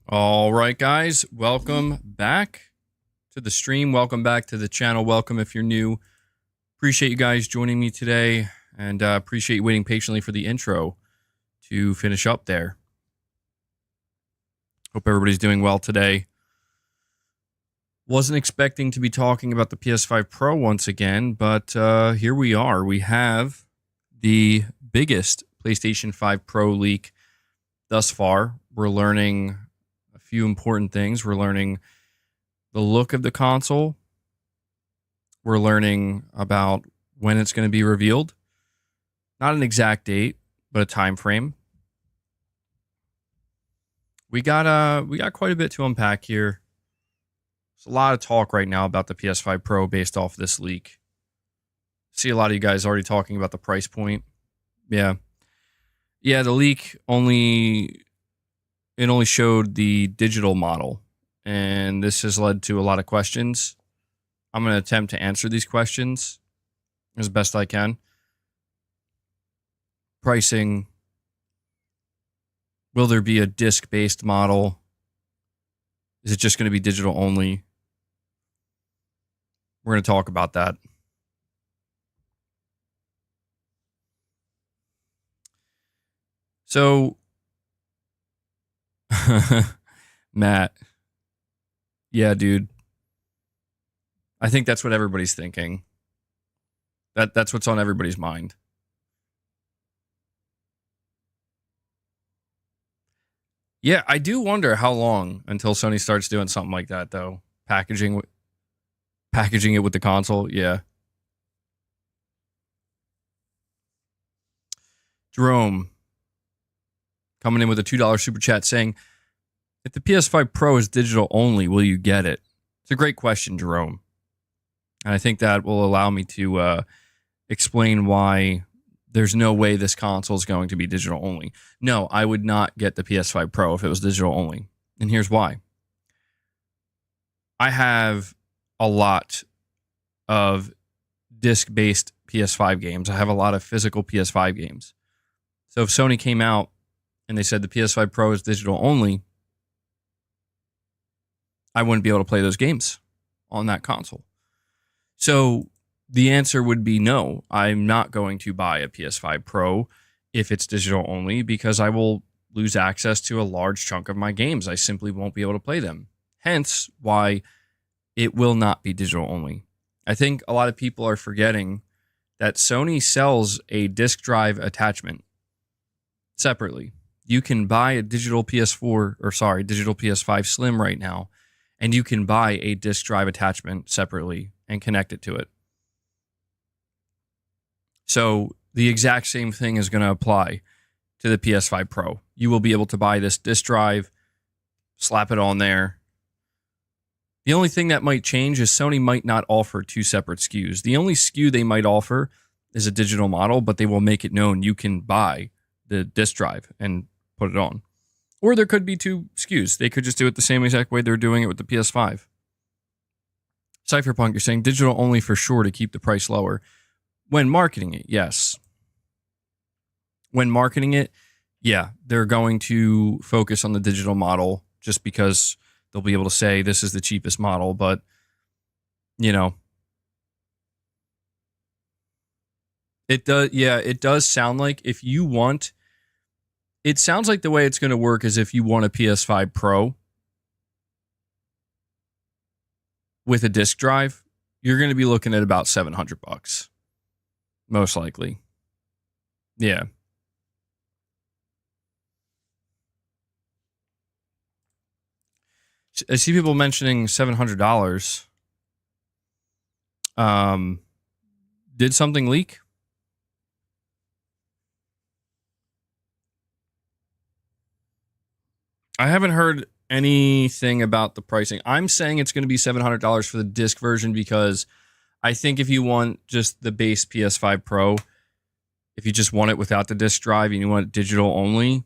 All right, guys, welcome back to the stream. Welcome back to the channel. Welcome if you're new. Appreciate you guys joining me today, and appreciate you waiting patiently for the intro to finish up there. Hope everybody's doing well today. Wasn't expecting to be talking about the PS5 Pro once again, but here we are. We have the biggest PlayStation 5 Pro leak thus far. We're learning a few important things. We're learning the look of the console. We're learning about when it's going to be revealed. Not an exact date, but a time frame. We got quite a bit to unpack here. There's a lot of talk right now about the PS5 Pro based off this leak. See a lot of you guys already talking about the price point. Yeah, the leak only showed the digital model, and this has led to a lot of questions. I'm going to attempt to answer these questions as best I can. Pricing. Will there be a disc-based model? Is it just going to be digital only? We're going to talk about that. So, Matt. Yeah, dude. I think that's what everybody's thinking. That's what's on everybody's mind. Yeah, I do wonder how long until Sony starts doing something like that, though. Packaging it with the console, yeah. Jerome coming in with a $2 super chat saying, if the PS5 Pro is digital only, will you get it? It's a great question, Jerome. And I think that will allow me to explain why there's no way this console is going to be digital only. No, I would not get the PS5 Pro if it was digital only. And here's why. I have a lot of disc-based PS5 games. I have a lot of physical PS5 games. So if Sony came out and they said the PS5 Pro is digital only, I wouldn't be able to play those games on that console. So the answer would be no. I'm not going to buy a PS5 Pro if it's digital only because I will lose access to a large chunk of my games. I simply won't be able to play them. Hence why it will not be digital only. I think a lot of people are forgetting that Sony sells a disk drive attachment separately. You can buy a digital PS5 Slim right now, and you can buy a disk drive attachment separately and connect it to it. So the exact same thing is going to apply to the PS5 Pro. You will be able to buy this disk drive, slap it on there. The only thing that might change is Sony might not offer two separate SKUs. The only SKU they might offer is a digital model, but they will make it known you can buy the disk drive and put it on. Or there could be two SKUs. They could just do it the same exact way they're doing it with the PS5. Cypherpunk, you're saying digital only for sure to keep the price lower. When marketing it, yes. When marketing it, yeah, they're going to focus on the digital model just because they'll be able to say this is the cheapest model, but you know, it does sound like if you want, it sounds like the way it's going to work is if you want a PS5 Pro with a disc drive, you're going to be looking at about $700. Most likely. Yeah. I see people mentioning $700. Did something leak? I haven't heard anything about the pricing. I'm saying it's going to be $700 for the disc version because I think if you want just the base PS5 Pro, if you just want it without the disc drive and you want it digital only,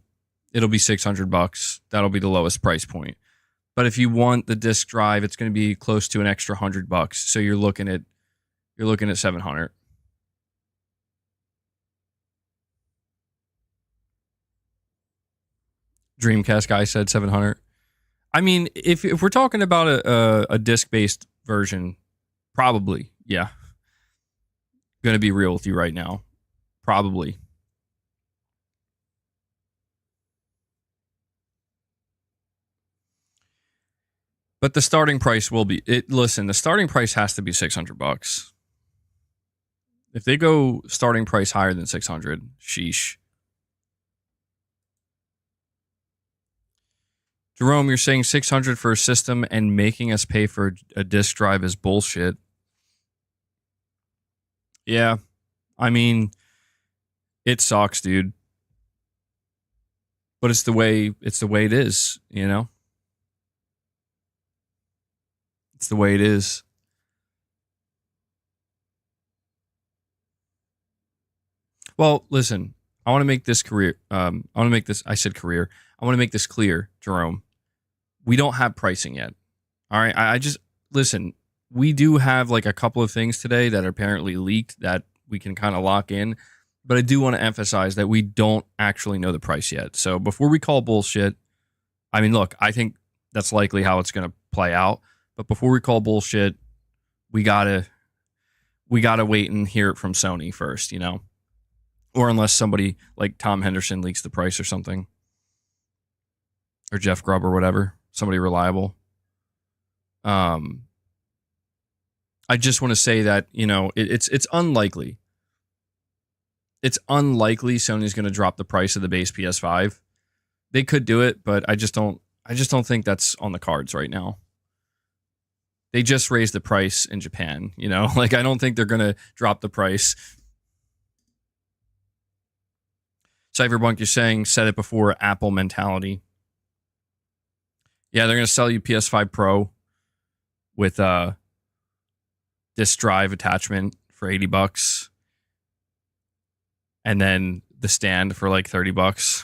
it'll be $600. That'll be the lowest price point. But if you want the disc drive, it's going to be close to an extra $100. So you're looking at $700. Dreamcast guy said 700. I mean, if we're talking about a disc-based version, probably, yeah. Going to be real with you right now. Probably. But the starting price will be listen, the starting price has to be $600. If they go starting price higher than 600, sheesh. Jerome, you're saying 600 for a system and making us pay for a disk drive is bullshit. Yeah. I mean, it sucks, dude. But it's the way it is, you know? It's the way it is. Well, listen, I want to make this career. I want to make this. I said career. I want to make this clear, Jerome. We don't have pricing yet. All right. I just listen. We do have like a couple of things today that are apparently leaked that we can kind of lock in. But I do want to emphasize that we don't actually know the price yet. So before we call bullshit, I mean, look, I think that's likely how it's going to play out. But before we call bullshit, we gotta wait and hear it from Sony first, you know. Or unless somebody like Tom Henderson leaks the price or something. Or Jeff Grubb or whatever. Somebody reliable. I just want to say that, you know, it's unlikely. It's unlikely Sony's going to drop the price of the base PS5. They could do it, but I just don't think that's on the cards right now. They just raised the price in Japan, you know? Like, I don't think they're going to drop the price. Cypherbunk, you're saying, said it before, Apple mentality. Yeah, they're going to sell you PS5 Pro with disk drive attachment for $80. And then the stand for like $30.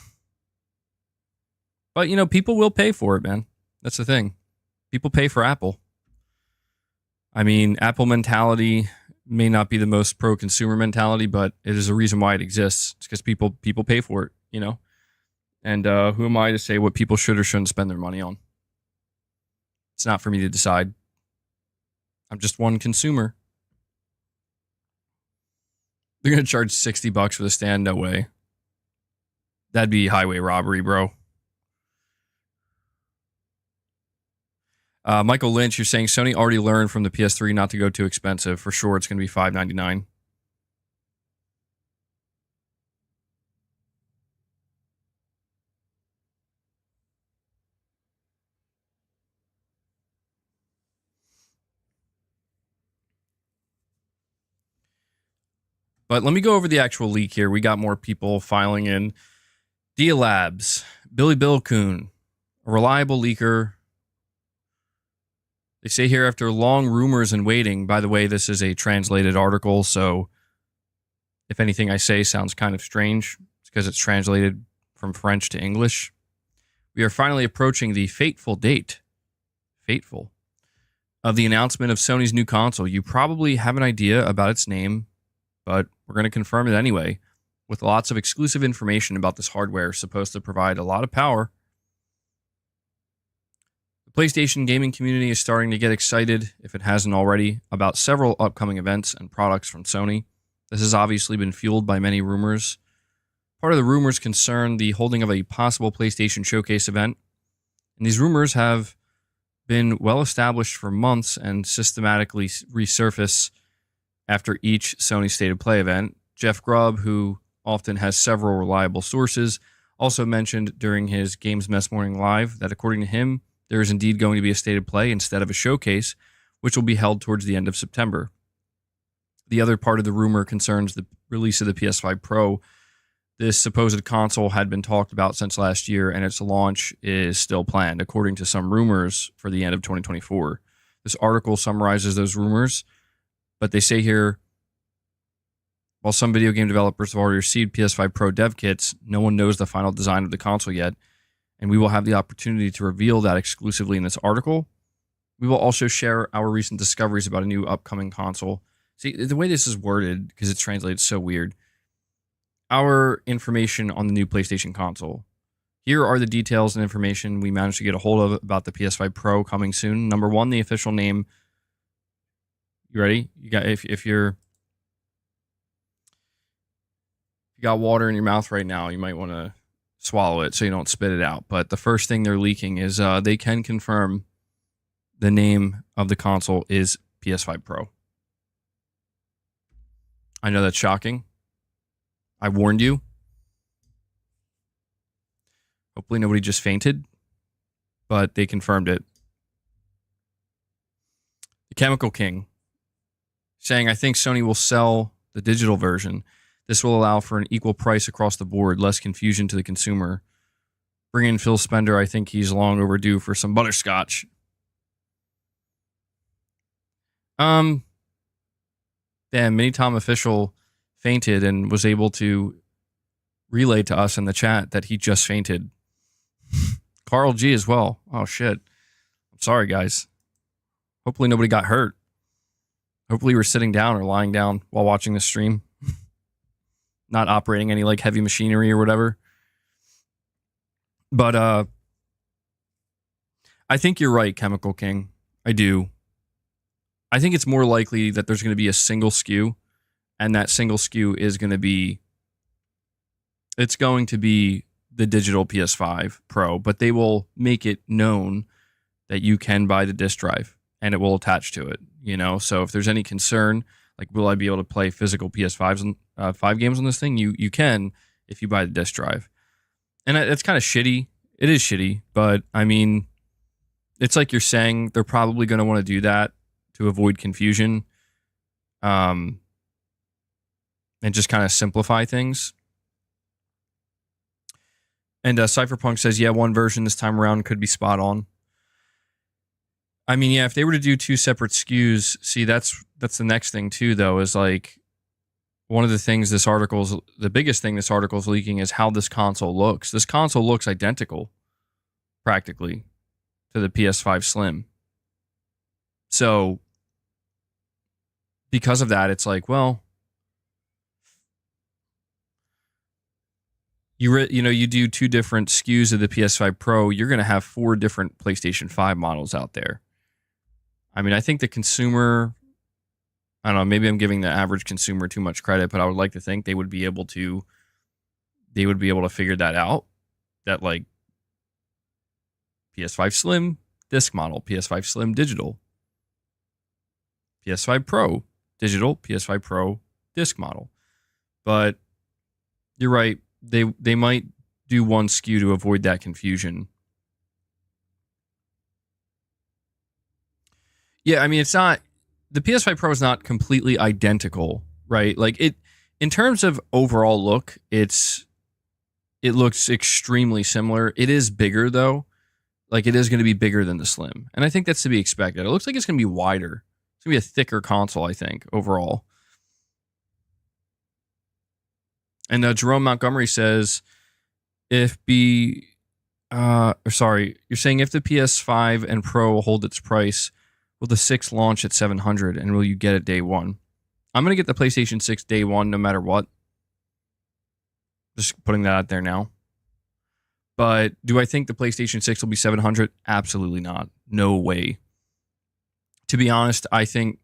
But, you know, people will pay for it, man. That's the thing. People pay for Apple. I mean, Apple mentality may not be the most pro-consumer mentality, but it is a reason why it exists. It's because people pay for it, you know? And who am I to say what people should or shouldn't spend their money on? It's not for me to decide. I'm just one consumer. They're going to charge $60 for the stand? No way. That'd be highway robbery, bro. Michael Lynch, you're saying Sony already learned from the PS3 not to go too expensive. For sure, it's going to be $599. But let me go over the actual leak here. We got more people filing in. Dia Labs, Billy Bilcoon, a reliable leaker. They say here, after long rumors and waiting, by the way, this is a translated article, so if anything I say sounds kind of strange, it's because it's translated from French to English. We are finally approaching the fateful date, of the announcement of Sony's new console. You probably have an idea about its name, but we're going to confirm it anyway, with lots of exclusive information about this hardware supposed to provide a lot of power. The PlayStation gaming community is starting to get excited, if it hasn't already, about several upcoming events and products from Sony. This has obviously been fueled by many rumors. Part of the rumors concern the holding of a possible PlayStation Showcase event, and these rumors have been well established for months and systematically resurface after each Sony State of Play event. Jeff Grubb, who often has several reliable sources, also mentioned during his Games Mess Morning Live that according to him, there is indeed going to be a State of Play instead of a showcase, which will be held towards the end of September. The other part of the rumor concerns the release of the PS5 Pro. This supposed console had been talked about since last year, and its launch is still planned, according to some rumors, for the end of 2024. This article summarizes those rumors, but they say here, while some video game developers have already received PS5 Pro dev kits, no one knows the final design of the console yet, and we will have the opportunity to reveal that exclusively in this article. We will also share our recent discoveries about a new upcoming console. See, the way this is worded, because it's translated so weird, our information on the new PlayStation console. Here are the details and information we managed to get a hold of about the PS5 Pro coming soon. Number one, the official name. You ready? You got if you got water in your mouth right now, you might want to swallow it so you don't spit it out. But the first thing they're leaking is they can confirm the name of the console is PS5 Pro. I know that's shocking. I warned you. Hopefully nobody just fainted, but they confirmed it. The Chemical King saying, I think Sony will sell the digital version. This will allow for an equal price across the board, less confusion to the consumer. Bring in Phil Spender. I think he's long overdue for some butterscotch. Damn, Mini Tom Official fainted and was able to relay to us in the chat that he just fainted. Carl G as well. Oh, shit. I'm sorry, guys. Hopefully nobody got hurt. Hopefully you were sitting down or lying down while watching the stream. Not operating any like heavy machinery or whatever. But I think you're right, Chemical King. I do. I think it's more likely that there's going to be a single SKU, and that single SKU is going to be, it's going to be the digital PS5 Pro, but they will make it known that you can buy the disc drive and it will attach to it, you know? So if there's any concern, like, will I be able to play physical PS5s and 5 games on this thing? You can if you buy the disc drive. And it's kind of shitty. It is shitty, but I mean, it's like you're saying they're probably going to want to do that to avoid confusion, and just kind of simplify things. And Cypherpunk says, yeah, one version this time around could be spot on. I mean, yeah, if they were to do 2 separate SKUs, see, that's the next thing too, though, is like one of the things the biggest thing this article is leaking is how this console looks. This console looks identical, practically, to the PS5 Slim. So, because of that, it's like, well, you do 2 different SKUs of the PS5 Pro, you're going to have 4 different PlayStation 5 models out there. I mean, I think the consumer, I don't know, maybe I'm giving the average consumer too much credit, but I would like to think they would be able to figure that out. That, like, PS5 Slim disc model, PS5 Slim digital, PS5 Pro digital, PS5 Pro disc model. But you're right, they might do one SKU to avoid that confusion. Yeah, I mean, it's not, the PS5 Pro is not completely identical, right? Like, it, in terms of overall look, it looks extremely similar. It is bigger, though. Like, it is going to be bigger than the Slim. And I think that's to be expected. It looks like it's going to be wider. It's going to be a thicker console, I think, overall. And Jerome Montgomery says, you're saying if the PS5 and Pro hold its price, will the 6 launch at $700 and will you get it day one? I'm going to get the PlayStation 6 day one no matter what. Just putting that out there now. But do I think the PlayStation 6 will be $700? Absolutely not. No way. To be honest, I think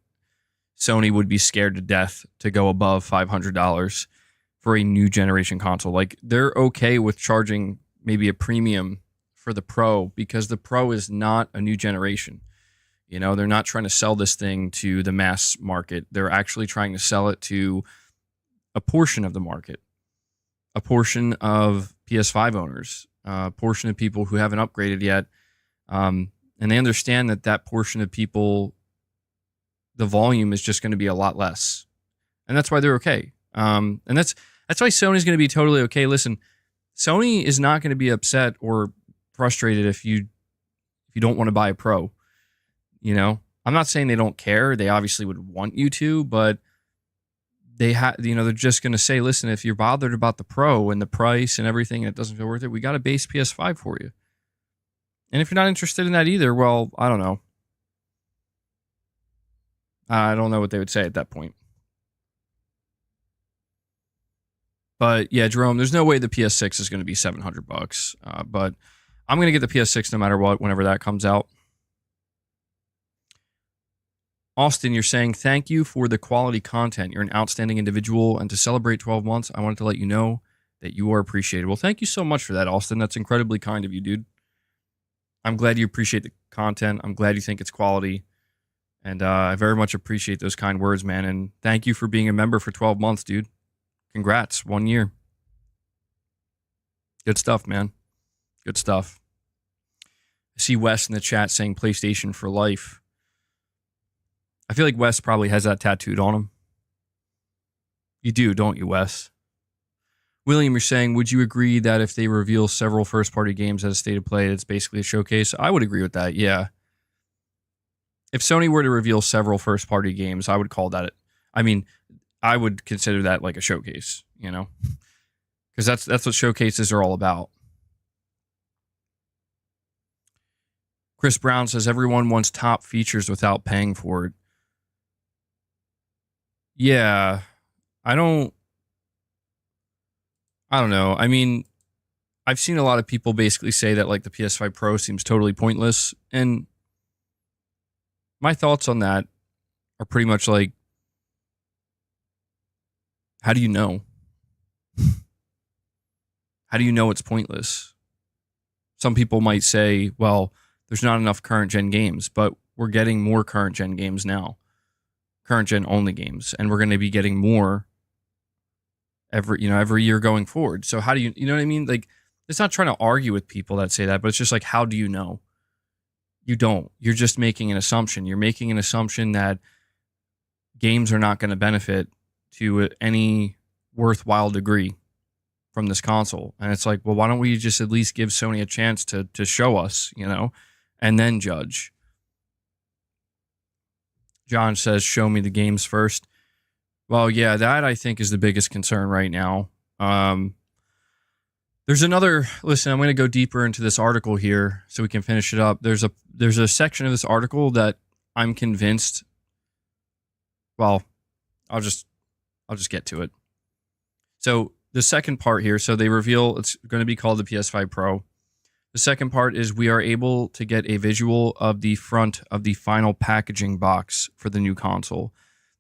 Sony would be scared to death to go above $500 for a new generation console. Like, they're okay with charging maybe a premium for the Pro because the Pro is not a new generation. You know, they're not trying to sell this thing to the mass market. They're actually trying to sell it to a portion of the market, a portion of PS5 owners, a portion of people who haven't upgraded yet. And they understand that portion of people, the volume is just going to be a lot less. And that's why they're okay. And that's why Sony's going to be totally okay. Listen, Sony is not going to be upset or frustrated if you don't want to buy a Pro. You know, I'm not saying they don't care. They obviously would want you to, but they're just going to say, listen, if you're bothered about the Pro and the price and everything and it doesn't feel worth it, we got a base PS5 for you. And if you're not interested in that either, well, I don't know. I don't know what they would say at that point. But yeah, Jerome, there's no way the PS6 is going to be $700. But I'm going to get the PS6 no matter what, whenever that comes out. Austin, you're saying, thank you for the quality content. You're an outstanding individual. And to celebrate 12 months, I wanted to let you know that you are appreciated. Well, thank you so much for that, Austin. That's incredibly kind of you, dude. I'm glad you appreciate the content. I'm glad you think it's quality. And I very much appreciate those kind words, man. And thank you for being a member for 12 months, dude. Congrats. 1 year. Good stuff, man. Good stuff. I see Wes in the chat saying PlayStation for life. I feel like Wes probably has that tattooed on him. You do, don't you, Wes? William, you're saying, would you agree that if they reveal several first-party games as a state of play, it's basically a showcase? I would agree with that, yeah. If Sony were to reveal several first-party games, I would call that it. I mean, I would consider that like a showcase, you know? Because that's what showcases are all about. Chris Brown says, everyone wants top features without paying for it. Yeah, I don't know. I mean, I've seen a lot of people basically say that like the PS5 Pro seems totally pointless. And my thoughts on that are pretty much like, how do you know? How do you know it's pointless? Some people might say, well, there's not enough current gen games, but we're getting more current gen games now. Current gen only games, and we're going to be getting more every year going forward. So how do you know what I mean? Like, it's not trying to argue with people that say that, but it's just like, how do you know? You don't. You're just making an assumption. You're making an assumption that games are not going to benefit to any worthwhile degree from this console. And it's like, well, why don't we just at least give Sony a chance to show us, you know, and then judge. John says, show me the games first. Well, yeah, that I think is the biggest concern right now. There's another, listen, I'm going to go deeper into this article here so we can finish it up. There's a section of this article that I'm convinced, well, I'll just get to it. So the second part here, so they reveal it's going to be called the PS5 Pro. The second part is we are able to get a visual of the front of the final packaging box for the new console.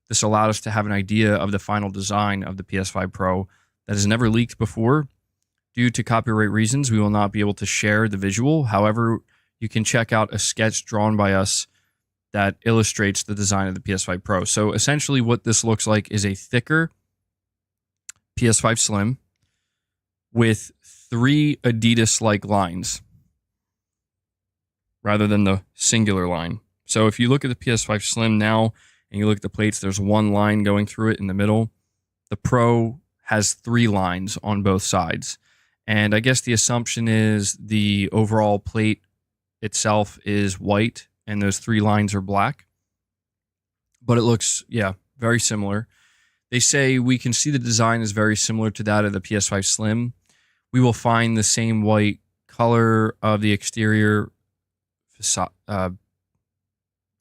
This allowed us to have an idea of the final design of the PS5 Pro that has never leaked before. Due to copyright reasons, we will not be able to share the visual. However, you can check out a sketch drawn by us that illustrates the design of the PS5 Pro. So essentially what this looks like is a thicker PS5 Slim with 3 Adidas-like lines rather than the singular line. So if you look at the PS5 Slim now and you look at the plates, there's 1 line going through it in the middle. The Pro has 3 lines on both sides. And I guess the assumption is the overall plate itself is white and those 3 lines are black. But it looks, yeah, very similar. They say we can see the design is very similar to that of the PS5 Slim. We will find the same white color of the exterior facade. I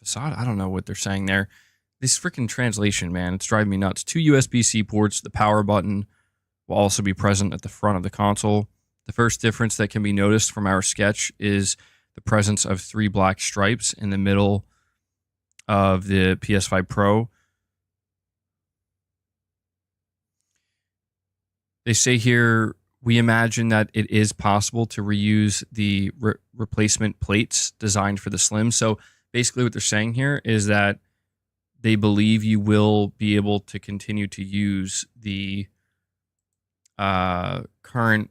don't know what they're saying there. This freaking translation, man, it's driving me nuts. 2 USB-C ports. The power button will also be present at the front of the console. The first difference that can be noticed from our sketch is the presence of 3 black stripes in the middle of the PS5 Pro. They say here, we imagine that it is possible to reuse the replacement plates designed for the Slim. So basically what they're saying here is that they believe you will be able to continue to use the current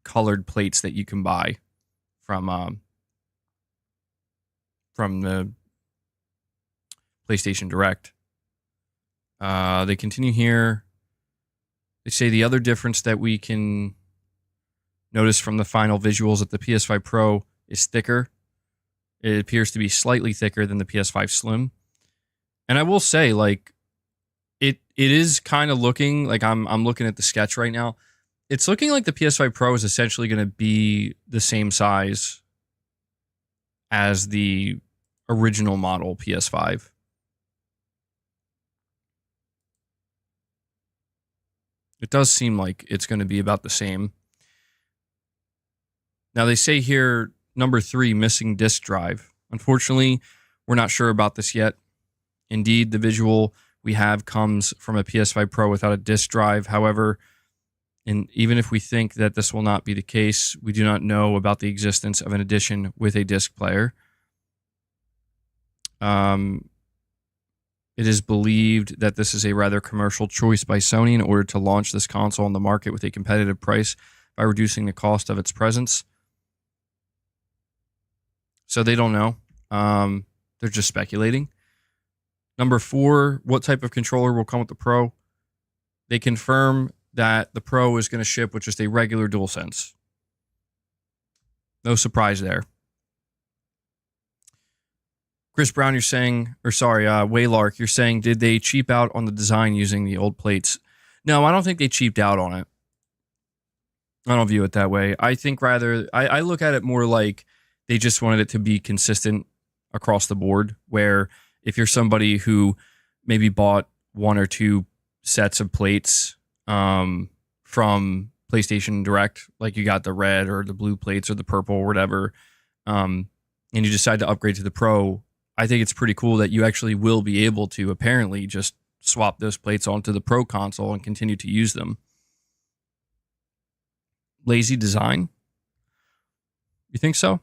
colored plates that you can buy from the PlayStation Direct. They continue here. They say the other difference that we can notice from the final visuals that the PS5 Pro is thicker. It appears to be slightly thicker than the PS5 Slim. And I will say, like, it is kind of looking like I'm looking at the sketch right now. It's looking like the PS5 Pro is essentially going to be the same size as the original model PS5. It does seem like it's going to be about the same. Now, they say here, number 3, missing disk drive. Unfortunately, we're not sure about this yet. Indeed, the visual we have comes from a PS5 Pro without a disk drive. However, and even if we think that this will not be the case, we do not know about the existence of an edition with a disc player. It is believed that this is a rather commercial choice by Sony in order to launch this console on the market with a competitive price by reducing the cost of its presence. So they don't know. They're just speculating. Number 4, what type of controller will come with the Pro? They confirm that the Pro is going to ship with just a regular DualSense. No surprise there. Chris Brown, you're saying, Waylark, you're saying, did they cheap out on the design using the old plates? No, I don't think they cheaped out on it. I don't view it that way. I think rather, I look at it more like they just wanted it to be consistent across the board, where if you're somebody who maybe bought 1 or 2 sets of plates from PlayStation Direct, like you got the red or the blue plates or the purple or whatever, and you decide to upgrade to the Pro, I think it's pretty cool that you actually will be able to apparently just swap those plates onto the Pro console and continue to use them. Lazy design? You think so?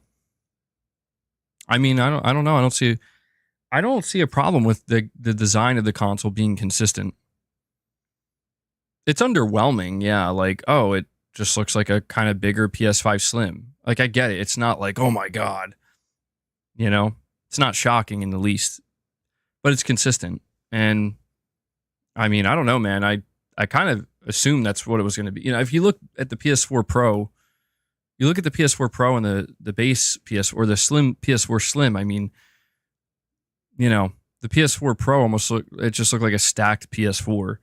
I mean, I don't know. I don't see a problem with the design of the console being consistent. It's underwhelming, yeah. Like, oh, it just looks like a kind of bigger PS5 Slim. Like, I get it. It's not like, oh my God. You know? It's not shocking in the least. But it's consistent. And, I mean, I don't know, man. I kind of assumed that's what it was going to be. You know, if you look at the PS4 Pro, you look at the PS4 Pro and the base PS or the Slim PS4 Slim, I mean, you know, the PS4 Pro it just looked like a stacked PS4.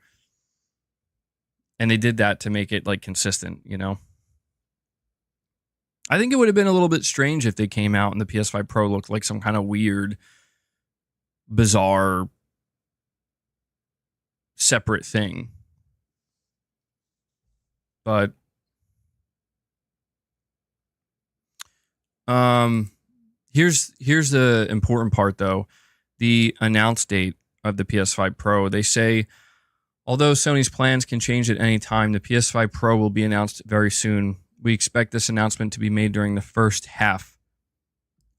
And they did that to make it like consistent, you know. I think it would have been a little bit strange if they came out and the PS5 Pro looked like some kind of weird, bizarre, separate thing. But here's the important part though. The announce date of the PS5 Pro. They say, although Sony's plans can change at any time, the PS5 Pro will be announced very soon. We expect this announcement to be made during the first half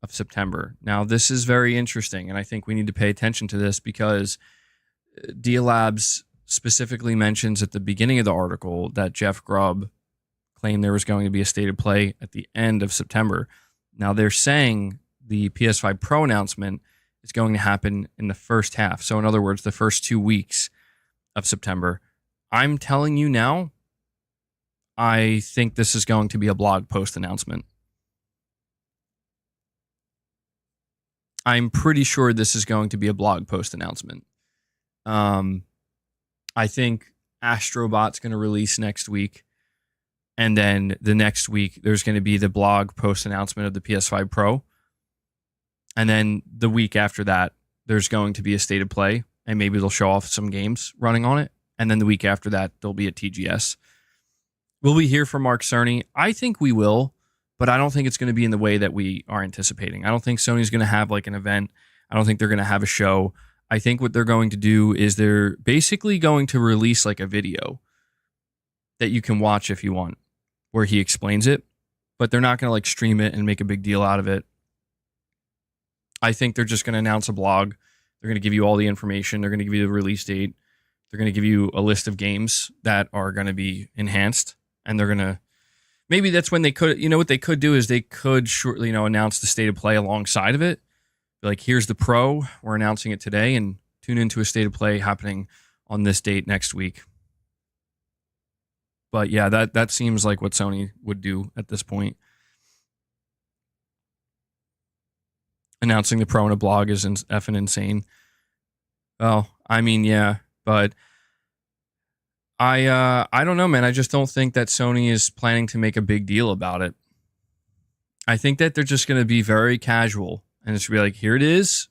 of September. Now, this is very interesting, and I think we need to pay attention to this because DLabs specifically mentions at the beginning of the article that Jeff Grubb claimed there was going to be a state of play at the end of September. Now, they're saying the PS5 Pro announcement is going to happen in the first half. So, in other words, the first 2 weeks of September. I'm telling you now, I think this is going to be a blog post announcement. I'm pretty sure this is going to be a blog post announcement. I think Astrobot's going to release next week. And then the next week, there's going to be the blog post announcement of the PS5 Pro. And then the week after that, there's going to be a state of play. And maybe they'll show off some games running on it. And then the week after that, there'll be a TGS. Will we hear from Mark Cerny? I think we will, but I don't think it's going to be in the way that we are anticipating. I don't think Sony's going to have like an event. I don't think they're going to have a show. I think what they're going to do is they're basically going to release like a video that you can watch if you want, where he explains it, but they're not going to like stream it and make a big deal out of it. I think they're just going to announce a blog. They're going to give you all the information. They're going to give you the release date. They're going to give you a list of games that are going to be enhanced. And they're going to, maybe that's when they could, you know, what they could do is they could shortly, you know, announce the state of play alongside of it. Like, here's the Pro. We're announcing it today, and tune into a state of play happening on this date next week. But yeah, that seems like what Sony would do at this point. Announcing the Pro in a blog is effing insane. Well, I mean, yeah, but I don't know, man. I just don't think that Sony is planning to make a big deal about it. I think that they're just going to be very casual and it's be like, here it is,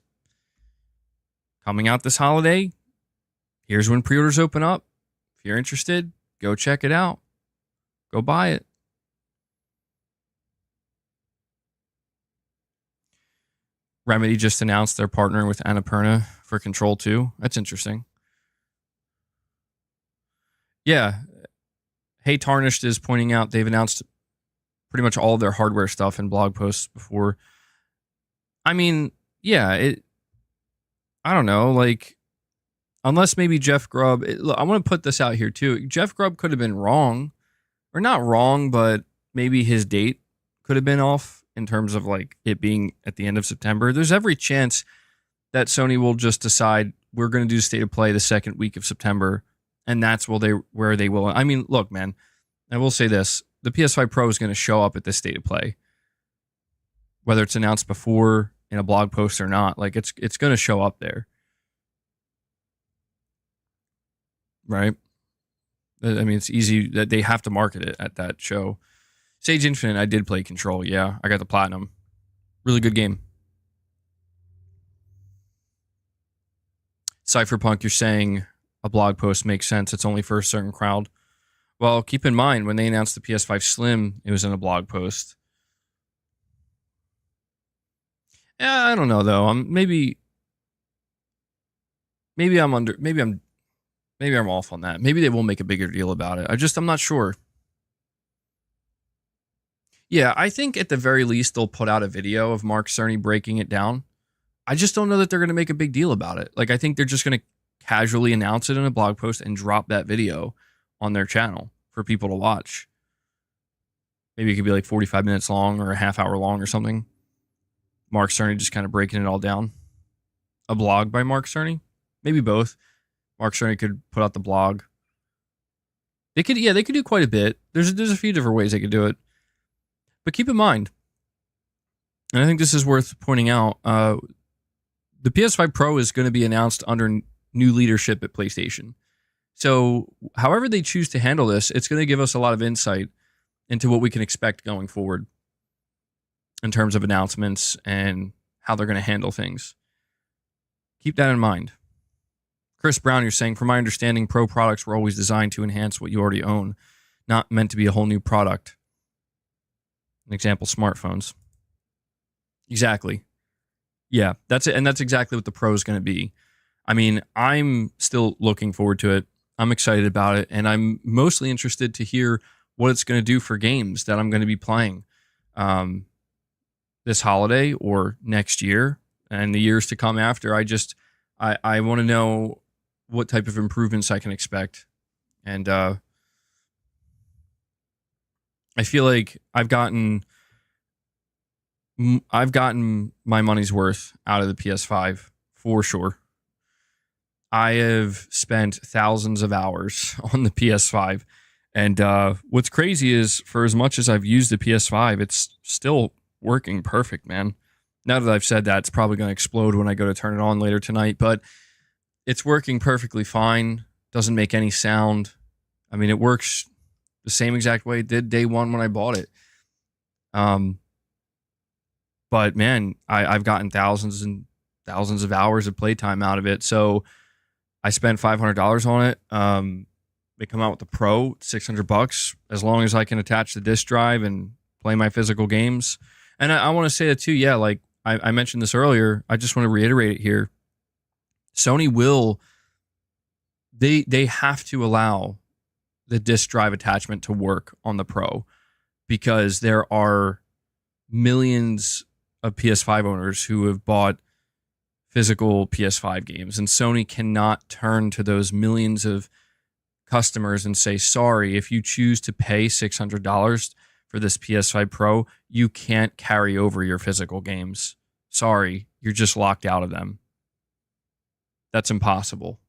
coming out this holiday. Here's when pre-orders open up. If you're interested, go check it out. Go buy it. Remedy just announced they're partnering with Annapurna for Control 2. That's interesting. Yeah. Hey Tarnished is pointing out they've announced pretty much all of their hardware stuff in blog posts before. I mean, yeah, I don't know, like, unless maybe Jeff Grubb, look, I want to put this out here too. Jeff Grubb could have been wrong, or not wrong, but maybe his date could have been off in terms of like it being at the end of September. There's every chance that Sony will just decide we're going to do State of Play the second week of September, and that's where they will. I mean, look, man, I will say this. The PS5 Pro is going to show up at this State of Play. Whether it's announced before in a blog post or not, like it's going to show up there. Right? I mean, it's easy that they have to market it at that show. Sage Infinite, I did play Control. Yeah, I got the Platinum. Really good game. Cypherpunk, you're saying a blog post makes sense. It's only for a certain crowd. Well, keep in mind, when they announced the PS5 Slim, it was in a blog post. Yeah, I don't know though. Maybe I'm off on that. Maybe they will make a bigger deal about it. I'm not sure. Yeah, I think at the very least they'll put out a video of Mark Cerny breaking it down. I just don't know that they're going to make a big deal about it. Like, I think they're just going to casually announce it in a blog post and drop that video on their channel for people to watch. Maybe it could be like 45 minutes long or a half hour long or something. Mark Cerny just kind of breaking it all down. A blog by Mark Cerny? Maybe both. Mark Cerny could put out the blog. They could do quite a bit. There's a few different ways they could do it. But keep in mind, and I think this is worth pointing out, the PS5 Pro is going to be announced under new leadership at PlayStation. So however they choose to handle this, it's going to give us a lot of insight into what we can expect going forward in terms of announcements and how they're going to handle things. Keep that in mind. Chris Brown, you're saying, from my understanding, Pro products were always designed to enhance what you already own, not meant to be a whole new product. An example, smartphones. Exactly. Yeah, that's it. And that's exactly what the Pro is going to be. I mean, I'm still looking forward to it. I'm excited about it. And I'm mostly interested to hear what it's going to do for games that I'm going to be playing this holiday or next year and the years to come after. I want to know what type of improvements I can expect. And I feel like I've gotten my money's worth out of the PS5 for sure. I have spent thousands of hours on the PS5, and what's crazy is, for as much as I've used the PS5, it's still working perfect, man. Now that I've said that, it's probably going to explode when I go to turn it on later tonight, but it's working perfectly fine. Doesn't make any sound. I mean, it works the same exact way it did day one when I bought it. But man, I've gotten thousands and thousands of hours of playtime out of it. So I spent $500 on it. They come out with the Pro, $600, as long as I can attach the disc drive and play my physical games. And I want to say that too. Yeah, like I mentioned this earlier. I just want to reiterate it here. Sony will, they have to allow the disc drive attachment to work on the Pro, because there are millions of PS5 owners who have bought physical PS5 games, and Sony cannot turn to those millions of customers and say, sorry, if you choose to pay $600 for this PS5 Pro, you can't carry over your physical games. Sorry, you're just locked out of them. That's impossible.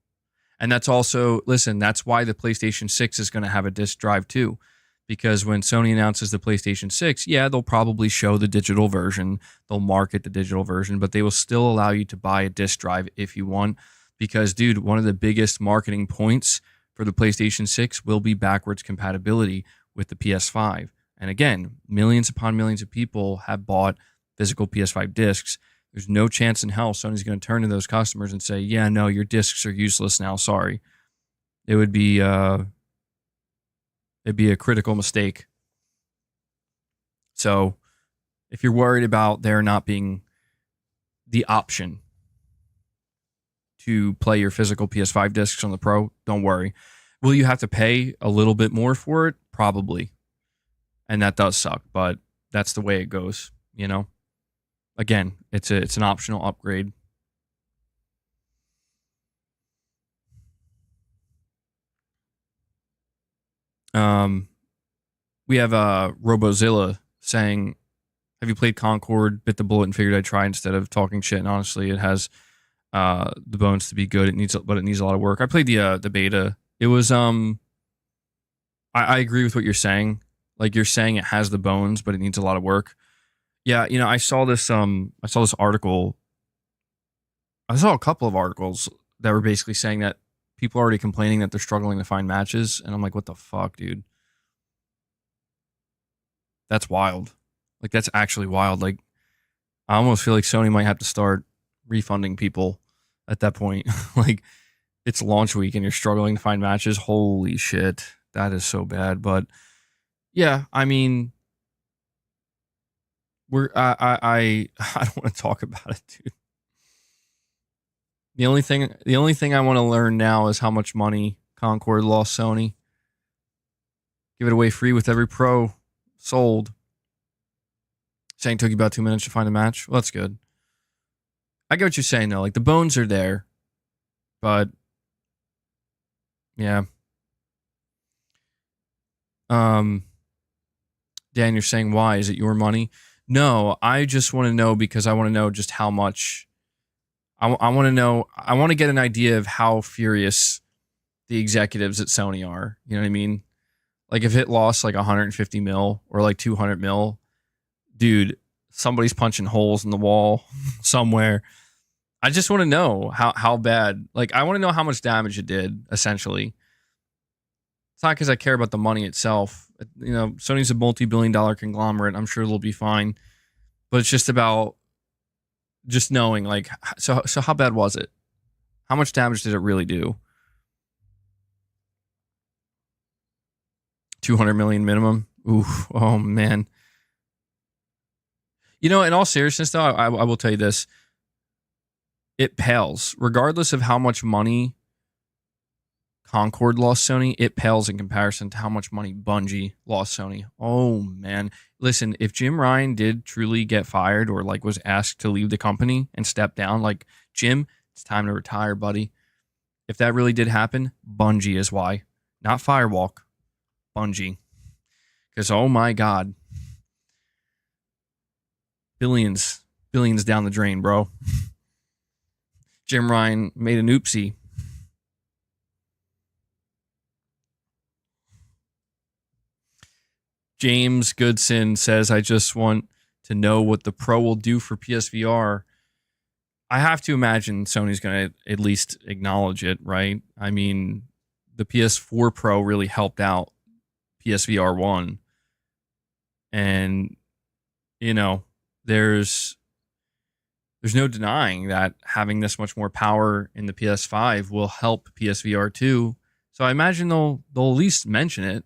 And that's also, listen, that's why the PlayStation 6 is going to have a disc drive too. Because when Sony announces the PlayStation 6, yeah, they'll probably show the digital version. They'll market the digital version, but they will still allow you to buy a disc drive if you want. Because, dude, one of the biggest marketing points for the PlayStation 6 will be backwards compatibility with the PS5. And again, millions upon millions of people have bought physical PS5 discs. There's no chance in hell Sony's going to turn to those customers and say, yeah, no, your discs are useless now. Sorry. It would be It'd be a critical mistake. So if you're worried about there not being the option to play your physical PS5 discs on the Pro, don't worry. Will you have to pay a little bit more for it? Probably. And that does suck, but that's the way it goes, you know? Again, it's an optional upgrade. We have Robozilla saying, have you played Concord? Bit the bullet and figured I'd try instead of talking shit. And honestly, it has the bones to be good. It needs a lot of work. I played the beta. It was I agree with what you're saying. Like, you're saying it has the bones, but it needs a lot of work. Yeah, you know, I saw this article. I saw a couple of articles that were basically saying that people are already complaining that they're struggling to find matches, and I'm like, what the fuck, dude? That's wild. Like, that's actually wild. Like, I almost feel like Sony might have to start refunding people at that point. Like, it's launch week and you're struggling to find matches. Holy shit. That is so bad. But yeah, I mean, I don't want to talk about it, dude. The only thing I want to learn now is how much money Concord lost Sony. Give it away free with every Pro sold. Saying it took you about 2 minutes to find a match. Well, that's good. I get what you're saying though. Like, the bones are there, but yeah. Dan, you're saying why? Is it your money? No, I just want to know because I want to know just how much. I want to know. I want to get an idea of how furious the executives at Sony are. You know what I mean? Like, if it lost like 150 mil or like 200 mil, dude, somebody's punching holes in the wall somewhere. I just want to know how bad. Like, I want to know how much damage it did, essentially. It's not because I care about the money itself. You know, Sony's a multi-billion-dollar conglomerate. I'm sure it'll be fine. But it's just about just knowing, like, so how bad was it? How much damage did it really do? 200 million minimum? Ooh, oh, man. You know, in all seriousness, though, I will tell you this. It pales. Regardless of how much money Concord lost Sony, it pales in comparison to how much money Bungie lost Sony. Oh, man. Listen, if Jim Ryan did truly get fired or like was asked to leave the company and step down, like, Jim, it's time to retire, buddy. If that really did happen, Bungie is why. Not Firewalk. Bungie. Because, oh my God. Billions down the drain, bro. Jim Ryan made an oopsie. James Goodson says, I just want to know what the Pro will do for PSVR. I have to imagine Sony's going to at least acknowledge it, right? I mean, the PS4 Pro really helped out PSVR 1. And, you know, there's no denying that having this much more power in the PS5 will help PSVR 2. So I imagine they'll at least mention it.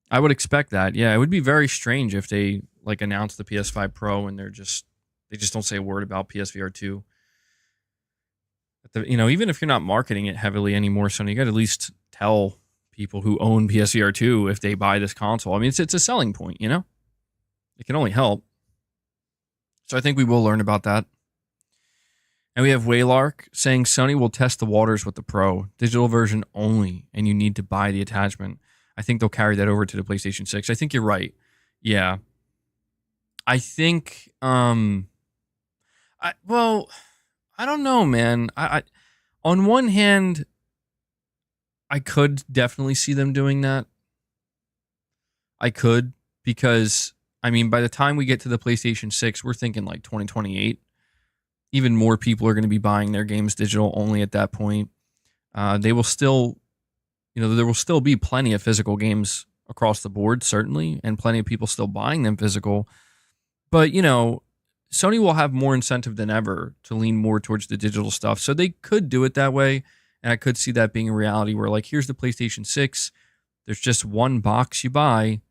I would expect that. Yeah, it would be very strange if they like announce the PS5 Pro and they just don't say a word about PSVR 2. You know, even if you're not marketing it heavily anymore, Sony, you got to at least tell people who own PSVR 2 if they buy this console. I mean, it's a selling point, you know? It can only help. So I think we will learn about that. And we have Waylark saying Sony will test the waters with the Pro. Digital version only, and you need to buy the attachment. I think they'll carry that over to the PlayStation 6. I think you're right. Yeah. I think, I don't know, man. I on one hand, I could definitely see them doing that. I could, because, I mean, by the time we get to the PlayStation 6, we're thinking like 2028. Even more people are going to be buying their games digital only at that point. They will still, you know, there will still be plenty of physical games across the board, certainly, and plenty of people still buying them physical. But, you know, Sony will have more incentive than ever to lean more towards the digital stuff. So they could do it that way. And I could see that being a reality where, like, here's the PlayStation 6. There's just one box you buy,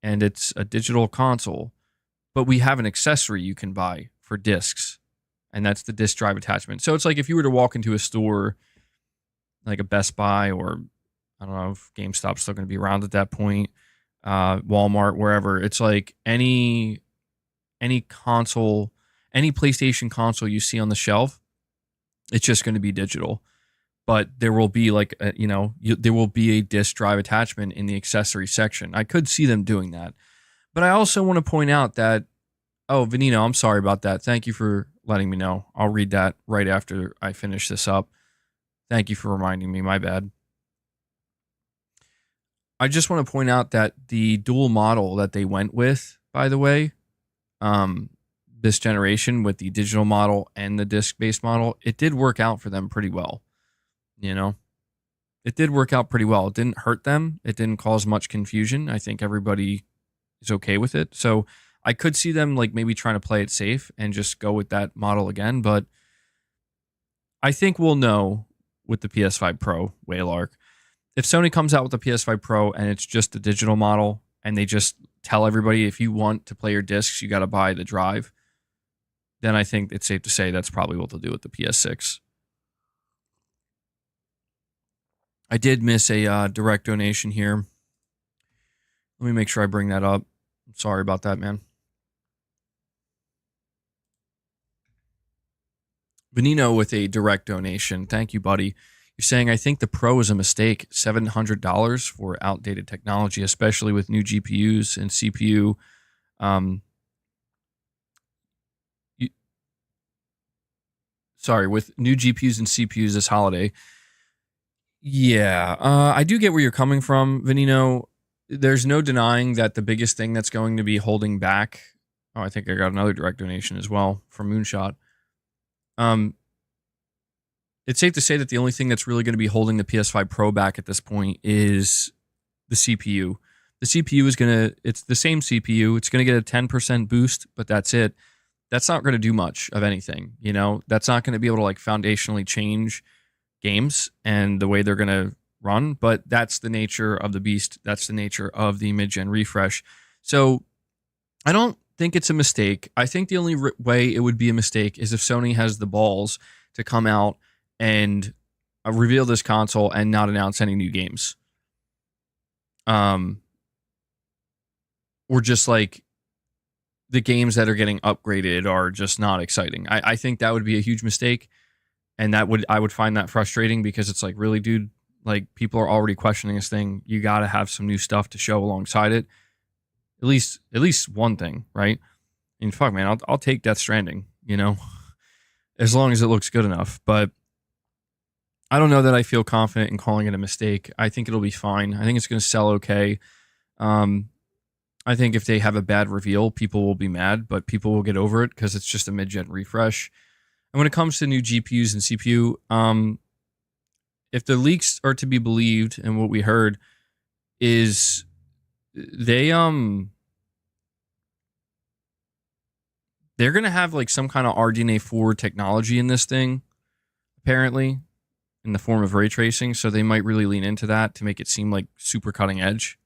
and it's a digital console. But we have an accessory you can buy for discs, and that's the disc drive attachment. So it's like if you were to walk into a store, like a Best Buy, or I don't know if GameStop's still going to be around at that point, Walmart, wherever. It's like any console, any PlayStation console you see on the shelf, it's just going to be digital. But there will be like there will be a disc drive attachment in the accessory section. I could see them doing that. But I also want to point out that, oh, Venino, I'm sorry about that. Thank you for letting me know. I'll read that right after I finish this up. Thank you for reminding me. My bad. I just want to point out that the dual model that they went with, by the way, this generation with the digital model and the disc-based model, it did work out for them pretty well. You know, it did work out pretty well. It didn't hurt them. It didn't cause much confusion. I think everybody is okay with it. So I could see them like maybe trying to play it safe and just go with that model again. But I think we'll know with the PS5 Pro, Waylark. If Sony comes out with the PS5 Pro and it's just the digital model and they just tell everybody if you want to play your discs, you got to buy the drive, then I think it's safe to say that's probably what they'll do with the PS6. I did miss a direct donation here. Let me make sure I bring that up. I'm sorry about that, man. Benino with a direct donation. Thank you, buddy. You're saying, I think the Pro is a mistake. $700 for outdated technology, especially with new GPUs and CPU. With new GPUs and CPUs this holiday. Yeah, I do get where you're coming from, Venino. There's no denying that the biggest thing that's going to be holding back. Oh, I think I got another direct donation as well from Moonshot. It's safe to say that the only thing that's really going to be holding the PS5 Pro back at this point is the CPU. The CPU is it's the same CPU. It's going to get a 10% boost, but that's it. That's not going to do much of anything. You know, that's not going to be able to like foundationally change games and the way they're going to run, but that's the nature of the beast. That's the nature of the mid-gen refresh. So I don't think it's a mistake. I think the only way it would be a mistake is if Sony has the balls to come out and reveal this console and not announce any new games. Or just like the games that are getting upgraded are just not exciting. I think that would be a huge mistake. And I would find that frustrating because it's like, really, dude, like people are already questioning this thing. You got to have some new stuff to show alongside it. At least one thing, right? And fuck, man, I'll take Death Stranding, you know, as long as it looks good enough. But I don't know that I feel confident in calling it a mistake. I think it'll be fine. I think it's going to sell okay. I think if they have a bad reveal, people will be mad, but people will get over it because it's just a mid-gen refresh. And when it comes to new GPUs and CPU, if the leaks are to be believed, and what we heard is they're gonna have like some kind of RDNA 4 technology in this thing, apparently, in the form of ray tracing. So they might really lean into that to make it seem like super cutting edge.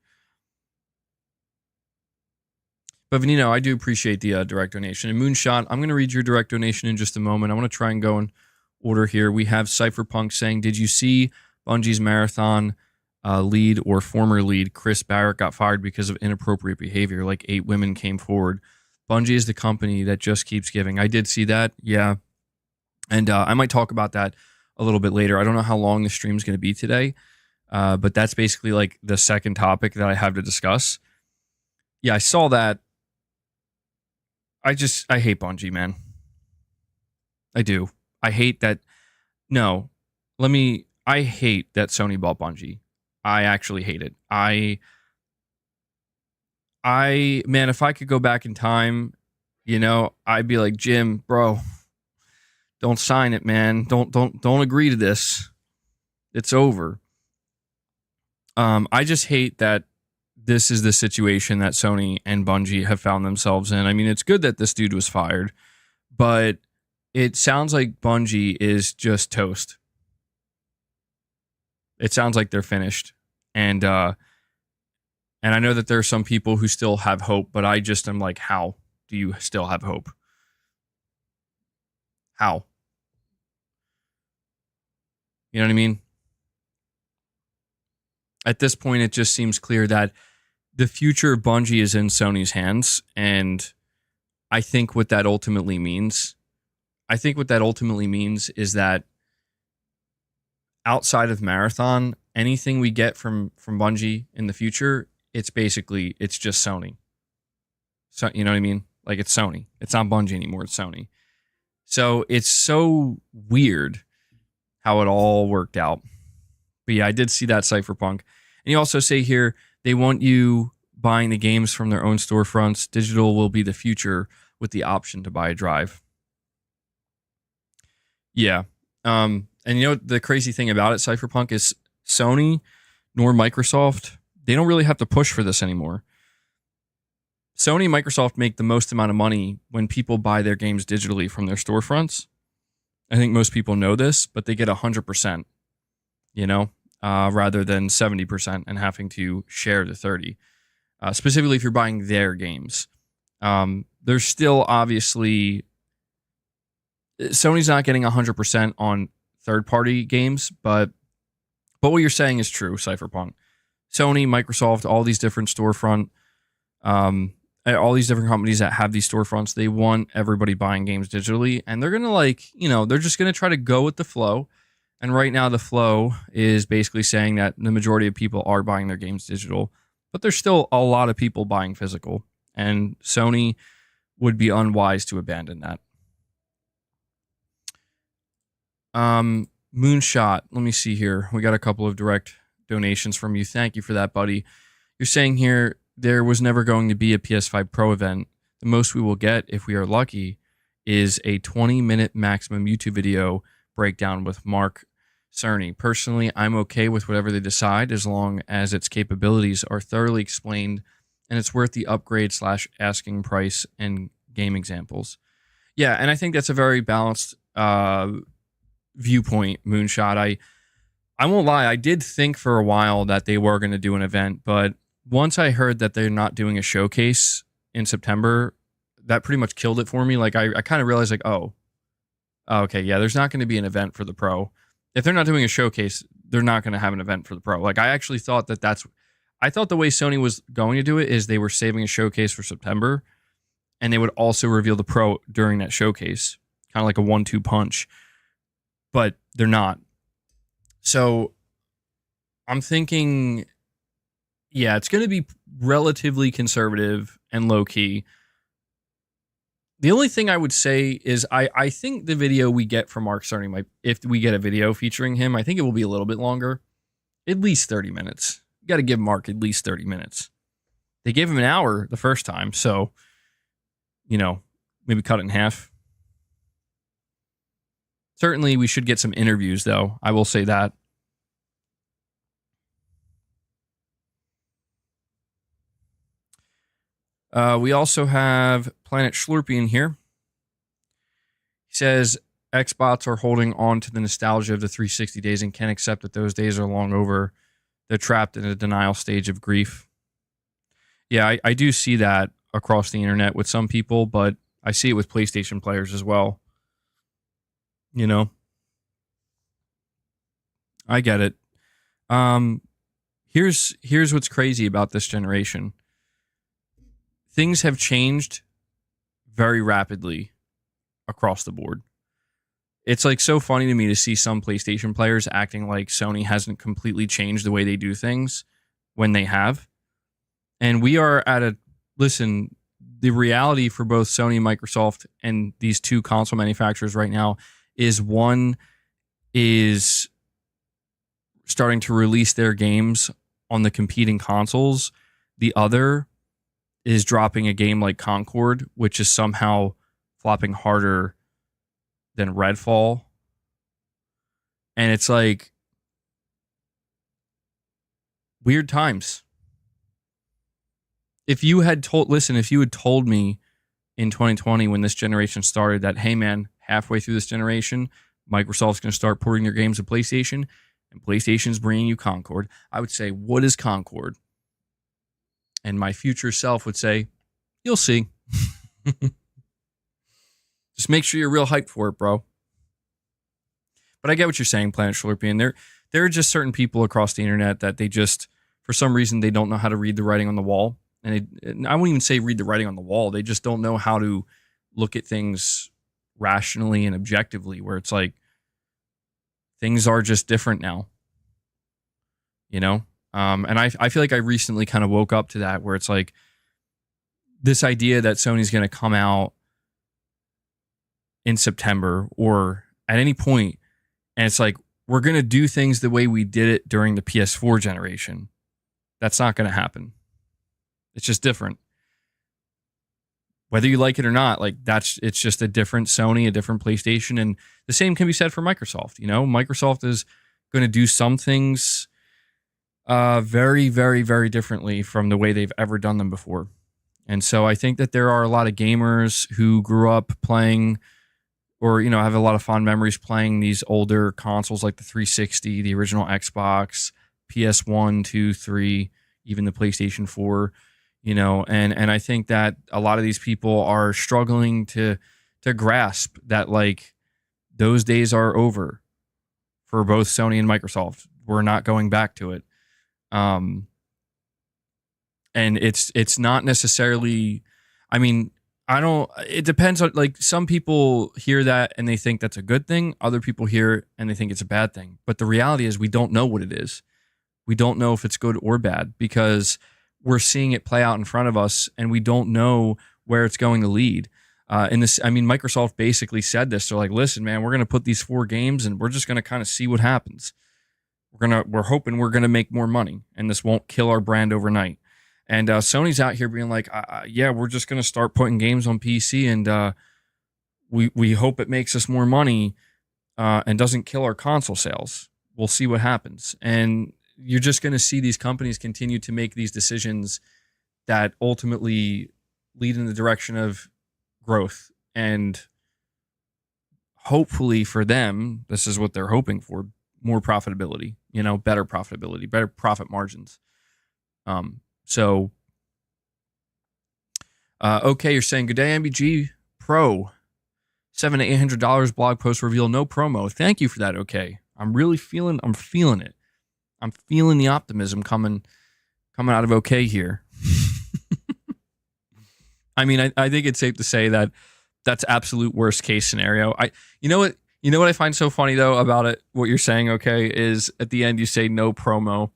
But Venino, I do appreciate the direct donation. And Moonshot, I'm going to read your direct donation in just a moment. I want to try and go in order here. We have Cypherpunk saying, did you see Bungie's marathon lead or former lead, Chris Barrett, got fired because of inappropriate behavior? Like 8 women came forward. Bungie is the company that just keeps giving. I did see that, yeah. And I might talk about that a little bit later. I don't know how long the stream is going to be today, but that's basically like the second topic that I have to discuss. Yeah, I saw that. I hate Bungie, man. I do. I hate that. No, I hate that Sony bought Bungie. I actually hate it. Man, if I could go back in time, you know, I'd be like, Jim, bro, don't sign it, man. Don't agree to this. It's over. I just hate that this is the situation that Sony and Bungie have found themselves in. I mean, it's good that this dude was fired, but it sounds like Bungie is just toast. It sounds like they're finished. And I know that there are some people who still have hope, but I just am like, how do you still have hope? How? You know what I mean? At this point, it just seems clear that the future of Bungie is in Sony's hands. And I think what that ultimately means, is that outside of Marathon, anything we get from Bungie in the future, it's just Sony. So, you know what I mean? Like, it's Sony. It's not Bungie anymore. It's Sony. So it's so weird how it all worked out. But yeah, I did see that Cypherpunk. And you also say here, they want you buying the games from their own storefronts. Digital will be the future with the option to buy a drive. Yeah. And you know, the crazy thing about it, Cypherpunk, is Sony nor Microsoft, they don't really have to push for this anymore. Sony and Microsoft make the most amount of money when people buy their games digitally from their storefronts. I think most people know this, but they get 100%, rather than 70% and having to share the 30. Specifically, if you're buying their games. There's still obviously... Sony's not getting 100% on third-party games, but what you're saying is true, Cypherpunk. Sony, Microsoft, all these different storefront... all these different companies that have these storefronts, they want everybody buying games digitally, and they're going to they're just going to try to go with the flow. And right now the flow is basically saying that the majority of people are buying their games digital, but there's still a lot of people buying physical, and Sony would be unwise to abandon that. Moonshot, let me see here. We got a couple of direct donations from you. Thank you for that, buddy. You're saying here, there was never going to be a PS5 Pro event. The most we will get, if we are lucky, is a 20-minute maximum YouTube video breakdown with Mark Cerny. Personally, I'm okay with whatever they decide as long as its capabilities are thoroughly explained and it's worth the upgrade / asking price and game examples. Yeah, and I think that's a very balanced viewpoint, Moonshot. I won't lie, I did think for a while that they were going to do an event, but once I heard that they're not doing a showcase in September, that pretty much killed it for me. Like, I kind of realized, like, okay, yeah, there's not going to be an event for the Pro. If they're not doing a showcase, they're not going to have an event for the Pro. Like, I actually thought I thought the way Sony was going to do it is they were saving a showcase for September, and they would also reveal the Pro during that showcase, kind of like a 1-2 punch. But they're not. So I'm thinking... yeah, it's going to be relatively conservative and low-key. The only thing I would say is I think the video we get from Mark Cerny, if we get a video featuring him, I think it will be a little bit longer. At least 30 minutes. You got to give Mark at least 30 minutes. They gave him an hour the first time, so, maybe cut it in half. Certainly, we should get some interviews, though. I will say that. We also have Planet Schlurpy in here. He says, Xbots are holding on to the nostalgia of the 360 days and can't accept that those days are long over. They're trapped in a denial stage of grief. Yeah, I do see that across the internet with some people, but I see it with PlayStation players as well. I get it. Here's what's crazy about this generation. Things have changed very rapidly across the board. It's like so funny to me to see some PlayStation players acting like Sony hasn't completely changed the way they do things when they have. And we are at listen, the reality for both Sony and Microsoft and these two console manufacturers right now is one is starting to release their games on the competing consoles. The other is dropping a game like Concord, which is somehow flopping harder than Redfall. And it's like weird times. If you had told me in 2020 when this generation started that, hey man, halfway through this generation, Microsoft's going to start porting their games to PlayStation, and PlayStation's bringing you Concord, I would say, what is Concord? And my future self would say, you'll see. Just make sure you're real hyped for it, bro. But I get what you're saying, Planet Schlurpian. There are just certain people across the internet that they just, for some reason, they don't know how to read the writing on the wall. And I wouldn't even say read the writing on the wall. They just don't know how to look at things rationally and objectively, where it's like, things are just different now. You know? And I feel like I recently kind of woke up to that, where it's like, this idea that Sony's going to come out in September or at any point, and it's like, we're going to do things the way we did it during the PS4 generation. That's not going to happen. It's just different. Whether you like it or not, like it's just a different Sony, a different PlayStation, and the same can be said for Microsoft. You know, Microsoft is going to do some things very, very, very differently from the way they've ever done them before. And so I think that there are a lot of gamers who grew up playing, or, you know, have a lot of fond memories playing these older consoles like the 360, the original Xbox, PS1, 2, 3, even the PlayStation 4, you know, and I think that a lot of these people are struggling to grasp that, like, those days are over for both Sony and Microsoft. We're not going back to it. And it's not necessarily, I mean, it depends on, like, some people hear that and they think that's a good thing. Other people hear it and they think it's a bad thing. But the reality is we don't know what it is. We don't know if it's good or bad, because we're seeing it play out in front of us and we don't know where it's going to lead. Microsoft basically said this. They're like, listen, man, we're going to put these 4 games and we're just going to kind of see what happens. We're hoping we're going to make more money and this won't kill our brand overnight. And Sony's out here being like, yeah, we're just going to start putting games on PC, and we hope it makes us more money and doesn't kill our console sales. We'll see what happens. And you're just going to see these companies continue to make these decisions that ultimately lead in the direction of growth. And hopefully for them, this is what they're hoping for, more profitability, you know, better profitability, better profit margins. Okay, you're saying, good day, MBG Pro, $700 to $800 blog post reveal, no promo. Thank you for that. Okay, I'm feeling it. I'm feeling the optimism coming out of OK here. I mean, I think it's safe to say that that's absolute worst case scenario. You know what I find so funny though about it, what you're saying, okay, is at the end you say no promo.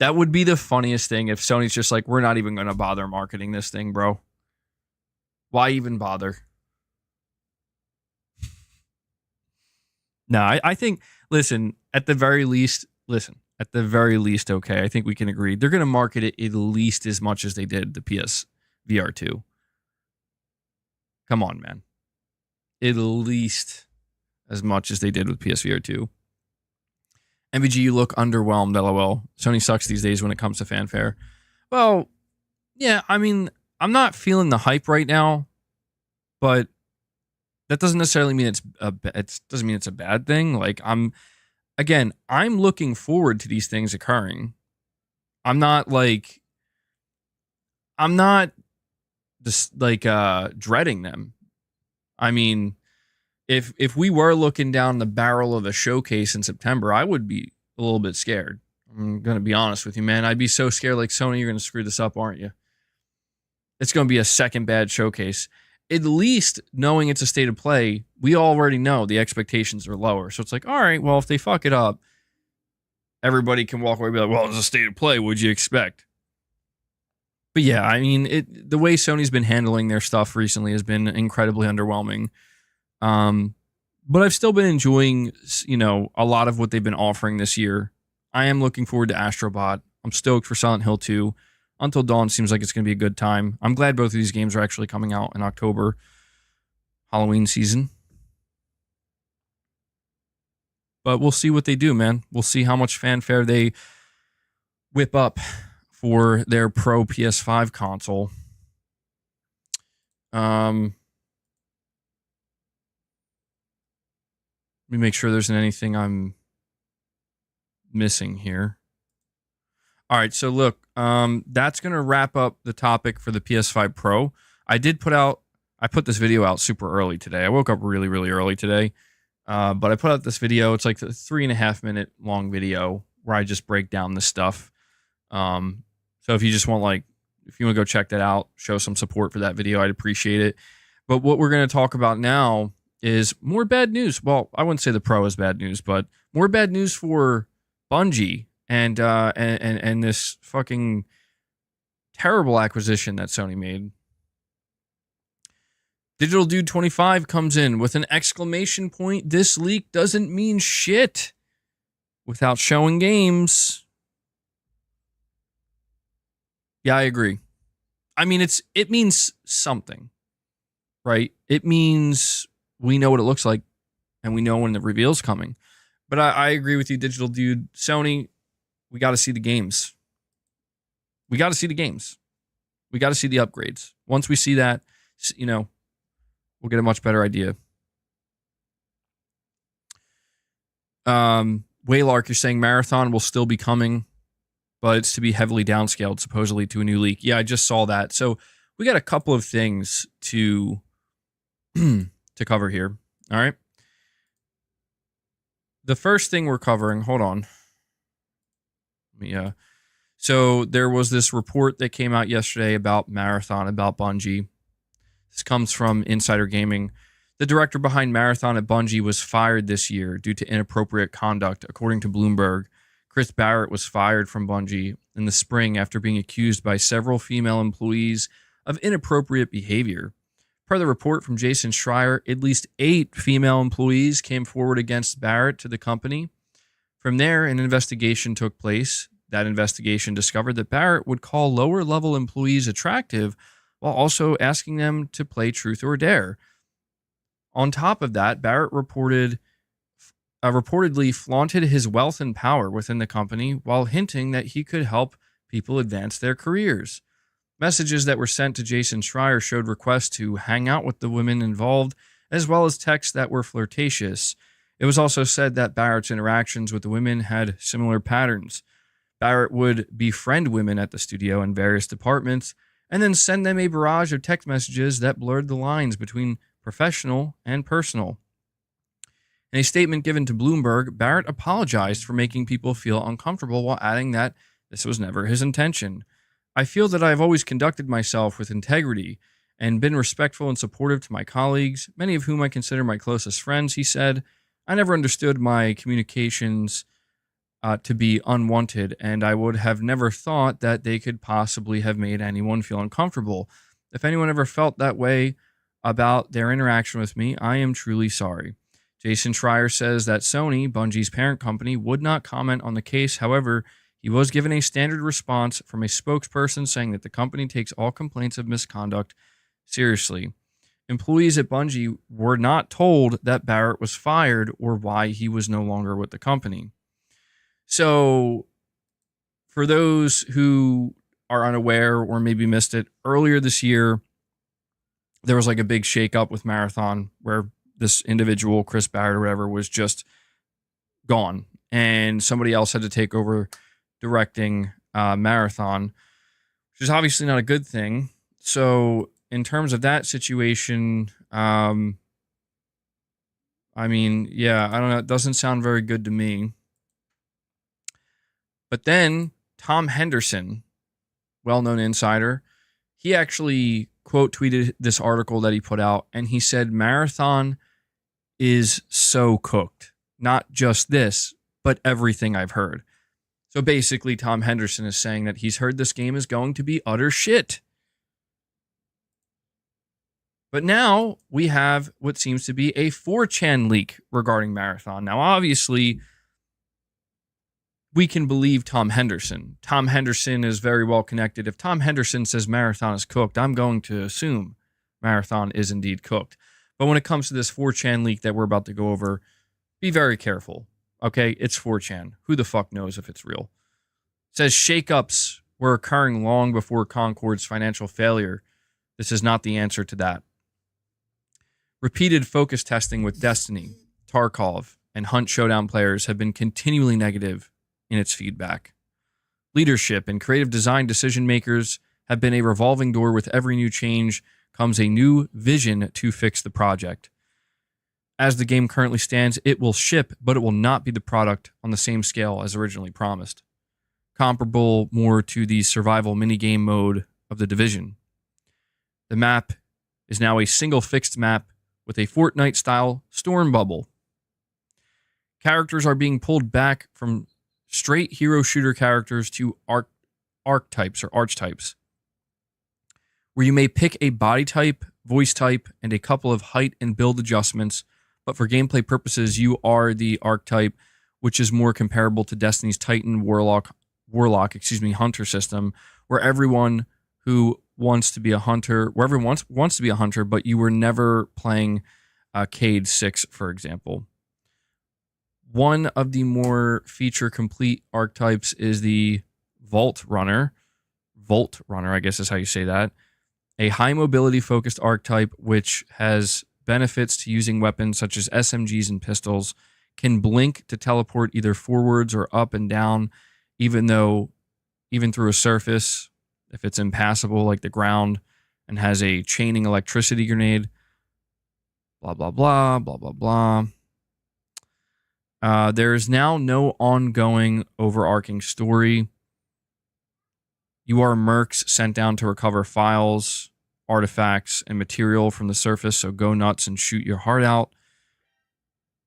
That would be the funniest thing if Sony's just like, we're not even going to bother marketing this thing, bro. Why even bother? No, I think, at the very least, okay, I think we can agree. They're going to market it at least as much as they did the PSVR 2. Come on, man. At least as much as they did with PSVR 2. MVG, you look underwhelmed, LOL. Sony sucks these days when it comes to fanfare. Well, yeah, I mean, I'm not feeling the hype right now, but that doesn't necessarily mean it doesn't mean it's a bad thing. Like, I'm looking forward to these things occurring. I'm not just dreading them. I mean, if we were looking down the barrel of a showcase in September, I would be a little bit scared. I'm going to be honest with you, man. I'd be so scared, like, Sony, you're going to screw this up, aren't you? It's going to be a second bad showcase. At least knowing it's a state of play, we already know the expectations are lower. So it's like, all right, well, if they fuck it up, everybody can walk away and be like, well, it's a state of play. What'd you expect? But yeah, I mean, the way Sony's been handling their stuff recently has been incredibly underwhelming. But I've still been enjoying, you know, a lot of what they've been offering this year. I am looking forward to Astrobot. I'm stoked for Silent Hill 2. Until Dawn seems like it's going to be a good time. I'm glad both of these games are actually coming out in October, Halloween season. But we'll see what they do, man. We'll see how much fanfare they whip up for their Pro PS5 console. Let me make sure there isn't anything I'm missing here. All right, so look, that's going to wrap up the topic for the PS5 Pro. I put this video out super early today. I woke up really, really early today. But I put out this video. It's like a 3.5 minute long video where I just break down this stuff. So if you just want if you want to go check that out, show some support for that video, I'd appreciate it. But what we're going to talk about now is more bad news. Well, I wouldn't say the Pro is bad news, but more bad news for Bungie and this fucking terrible acquisition that Sony made. Digital Dude 25 comes in with an exclamation point. This leak doesn't mean shit without showing games. Yeah, I agree. I mean, it means something, right? It means we know what it looks like and we know when the reveal's coming. But I agree with you, Digital Dude. Sony, we got to see the games. We got to see the games. We got to see the upgrades. Once we see that, we'll get a much better idea. Waylark, you're saying Marathon will still be coming, but it's to be heavily downscaled, supposedly, to a new leak. Yeah, I just saw that. So we got a couple of things to cover here. All right. The first thing we're covering, hold on. So there was this report that came out yesterday about Marathon, about Bungie. This comes from Insider Gaming. The director behind Marathon at Bungie was fired this year due to inappropriate conduct, according to Bloomberg. Chris Barrett was fired from Bungie in the spring after being accused by several female employees of inappropriate behavior. Per the report from Jason Schreier, at least 8 female employees came forward against Barrett to the company. From there, an investigation took place. That investigation discovered that Barrett would call lower-level employees attractive while also asking them to play Truth or Dare. On top of that, Barrett reportedly flaunted his wealth and power within the company while hinting that he could help people advance their careers. Messages that were sent to Jason Schreier showed requests to hang out with the women involved, as well as texts that were flirtatious. It was also said that Barrett's interactions with the women had similar patterns. Barrett would befriend women at the studio in various departments and then send them a barrage of text messages that blurred the lines between professional and personal. In a statement given to Bloomberg, Barrett apologized for making people feel uncomfortable while adding that this was never his intention. I feel that I have always conducted myself with integrity and been respectful and supportive to my colleagues, many of whom I consider my closest friends, he said. I never understood my communications to be unwanted, and I would have never thought that they could possibly have made anyone feel uncomfortable. If anyone ever felt that way about their interaction with me, I am truly sorry. Jason Schreier says that Sony, Bungie's parent company, would not comment on the case. However, he was given a standard response from a spokesperson saying that the company takes all complaints of misconduct seriously. Employees at Bungie were not told that Barrett was fired or why he was no longer with the company. So, for those who are unaware or maybe missed it, earlier this year, there was like a big shakeup with Marathon where this individual, Chris Barrett or whatever, was just gone. And somebody else had to take over directing Marathon, which is obviously not a good thing. So, in terms of that situation, I mean, yeah, I don't know. It doesn't sound very good to me. But then Tom Henderson, well-known insider, he actually quote tweeted this article that he put out, and he said Marathon is so cooked. Not just this, but everything I've heard. So basically, Tom Henderson is saying that he's heard this game is going to be utter shit. But now we have what seems to be a 4chan leak regarding Marathon. Now, obviously, we can believe Tom Henderson. Tom Henderson is very well connected. If Tom Henderson says Marathon is cooked, I'm going to assume Marathon is indeed cooked. But when it comes to this 4chan leak that we're about to go over, be very careful. Okay, it's 4chan. Who the fuck knows if it's real? It says shakeups were occurring long before Concord's financial failure. This is not the answer to that. Repeated focus testing with Destiny, Tarkov, and Hunt Showdown players have been continually negative in its feedback. Leadership and creative design decision makers have been a revolving door. With every new change comes a new vision to fix the project. As the game currently stands, it will ship, but it will not be the product on the same scale as originally promised, comparable more to the survival minigame mode of The Division. The map is now a single fixed map with a Fortnite-style storm bubble. Characters are being pulled back from straight hero shooter characters to archetypes or archetypes, where you may pick a body type, voice type, and a couple of height and build adjustments, but for gameplay purposes, you are the archetype, which is more comparable to Destiny's Titan Hunter system, where everyone who wants to be a hunter, where everyone wants to be a hunter, but you were never playing Cade 6, for example. One of the more feature-complete archetypes is the Vault Runner. Vault Runner, I guess is how you say that. A high-mobility-focused archetype which has benefits to using weapons such as SMGs and pistols, can blink to teleport either forwards or up and down, even through a surface, if it's impassable like the ground, and has a chaining electricity grenade. Blah, blah, blah, blah, blah, blah. There is now no ongoing overarching story. You are mercs sent down to recover files, artifacts, and material from the surface, so go nuts and shoot your heart out.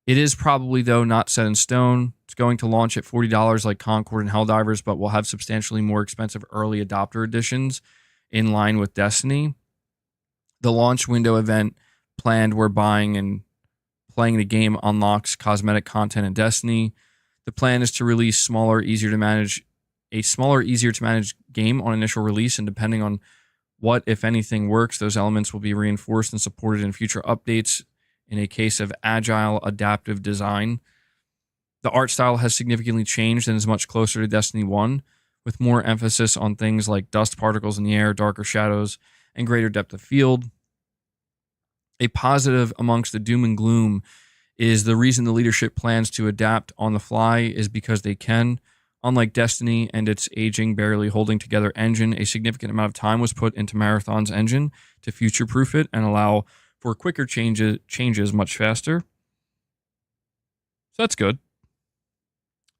It is probably, though, not set in stone. It's going to launch at $40 like Concord and Helldivers, but will have substantially more expensive early adopter editions in line with Destiny. The launch window event planned where buying and playing the game unlocks cosmetic content in Destiny. The plan is to release a smaller, easier to manage game on initial release, and depending on what, if anything, works, those elements will be reinforced and supported in future updates in a case of agile, adaptive design. The art style has significantly changed and is much closer to Destiny 1, with more emphasis on things like dust particles in the air, darker shadows, and greater depth of field. A positive amongst the doom and gloom is the reason the leadership plans to adapt on the fly is because they can. Unlike Destiny and its aging, barely holding together engine, a significant amount of time was put into Marathon's engine to future-proof it and allow for quicker changes much faster. So that's good.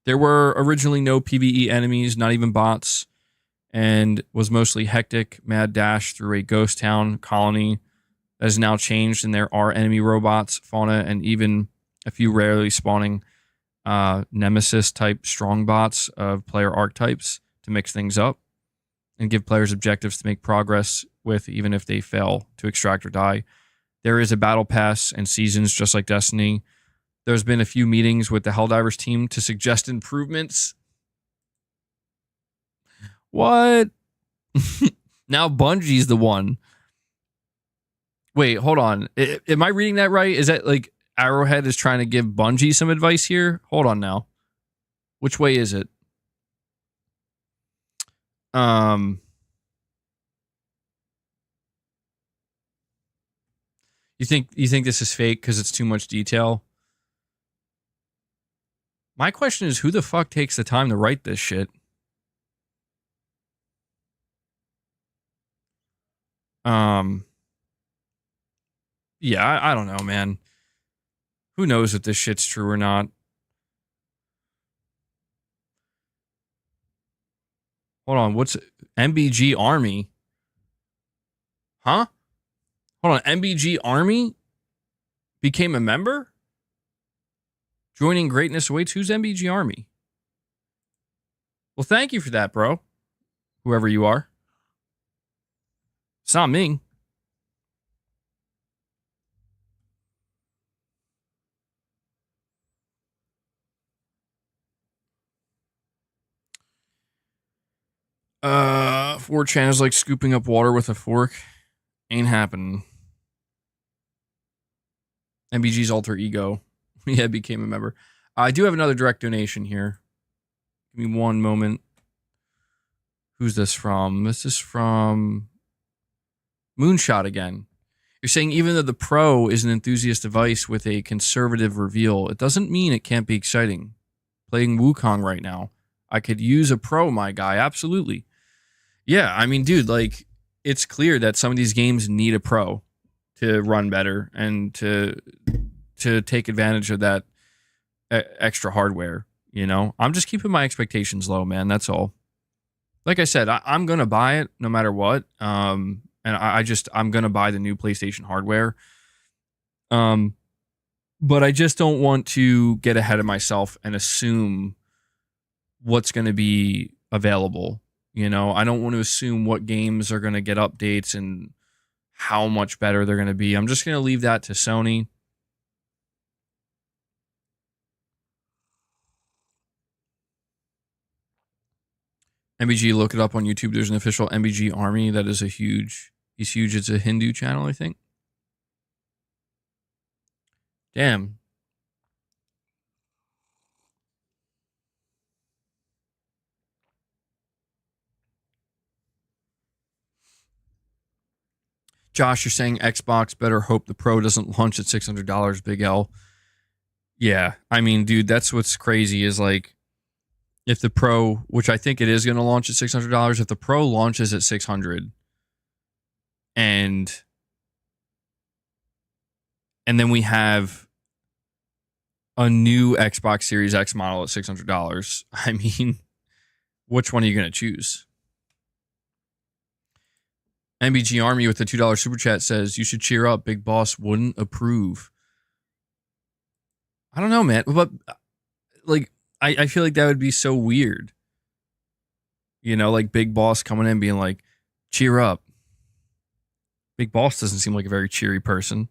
There were originally no PvE enemies, not even bots, and was mostly hectic, mad dash through a ghost town colony that has now changed, and there are enemy robots, fauna, and even a few rarely spawning nemesis-type strong bots of player archetypes to mix things up and give players objectives to make progress with, even if they fail to extract or die. There is a battle pass and seasons just like Destiny. There's been a few meetings with the Helldivers team to suggest improvements. What? Now Bungie's the one. Wait, hold on. Am I reading that right? Is that like Arrowhead is trying to give Bungie some advice here? Hold on now. Which way is it? You think this is fake because it's too much detail? My question is, who the fuck takes the time to write this shit? Yeah, I don't know, man. Who knows if this shit's true or not? Hold on, what's MBG Army? Huh? Hold on, MBG Army became a member? Joining greatness awaits. Who's MBG Army? Well, thank you for that, bro. Whoever you are. It's not me. Uh, 4chan is like scooping up water with a fork. Ain't happening. MBG's alter ego. Yeah, became a member. I do have another direct donation here. Give me one moment. Who's this from? This is from Moonshot again. You're saying even though the Pro is an enthusiast device with a conservative reveal, it doesn't mean it can't be exciting. Playing Wukong right now. I could use a Pro, my guy. Absolutely. Yeah, I mean, dude, like, it's clear that some of these games need a Pro to run better and to take advantage of that extra hardware. You know, I'm just keeping my expectations low, man. That's all. Like I said, I'm gonna buy it no matter what. And I'm gonna buy the new PlayStation hardware. But I just don't want to get ahead of myself and assume what's going to be available. You know, I don't want to assume what games are going to get updates and how much better they're going to be. I'm just going to leave that to Sony. MBG, look it up on YouTube. There's an official MBG army that is he's huge. It's a Hindu channel, I think. Damn. Josh, you're saying Xbox better hope the Pro doesn't launch at $600, Big L. Yeah, I mean, dude, that's what's crazy is like, if the Pro, which I think it is going to launch at $600, if the Pro launches at $600 and then we have a new Xbox Series X model at $600, I mean, which one are you going to choose? MBG Army with the $2 super chat says, you should cheer up. Big Boss wouldn't approve. I don't know, man. But like, I feel like that would be so weird. You know, like Big Boss coming in being like, cheer up. Big Boss doesn't seem like a very cheery person.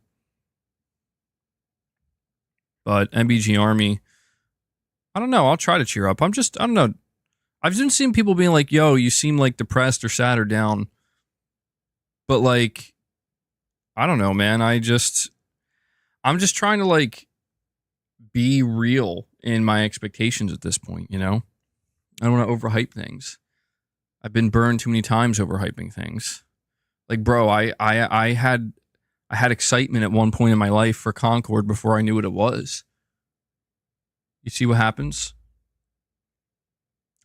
But MBG Army, I don't know. I'll try to cheer up. I don't know. I've been seeing people being like, yo, you seem like depressed or sad or down. But like, I don't know, man. I'm just trying to like be real in my expectations at this point, you know? I don't want to overhype things. I've been burned too many times overhyping things. Like, bro, I had excitement at one point in my life for Concord before I knew what it was. You see what happens?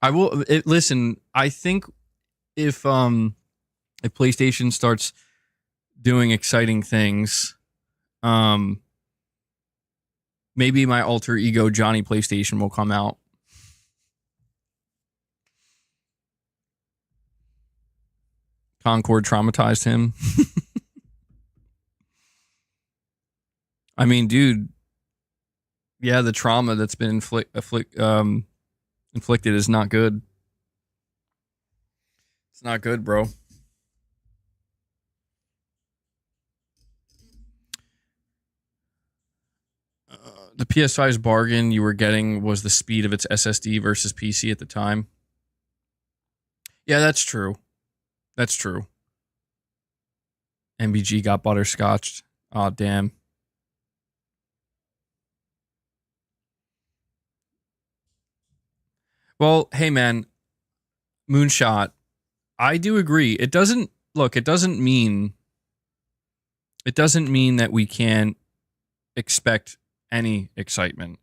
Listen, I think if PlayStation starts doing exciting things, maybe my alter ego Johnny PlayStation will come out. Concord traumatized him. I mean, dude, yeah, the trauma that's been inflicted is not good. It's not good, bro. The PS5's bargain you were getting was the speed of its SSD versus PC at the time. Yeah, that's true. That's true. MBG got butterscotched. Oh, damn. Well, hey, man. Moonshot. I do agree. It doesn't mean that we can't expect any excitement.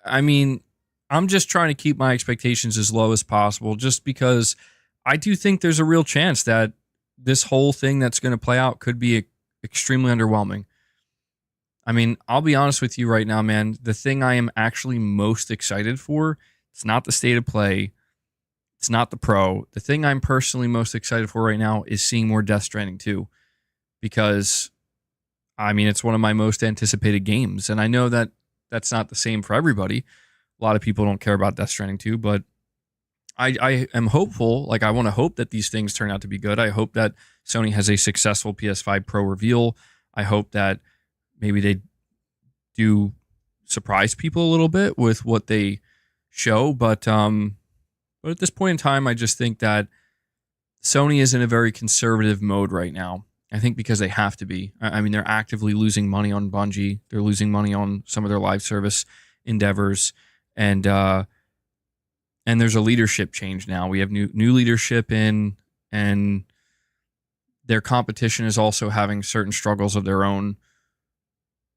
I mean, I'm just trying to keep my expectations as low as possible just because I do think there's a real chance that this whole thing that's going to play out could be extremely underwhelming. I mean, I'll be honest with you right now, man. The thing I am actually most excited for, it's not the state of play. It's not the Pro. The thing I'm personally most excited for right now is seeing more Death Stranding 2 because I mean, it's one of my most anticipated games. And I know that that's not the same for everybody. A lot of people don't care about Death Stranding 2, but I am hopeful. Like, I want to hope that these things turn out to be good. I hope that Sony has a successful PS5 Pro reveal. I hope that maybe they do surprise people a little bit with what they show. But at this point in time, I just think that Sony is in a very conservative mode right now. I think because they have to be. I mean, they're actively losing money on Bungie. They're losing money on some of their live service endeavors. And there's a leadership change now. We have new leadership in, and their competition is also having certain struggles of their own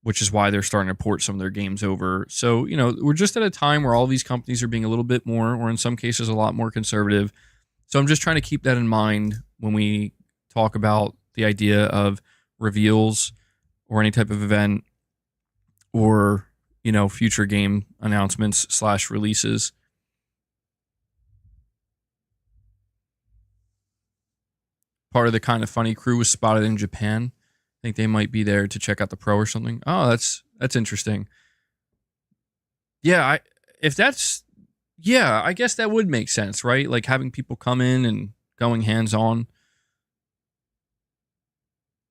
which is why they're starting to port some of their games over. So, you know, we're just at a time where all these companies are being a little bit more, or in some cases, a lot more conservative. So I'm just trying to keep that in mind when we talk about the idea of reveals or any type of event or, you know, future game announcements / releases. Part of the Kind of Funny crew was spotted in Japan. I think they might be there to check out the Pro or something. Oh, that's interesting. Yeah, I guess that would make sense, right? Like having people come in and going hands-on.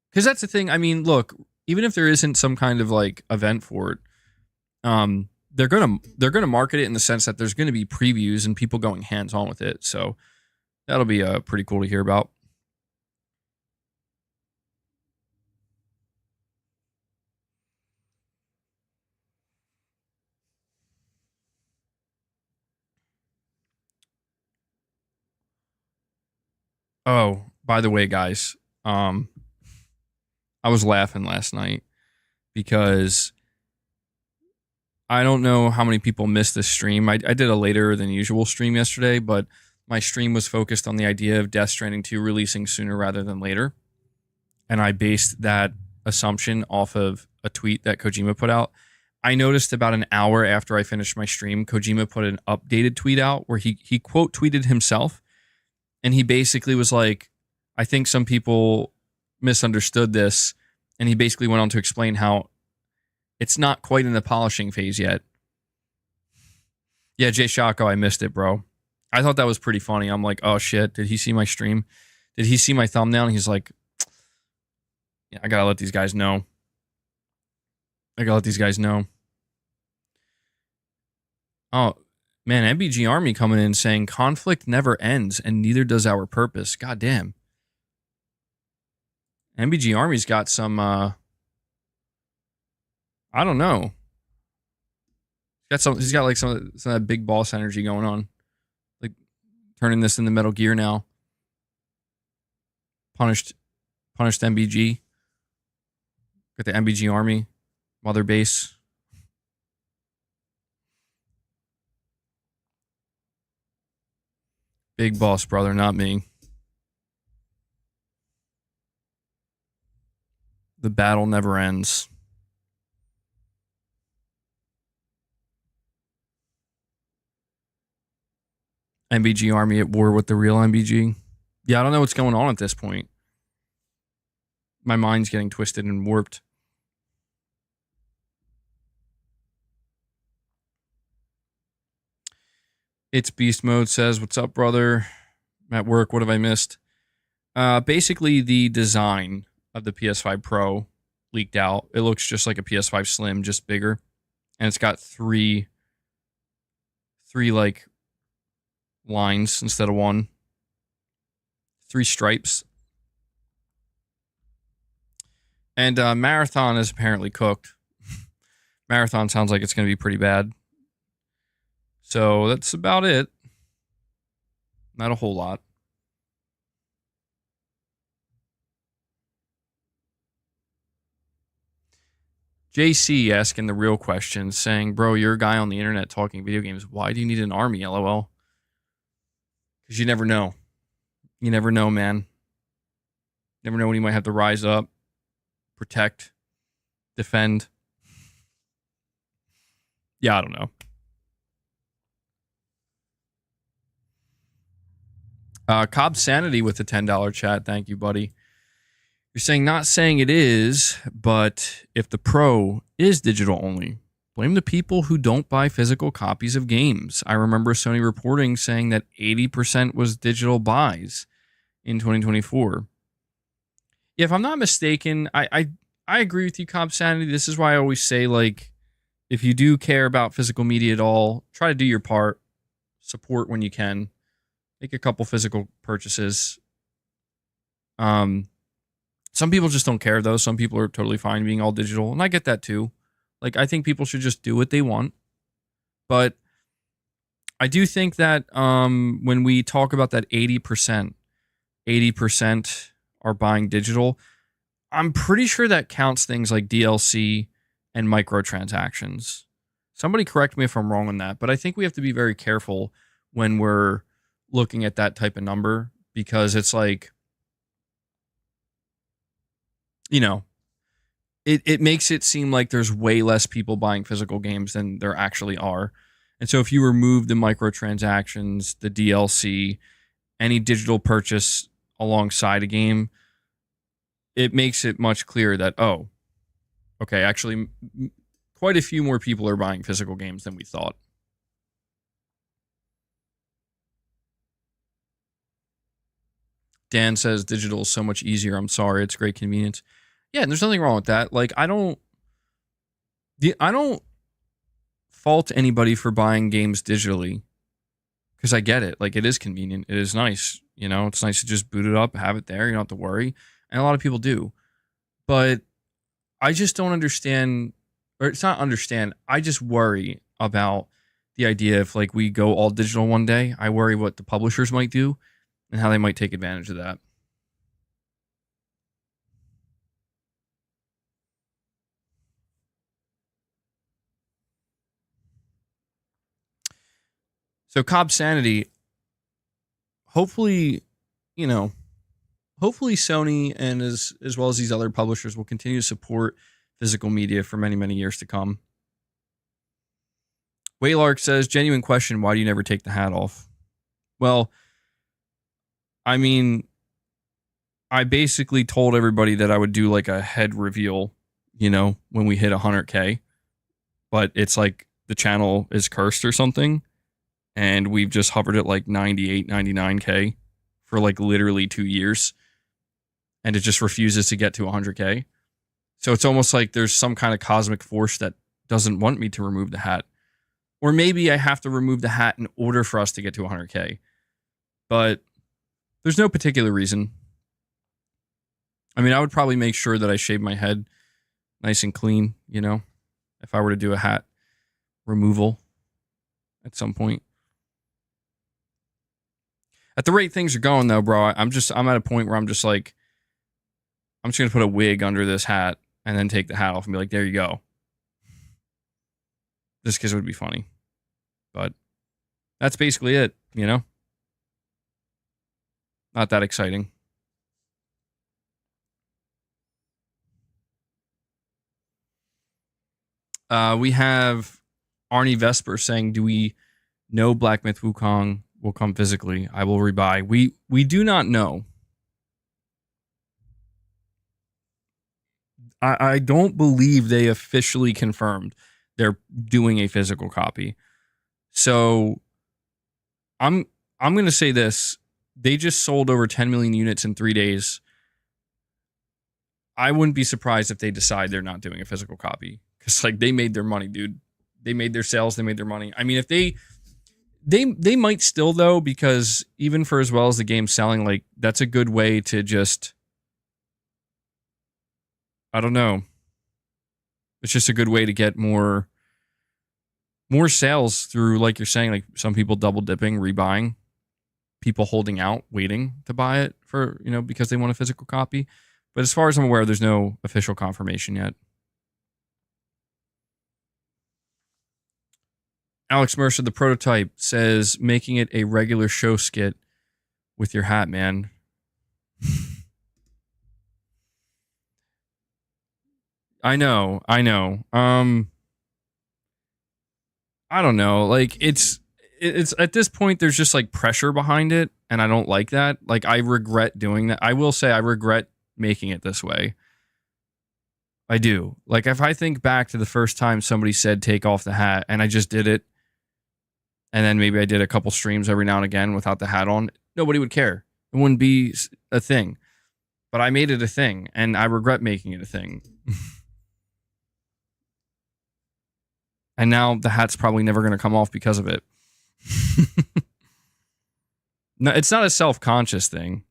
Because that's the thing. I mean, look, even if there isn't some kind of like event for it, they're gonna market it in the sense that there's gonna be previews and people going hands-on with it. So that'll be pretty cool to hear about. Oh, by the way, guys, I was laughing last night because I don't know how many people missed this stream. I did a later than usual stream yesterday, but my stream was focused on the idea of Death Stranding 2 releasing sooner rather than later. And I based that assumption off of a tweet that Kojima put out. I noticed about an hour after I finished my stream, Kojima put an updated tweet out where he quote tweeted himself. And he basically was like, I think some people misunderstood this. And he basically went on to explain how it's not quite in the polishing phase yet. Yeah, Jay Shako, I missed it, bro. I thought that was pretty funny. I'm like, oh shit, did he see my stream? Did he see my thumbnail? And he's like, yeah, I gotta let these guys know. Oh, man, MBG Army coming in saying conflict never ends and neither does our purpose. God damn. MBG Army's got some, I don't know. He's got like some of that big boss energy going on. Like turning this into Metal Gear now. Punished MBG. Got the MBG Army, Mother Base. Big boss, brother, not me. The battle never ends. MBG Army at war with the real MBG. Yeah, I don't know what's going on at this point. My mind's getting twisted and warped. It's Beast Mode says, what's up, brother? I'm at work. What have I missed? Basically, the design of the PS5 Pro leaked out. It looks just like a PS5 Slim, just bigger. And it's got three like lines instead of one. 3 stripes. And Marathon is apparently cooked. Marathon sounds like it's going to be pretty bad. So that's about it. Not a whole lot. JC asking the real question, saying, bro, you're a guy on the internet talking video games. Why do you need an army, LOL? Because you never know. You never know, man. Never know when you might have to rise up, protect, defend. Yeah, I don't know. Cobb Sanity with the $10 chat. Thank you, buddy. You're saying, not saying it is, but if the Pro is digital only, blame the people who don't buy physical copies of games. I remember Sony reporting saying that 80% was digital buys in 2024. Yeah, if I'm not mistaken, I agree with you, Cobb Sanity. This is why I always say, like, if you do care about physical media at all, try to do your part. Support when you can. Make a couple physical purchases. Some people just don't care, though. Some people are totally fine being all digital, and I get that too. Like, I think people should just do what they want. But I do think that when we talk about that 80% are buying digital, I'm pretty sure that counts things like DLC and microtransactions. Somebody correct me if I'm wrong on that, but I think we have to be very careful when we're looking at that type of number, because it's like, you know, it makes it seem like there's way less people buying physical games than there actually are. And so if you remove the microtransactions, the DLC, any digital purchase alongside a game, it makes it much clearer that, oh, okay, actually quite a few more people are buying physical games than we thought. Dan says digital is so much easier. I'm sorry, it's great convenience. Yeah, and there's nothing wrong with that. Like, I don't fault anybody for buying games digitally, because I get it. Like, it is convenient. It is nice. You know, it's nice to just boot it up, have it there. You don't have to worry. And a lot of people do. But I just don't understand, or it's not understand. I just worry about the idea if, like, we go all digital one day. I worry what the publishers might do and how they might take advantage of that. So Cobb Sanity, hopefully, hopefully Sony and as well as these other publishers will continue to support physical media for many, many years to come. Waylark says, genuine question, why do you never take the hat off? Well, I mean, I basically told everybody that I would do like a head reveal, when we hit 100K. But it's like the channel is cursed or something. And we've just hovered at like 98, 99K for like literally 2 years. And it just refuses to get to 100K. So it's almost like there's some kind of cosmic force that doesn't want me to remove the hat. Or maybe I have to remove the hat in order for us to get to 100K. But there's no particular reason. I mean, I would probably make sure that I shave my head nice and clean, if I were to do a hat removal at some point. At the rate things are going, though, bro, I'm at a point where I'm just like, I'm just going to put a wig under this hat and then take the hat off and be like, there you go. Just because it would be funny. But that's basically it, Not that exciting. We have Arnie Vesper saying, do we know Black Myth Wukong will come physically? I will rebuy. We do not know. I don't believe they officially confirmed they're doing a physical copy. So I'm going to say this. They just sold over 10 million units in 3 days. I wouldn't be surprised if they decide they're not doing a physical copy. Because, like, they made their money, dude. They made their sales. They made their money. I mean, if they might still, though, because even for as well as the game's selling, like, that's a good way to just, I don't know. It's just a good way to get more sales through, like you're saying, like some people double dipping, rebuying, people holding out, waiting to buy it for, because they want a physical copy. But as far as I'm aware, there's no official confirmation yet. Alex Mercer, the prototype, says making it a regular show skit with your hat, man. I know. I don't know. Like, it's at this point, there's just like pressure behind it, and I don't like that. Like, I regret doing that. I will say I regret making it this way. I do. Like, if I think back to the first time somebody said take off the hat, and I just did it, and then maybe I did a couple streams every now and again without the hat on, nobody would care. It wouldn't be a thing. But I made it a thing, and I regret making it a thing. And now the hat's probably never going to come off because of it. No, it's not a self-conscious thing.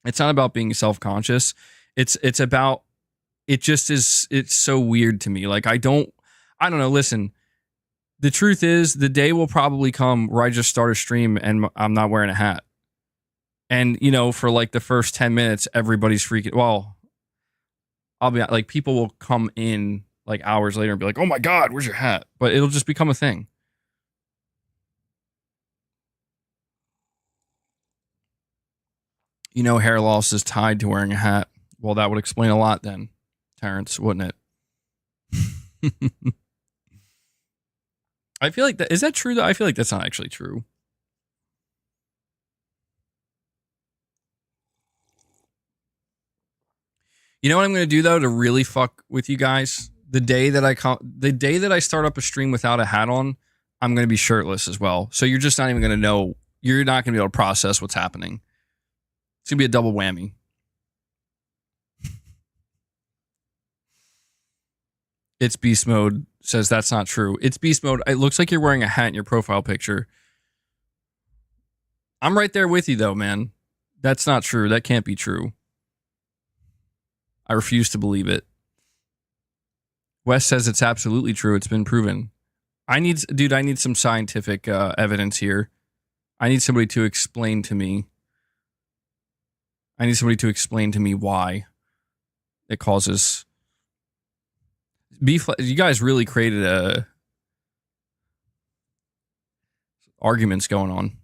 It's not about being self-conscious. It's about, it just is, it's so weird to me. Like, I don't know. Listen, the truth is the day will probably come where I just start a stream and I'm not wearing a hat. And, for like the first 10 minutes, everybody's freaking, well, I'll be like, people will come in like hours later and be like, oh my God, where's your hat? But it'll just become a thing. You know, hair loss is tied to wearing a hat. Well, that would explain a lot then, Terrence, wouldn't it? I feel like that is that true though? I feel like that's not actually true. You know what I'm going to do though to really fuck with you guys? The day that I start up a stream without a hat on, I'm going to be shirtless as well. So you're just not even going to know. You're not going to be able to process what's happening. It's going to be a double whammy. It's beast mode says that's not true. It's beast mode. It looks like you're wearing a hat in your profile picture. I'm right there with you though, man. That's not true. That can't be true. I refuse to believe it. Wes says it's absolutely true. It's been proven. I need some scientific evidence here. I need somebody to explain to me. Why it causes beef. You guys really created arguments going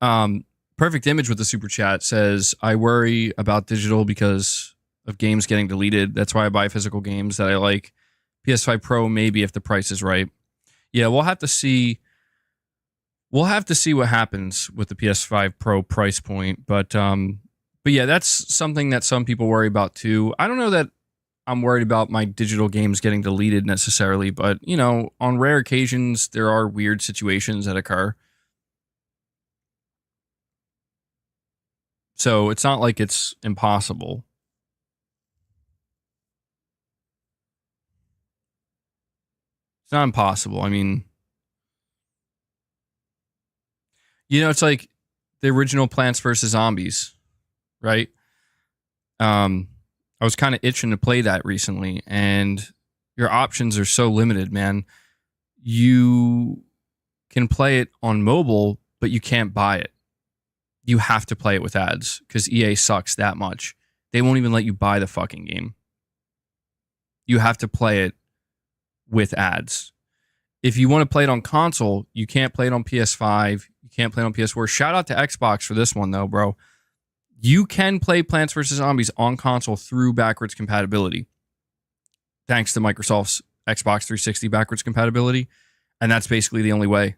on. Perfect Image with the super chat says, I worry about digital because of games getting deleted. That's why I buy physical games that I like. PS5 Pro, maybe if the price is right. Yeah, we'll have to see. We'll have to see what happens with the PS5 Pro price point. But yeah, that's something that some people worry about too. I don't know that I'm worried about my digital games getting deleted necessarily, but you know, on rare occasions, there are weird situations that occur. So it's not like it's impossible. It's not impossible. I mean, you know, it's like the original Plants vs. Zombies, right? I was kind of itching to play that recently, and your options are so limited, man. You can play it on mobile, but you can't buy it. You have to play it with ads because EA sucks that much. They won't even let you buy the fucking game. You have to play it with ads. If you want to play it on console, you can't play it on PS5. You can't play it on PS4. Shout out to Xbox for this one, though, bro. You can play Plants vs. Zombies on console through backwards compatibility. Thanks to Microsoft's Xbox 360 backwards compatibility. And that's basically the only way.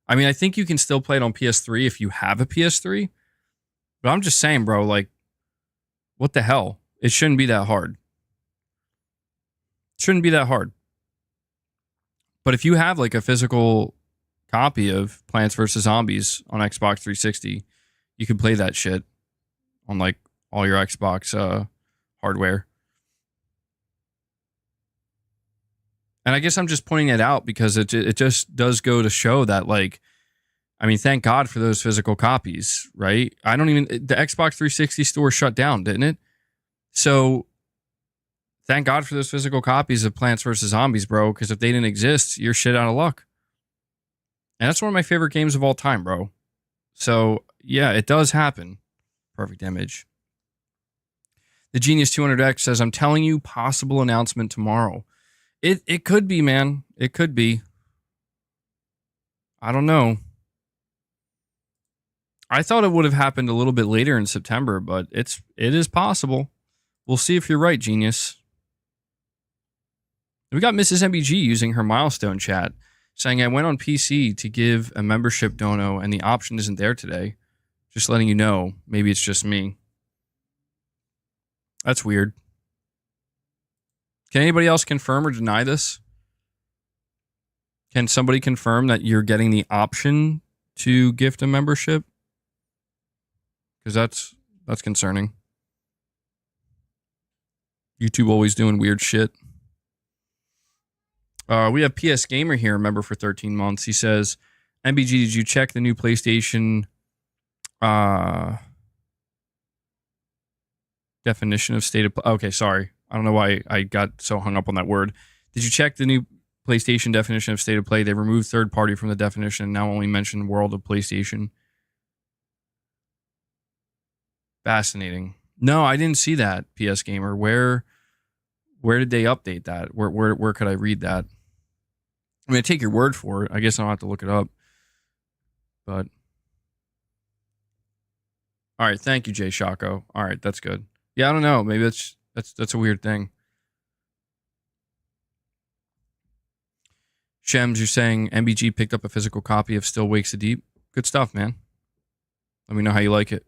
I mean, I think you can still play it on PS3 if you have a PS3. But I'm just saying, bro, like, what the hell? It shouldn't be that hard. It shouldn't be that hard. But if you have, like, a physical copy of Plants vs. Zombies on Xbox 360, you can play that shit on, like, all your Xbox hardware. And I guess I'm just pointing it out because it just does go to show that, like, I mean, thank God for those physical copies, right? The Xbox 360 store shut down, didn't it? So thank God for those physical copies of Plants vs. Zombies, bro, because if they didn't exist, you're shit out of luck. And that's one of my favorite games of all time, bro. So yeah, it does happen. Perfect Image. The Genius 200X says, I'm telling you, possible announcement tomorrow. It could be, man. It could be. I don't know. I thought it would have happened a little bit later in September, but it is possible. We'll see if you're right, Genius. We got Mrs. MBG using her milestone chat, saying, I went on PC to give a membership dono, and the option isn't there today. Just letting you know. Maybe it's just me. That's weird. Can anybody else confirm or deny this? Can somebody confirm that you're getting the option to gift a membership? Because that's concerning. YouTube always doing weird shit. We have PS Gamer here, a member for 13 months. He says, MBG, did you check the new PlayStation definition of state of play? Okay, sorry. I don't know why I got so hung up on that word. Did you check the new PlayStation definition of state of play? They removed third party from the definition and now only mention world of PlayStation. Fascinating. No, I didn't see that, PS Gamer. Where where did they update that? Where could I read that? I mean, I take your word for it. I guess I'll have to look it up. But all right, thank you, Jay Shako. All right, that's good. Yeah, I don't know. Maybe that's a weird thing. Shems, you're saying MBG picked up a physical copy of Still Wakes the Deep. Good stuff, man. Let me know how you like it.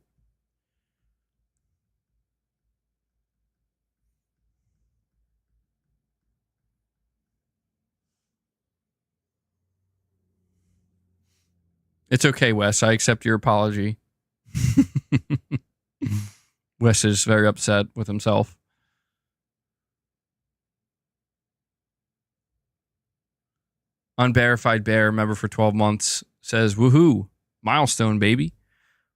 It's okay, Wes. I accept your apology. Wes is very upset with himself. Unverified Bear, member for 12 months, says, woohoo, milestone, baby.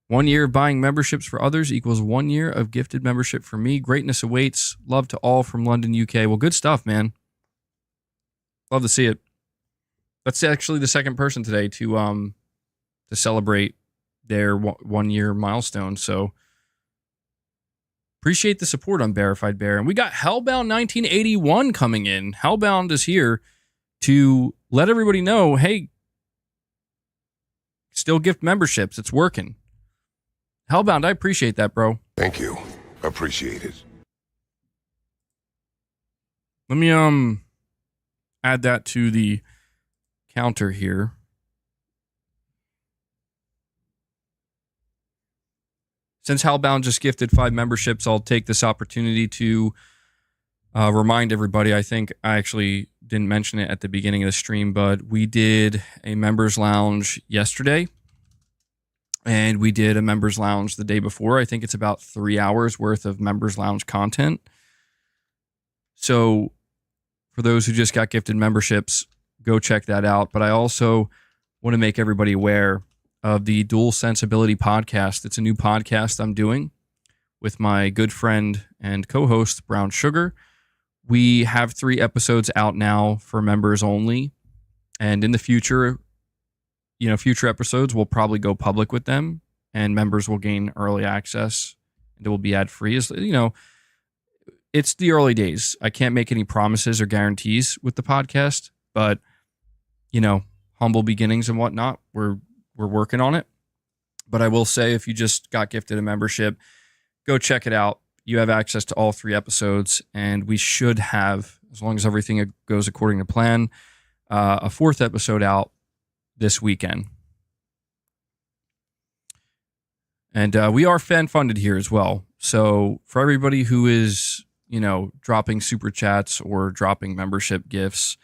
1 year of buying memberships for others equals 1 year of gifted membership for me. Greatness awaits. Love to all from London, UK. Well, good stuff, man. Love to see it. That's actually the second person today to celebrate their 1 year milestone. So appreciate the support on Verified Bear. And we got Hellbound 1981 coming in. Hellbound is here to let everybody know, hey, still gift memberships. It's working. Hellbound, I appreciate that, bro. Thank you. Appreciate it. Let me add that to the counter here. Since Hellbound just gifted 5 memberships, I'll take this opportunity to remind everybody. I think I actually didn't mention it at the beginning of the stream, but we did a members lounge yesterday. And we did a members lounge the day before. I think it's about 3 hours worth of members lounge content. So for those who just got gifted memberships, go check that out. But I also want to make everybody aware of the Dual Sensibility podcast. It's a new podcast I'm doing with my good friend and co-host, Brown Sugar. We have 3 episodes out now for members only. And in the future, future episodes will probably go public with them, and members will gain early access, and it will be ad-free. As it's the early days. I can't make any promises or guarantees with the podcast, but humble beginnings and whatnot. We're working on it. But I will say, if you just got gifted a membership, go check it out. You have access to all 3 episodes, and we should have, as long as everything goes according to plan, a 4th episode out this weekend. And we are fan funded here as well. So for everybody who is, dropping super chats or dropping membership gifts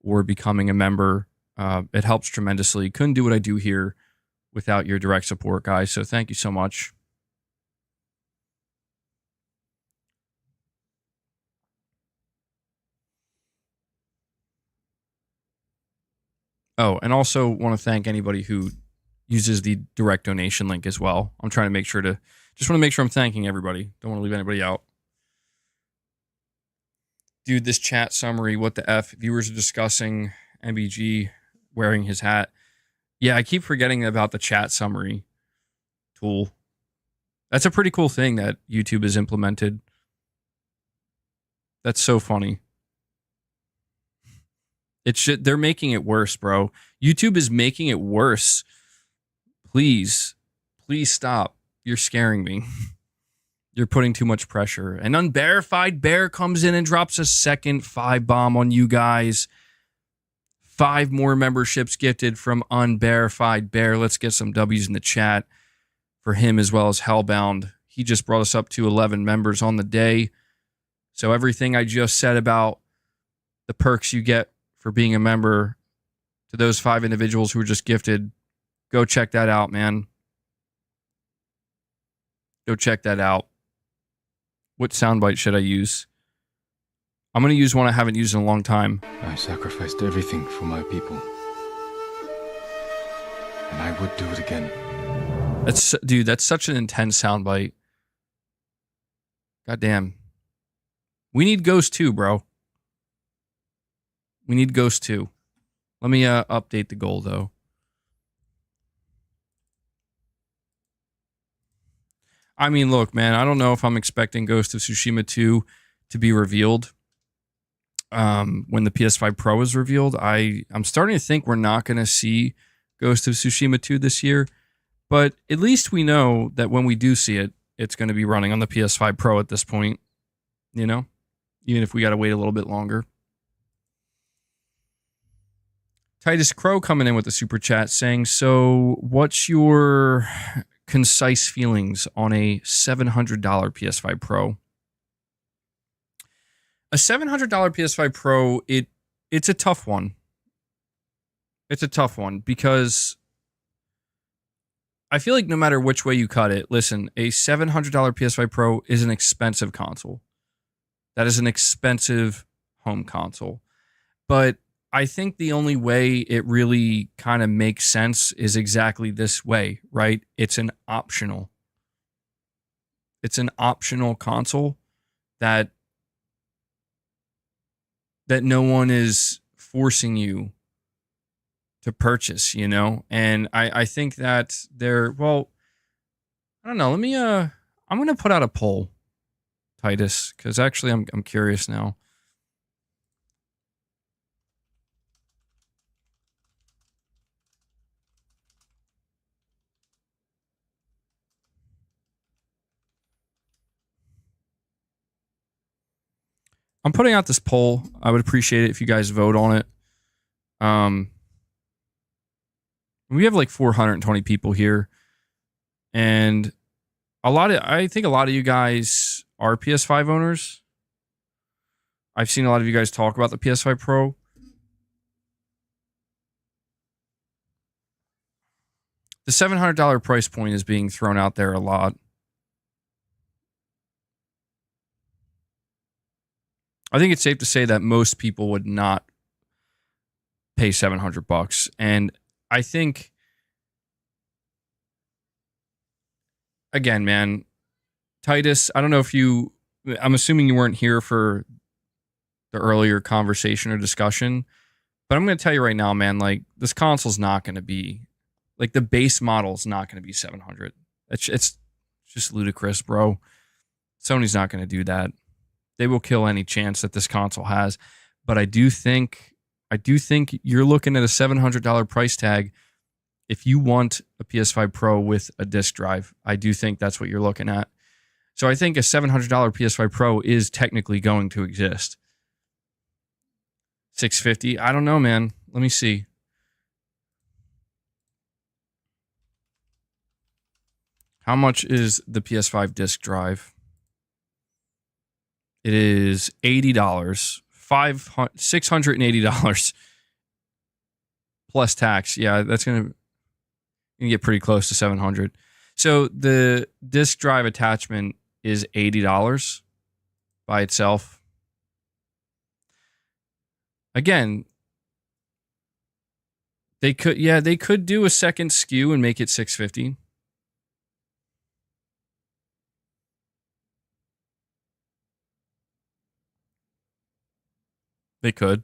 or becoming a member, it helps tremendously. Couldn't do what I do here without your direct support, guys. So thank you so much. Oh, and also want to thank anybody who uses the direct donation link as well. I'm trying to make sure I'm thanking everybody. Don't want to leave anybody out. Dude, this chat summary, what the F? Viewers are discussing MBG wearing his hat. Yeah, I keep forgetting about the chat summary tool. That's a pretty cool thing that YouTube has implemented. That's so funny. They're making it worse, bro. YouTube is making it worse. Please stop. You're scaring me. You're putting too much pressure. An Unverified Bear comes in and drops a second 5 bomb on you guys. 5 more memberships gifted from Unverified Bear. Let's get some W's in the chat for him as well as Hellbound. He just brought us up to 11 members on the day. So everything I just said about the perks you get for being a member, to those 5 individuals who were just gifted, go check that out, man. Go check that out. What soundbite should I use? I'm going to use one I haven't used in a long time. I sacrificed everything for my people. And I would do it again. That's such an intense soundbite. Goddamn. We need Ghost 2, bro. We need Ghost 2. Let me update the goal, though. I mean, look, man, I don't know if I'm expecting Ghost of Tsushima 2 to be revealed when the PS5 Pro was revealed. I'm starting to think we're not going to see Ghost of Tsushima 2 this year, but at least we know that when we do see it, it's going to be running on the PS5 Pro at this point, you know, even if we got to wait a little bit longer. Titus Crow coming in with the super chat saying, so what's your concise feelings on a $700 PS5 Pro? A $700 PS5 Pro, it's a tough one. It's a tough one because I feel like no matter which way you cut it, listen, a $700 PS5 Pro is an expensive console. That is an expensive home console. But I think the only way it really kind of makes sense is exactly this way, right? It's an optional console that no one is forcing you to purchase, you know? And I think that well, I don't know. I'm going to put out a poll, Titus, because actually I'm curious now. I'm putting out this poll. I would appreciate it if you guys vote on it. We have like 420 people here, and I think a lot of you guys are PS5 owners. I've seen a lot of you guys talk about the PS5 Pro. The $700 price point is being thrown out there a lot. I think it's safe to say that most people would not pay $700. And I think, again, man, Titus, I don't know if I'm assuming you weren't here for the earlier conversation or discussion, but I'm going to tell you right now, man, like this console's not going to be, like the base model is not going to be 700. It's just ludicrous, bro. Sony's not going to do that. They will kill any chance that this console has. But I do think you're looking at a $700 price tag. If you want a PS5 Pro with a disc drive, I do think that's what you're looking at. So I think a $700 PS5 Pro is technically going to exist. $650? I don't know, man. Let me see. How much is the PS5 disc drive? It is $80, $680 plus tax. Yeah, that's gonna get pretty close to $700. So the disc drive attachment is $80 by itself. Again, they could do a second SKU and make it $650. They could.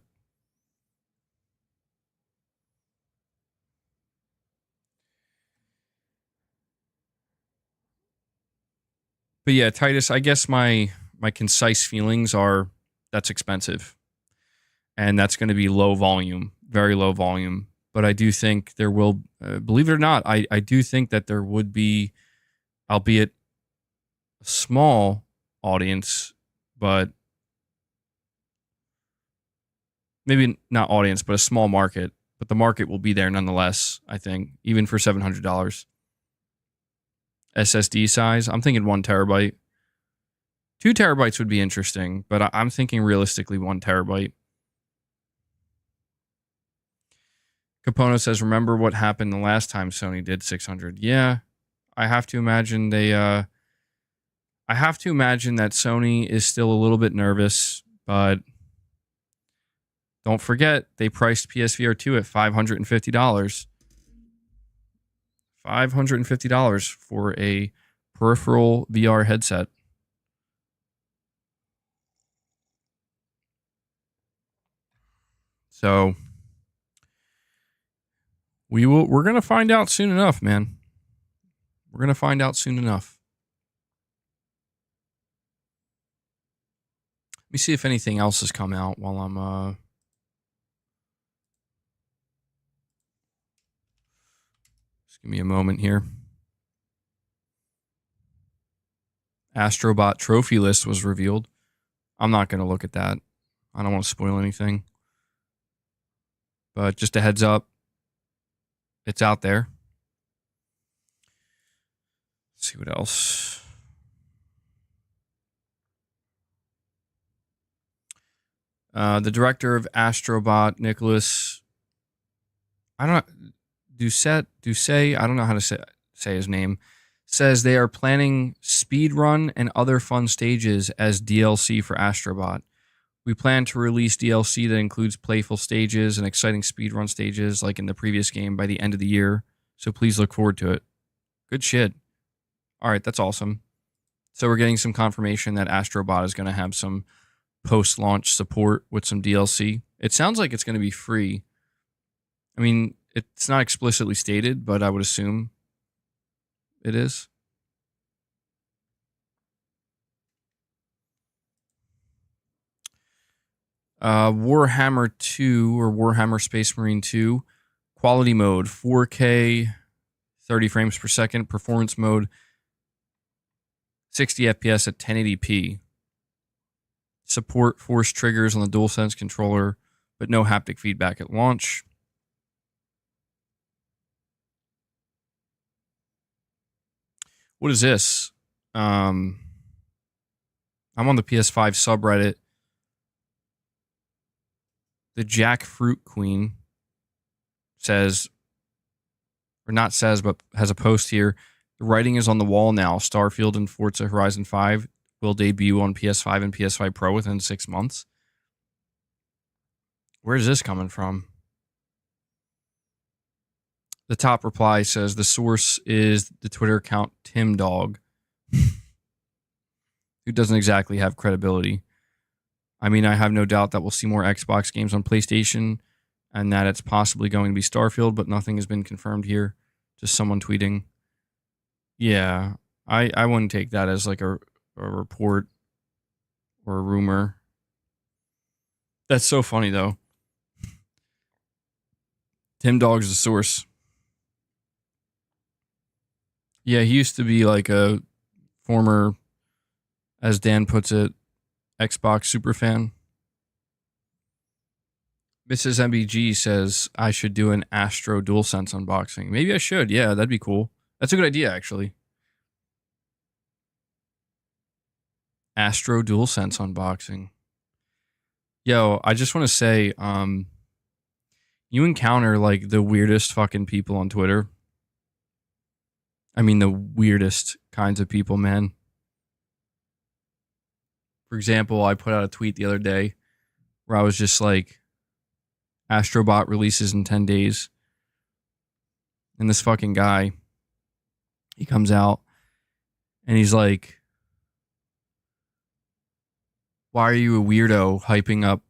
But yeah, Titus, I guess my concise feelings are that's expensive. And that's going to be low volume, very low volume. But I do think there will, believe it or not, I do think that there would be, albeit a small audience, but maybe not audience, but a small market. But the market will be there nonetheless, I think, even for $700. SSD size, I'm thinking 1 terabyte. 2 terabytes would be interesting, but I'm thinking realistically 1 terabyte. Capono says, remember what happened the last time Sony did 600? Yeah, I have to imagine I have to imagine that Sony is still a little bit nervous, but don't forget, they priced PSVR 2 at $550. $550 for a peripheral VR headset. So we're going to find out soon enough, man. We're going to find out soon enough. Let me see if anything else has come out while I'm just give me a moment here. Astrobot trophy list was revealed. I'm not going to look at that. I don't want to spoil anything. But just a heads up, it's out there. Let's see what else. The director of Astrobot, Nicholas, I don't know, Doucet, I don't know how to say his name, says they are planning speedrun and other fun stages as DLC for Astrobot. We plan to release DLC that includes playful stages and exciting speedrun stages like in the previous game by the end of the year, so please look forward to it. Good shit. All right, that's awesome. So we're getting some confirmation that Astrobot is going to have some post-launch support with some DLC. It sounds like it's going to be free. I mean, it's not explicitly stated, but I would assume it is. Warhammer 2 or Warhammer Space Marine 2 quality mode 4K 30 frames per second, performance mode 60 FPS at 1080p. Support force triggers on the DualSense controller, but no haptic feedback at launch. What is this? I'm on the PS5 subreddit. The Jackfruit Queen says, or not says, but has a post here. The writing is on the wall now. Starfield and Forza Horizon 5 will debut on PS5 and PS5 Pro within 6 months. Where's this coming from? The top reply says the source is the Twitter account TimDog, who doesn't exactly have credibility. I mean, I have no doubt that we'll see more Xbox games on PlayStation and that it's possibly going to be Starfield, but nothing has been confirmed here. Just someone tweeting. Yeah, I wouldn't take that as like a report or a rumor. That's so funny, though. TimDog's the source. Yeah, he used to be like a former, as Dan puts it, Xbox superfan. Mrs. MBG says I should do an Astro DualSense unboxing. Maybe I should. Yeah, that'd be cool. That's a good idea, actually. Astro DualSense unboxing. Yo, I just want to say, you encounter like the weirdest fucking people on Twitter. I mean, the weirdest kinds of people, man. For example, I put out a tweet the other day where I was just like, Astrobot releases in 10 days. And this fucking guy, he comes out and he's like, why are you a weirdo hyping up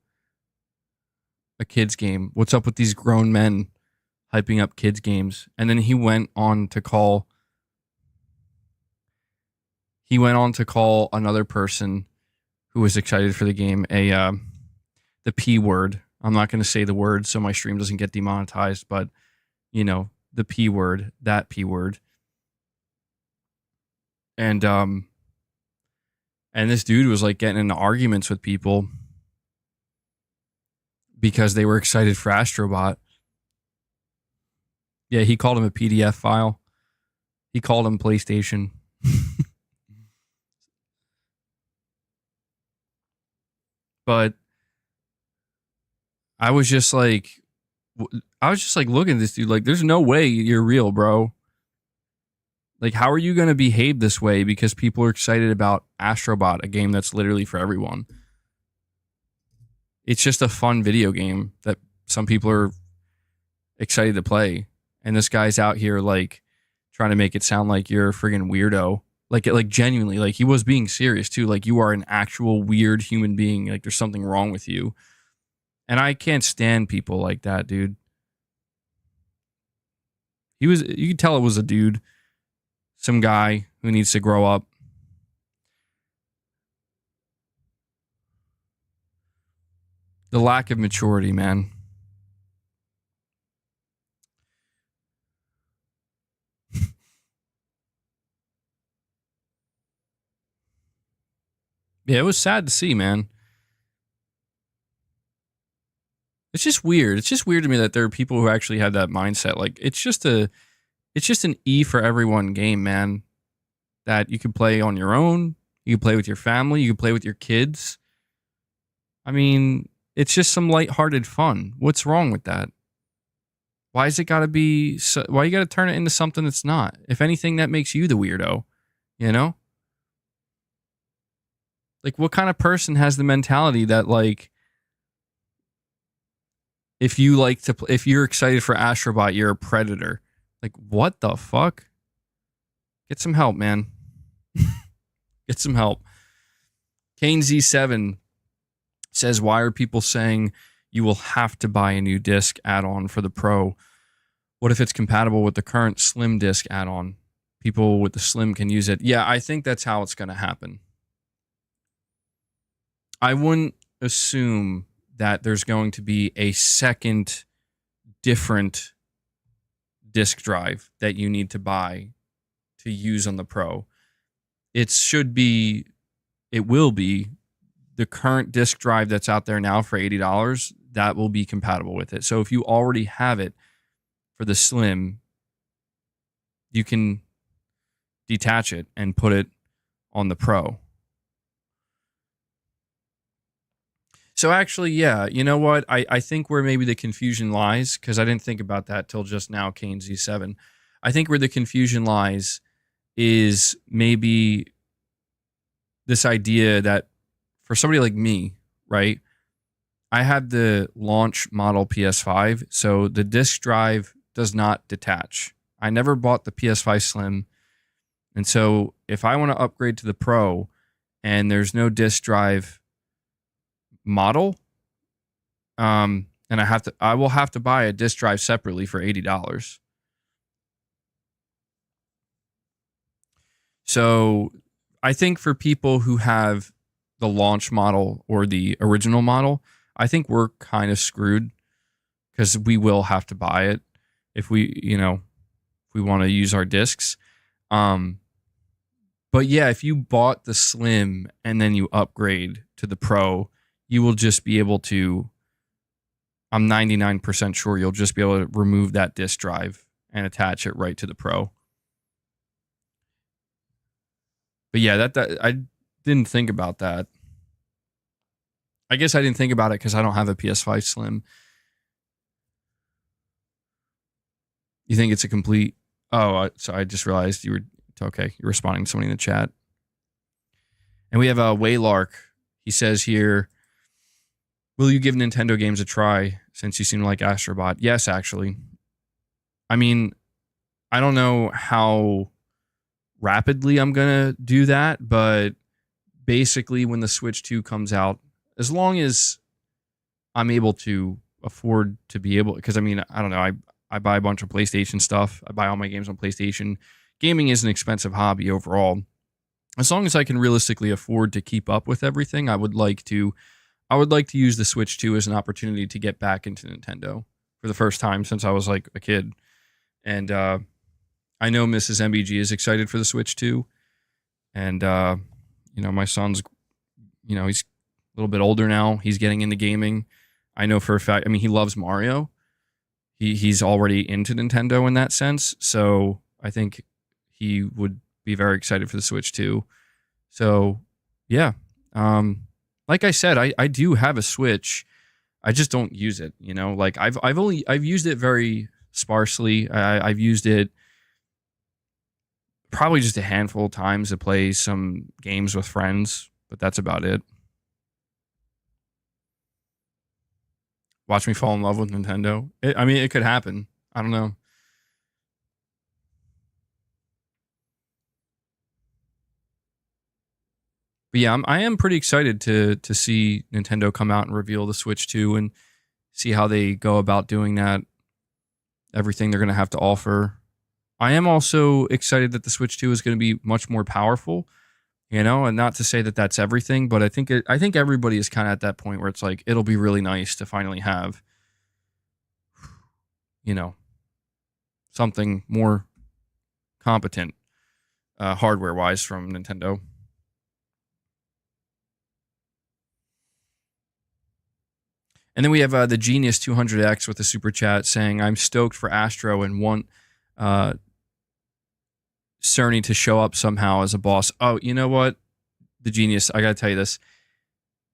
a kid's game? What's up with these grown men hyping up kids' games? And then he went on to call another person who was excited for the game the P word. I'm not going to say the word so my stream doesn't get demonetized, but you know, the P word, that P word. And this dude was like getting into arguments with people because they were excited for Astrobot. Yeah, he called him a PDF file. He called him PlayStation. But I was just like looking at this dude like, there's no way you're real, bro. Like, how are you going to behave this way because people are excited about Astrobot, a game that's literally for everyone? It's just a fun video game that some people are excited to play. And this guy's out here, like, trying to make it sound like you're a friggin' weirdo. Like genuinely, like, he was being serious, too. Like, you are an actual weird human being. Like, there's something wrong with you. And I can't stand people like that, dude. You could tell it was a dude. Some guy who needs to grow up. The lack of maturity, man. Yeah, it was sad to see, man. It's just weird. It's just weird to me that there are people who actually have that mindset. Like, it's just an E for everyone game, man. That you can play on your own. You can play with your family. You can play with your kids. I mean, it's just some lighthearted fun. What's wrong with that? Why is it got to be? Why you got to turn it into something that's not? If anything, that makes you the weirdo. You know? Like, what kind of person has the mentality that, like, if you're excited for Astrobot, you're a predator? Like, what the fuck? Get some help, man. Get some help. Kane Z7 says, why are people saying you will have to buy a new disc add-on for the Pro? What if it's compatible with the current Slim disc add-on? People with the Slim can use it. Yeah, I think that's how it's going to happen. I wouldn't assume that there's going to be a second different disk drive that you need to buy to use on the Pro. It will be the current disk drive that's out there now for $80. That will be compatible with it. So if you already have it for the Slim, you can detach it and put it on the Pro. So actually, yeah, you know what? I think where maybe the confusion lies, because I didn't think about that till just now, Kane Z7. I think where the confusion lies is maybe this idea that for somebody like me, right? I had the launch model PS5, so the disk drive does not detach. I never bought the PS5 Slim. And so if I want to upgrade to the Pro and there's no disk drive model, and I will have to buy a disk drive separately for $80. So I think for people who have the launch model or the original model, I think we're kind of screwed because we will have to buy it if we want to use our discs. But yeah, if you bought the Slim and then you upgrade to the Pro, you will just be able to, I'm 99% sure you'll just be able to remove that disk drive and attach it right to the Pro. But yeah, that I didn't think about that. I guess I didn't think about it because I don't have a PS5 Slim. You think it's a complete... Oh, so I just realized you were... Okay, you're responding to somebody in the chat. And we have a Waylark. He says here, will you give Nintendo games a try since you seem like Astrobot? Yes, actually. I mean, I don't know how rapidly I'm going to do that, but basically when the Switch 2 comes out, as long as I'm able to afford to be able, because I mean, I don't know, I buy a bunch of PlayStation stuff. I buy all my games on PlayStation. Gaming is an expensive hobby overall. As long as I can realistically afford to keep up with everything, I would like to use the Switch 2 as an opportunity to get back into Nintendo for the first time since I was like a kid. And I know Mrs. MBG is excited for the Switch 2. And, my son's, he's a little bit older now. He's getting into gaming. I know for a fact, I mean, he loves Mario. He's already into Nintendo in that sense. So I think he would be very excited for the Switch 2. So, yeah. Like I said, I do have a Switch. I just don't use it, like I've used it very sparsely. I've used it probably just a handful of times to play some games with friends, but that's about it. Watch me fall in love with Nintendo. It could happen. I don't know. But yeah, I am pretty excited to see Nintendo come out and reveal the Switch 2 and see how they go about doing that. Everything they're going to have to offer. I am also excited that the Switch 2 is going to be much more powerful. You know, and not to say that that's everything, but I think everybody is kind of at that point where it's like it'll be really nice to finally have, you know, something more competent hardware wise from Nintendo. And then we have the Genius 200X with a super chat saying, "I'm stoked for Astro and want Cerny to show up somehow as a boss." Oh, you know what? The Genius, I got to tell you this.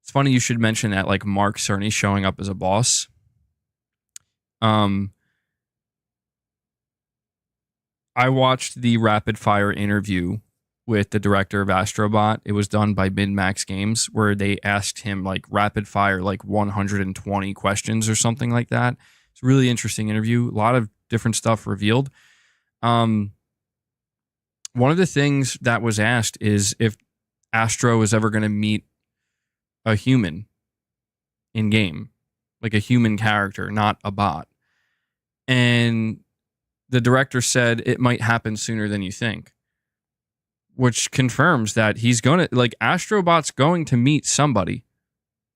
It's funny you should mention that, like Mark Cerny showing up as a boss. I watched the rapid fire interview with the director of Astrobot. It was done by Min-Max Games, where they asked him like rapid fire, like 120 questions or something like that. It's a really interesting interview. A lot of different stuff revealed. One of the things that was asked is if Astro is ever going to meet a human in game, like a human character, not a bot. And the director said it might happen sooner than you think, which confirms that he's going to, like, Astrobot's going to meet somebody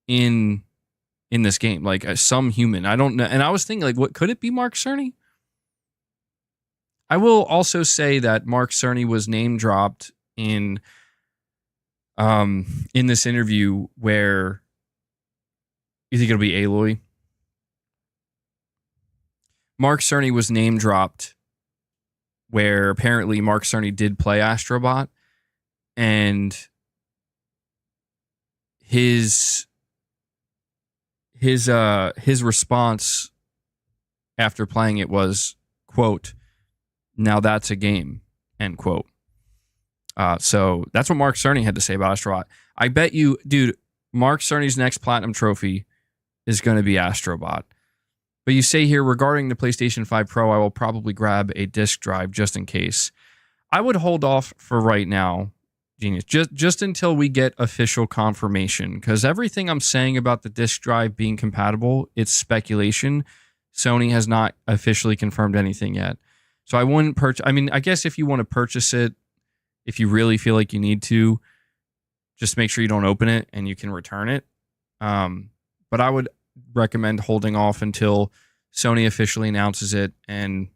in this game, like some human. I don't know. And I was thinking, like, what could it be? Mark Cerny? I will also say that Mark Cerny was name dropped in this interview where you think it'll be Aloy. Mark Cerny was name dropped where apparently Mark Cerny did play Astrobot, and his response after playing it was, quote, "Now that's a game," end quote. So that's what Mark Cerny had to say about Astrobot. I bet you, dude, Mark Cerny's next platinum trophy is going to be Astrobot. But you say here, regarding the PlayStation 5 Pro, I will probably grab a disc drive just in case. I would hold off for right now, Genius, just until we get official confirmation, because everything I'm saying about the disc drive being compatible, it's speculation. Sony has not officially confirmed anything yet. So I wouldn't purchase. I mean, I guess if you want to purchase it, if you really feel like you need to, just make sure you don't open it and you can return it. But I would recommend holding off until Sony officially announces it and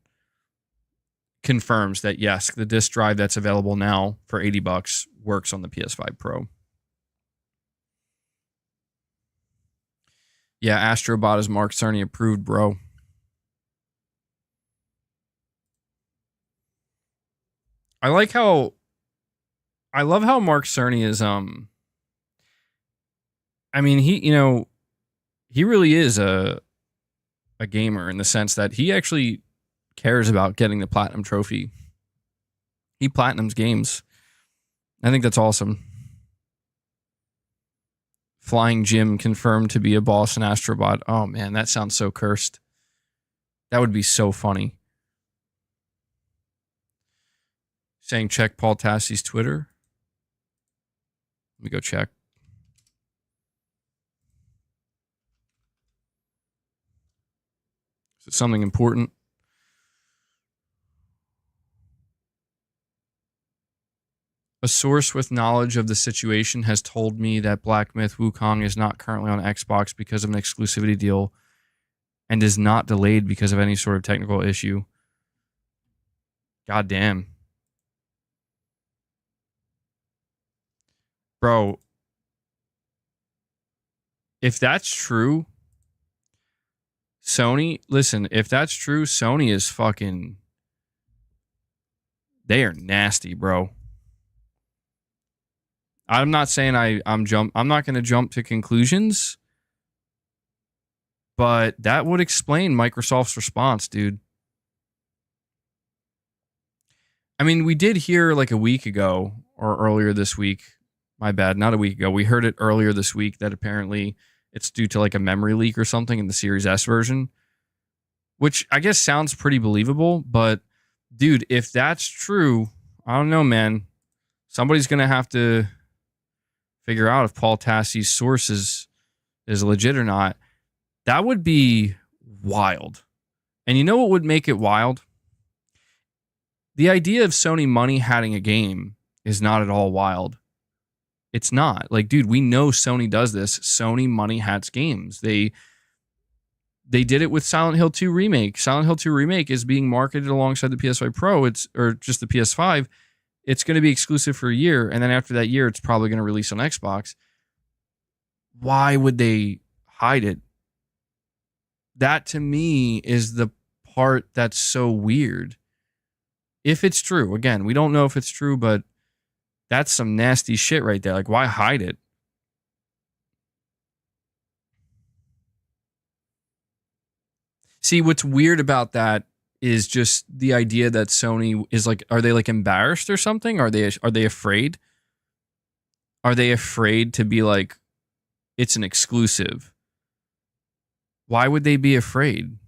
confirms that, yes, the disc drive that's available now for $80 works on the PS5 Pro. Yeah, Astrobot is Mark Cerny approved, bro. I love how Mark Cerny is, I mean, he really is a gamer in the sense that he actually cares about getting the platinum trophy. He platinums games. I think that's awesome. Flying Jim confirmed to be a boss in Astrobot. Oh man, that sounds so cursed. That would be so funny. Saying check Paul Tassi's Twitter. Let me go check. Is it something important? A source with knowledge of the situation has told me that Black Myth Wukong is not currently on Xbox because of an exclusivity deal and is not delayed because of any sort of technical issue. God damn. Bro, if that's true, Sony, listen, if that's true, Sony is fucking, they are nasty, bro. I'm not saying I'm not going to jump to conclusions, but that would explain Microsoft's response, dude. I mean, we did hear like a week ago or earlier this week. My bad, not a week ago. We heard it earlier this week that apparently it's due to like a memory leak or something in the Series S version, which I guess sounds pretty believable. But dude, if that's true, I don't know, man. Somebody's going to have to figure out if Paul Tassi's source is legit or not. That would be wild. And you know what would make it wild? The idea of Sony money hatting a game is not at all wild. It's not. Like, dude, we know Sony does this. Sony money hats games. They did it with Silent Hill 2 Remake. Silent Hill 2 Remake is being marketed alongside the PS5 Pro. Or just the PS5. It's going to be exclusive for a year, and then after that year, it's probably going to release on Xbox. Why would they hide it? That, to me, is the part that's so weird. If it's true, again, we don't know if it's true, but that's some nasty shit right there. Like, why hide it? See, what's weird about that is just the idea that Sony is like, are they like embarrassed or something? Are they afraid? Are they afraid to be like, it's an exclusive? Why would they be afraid?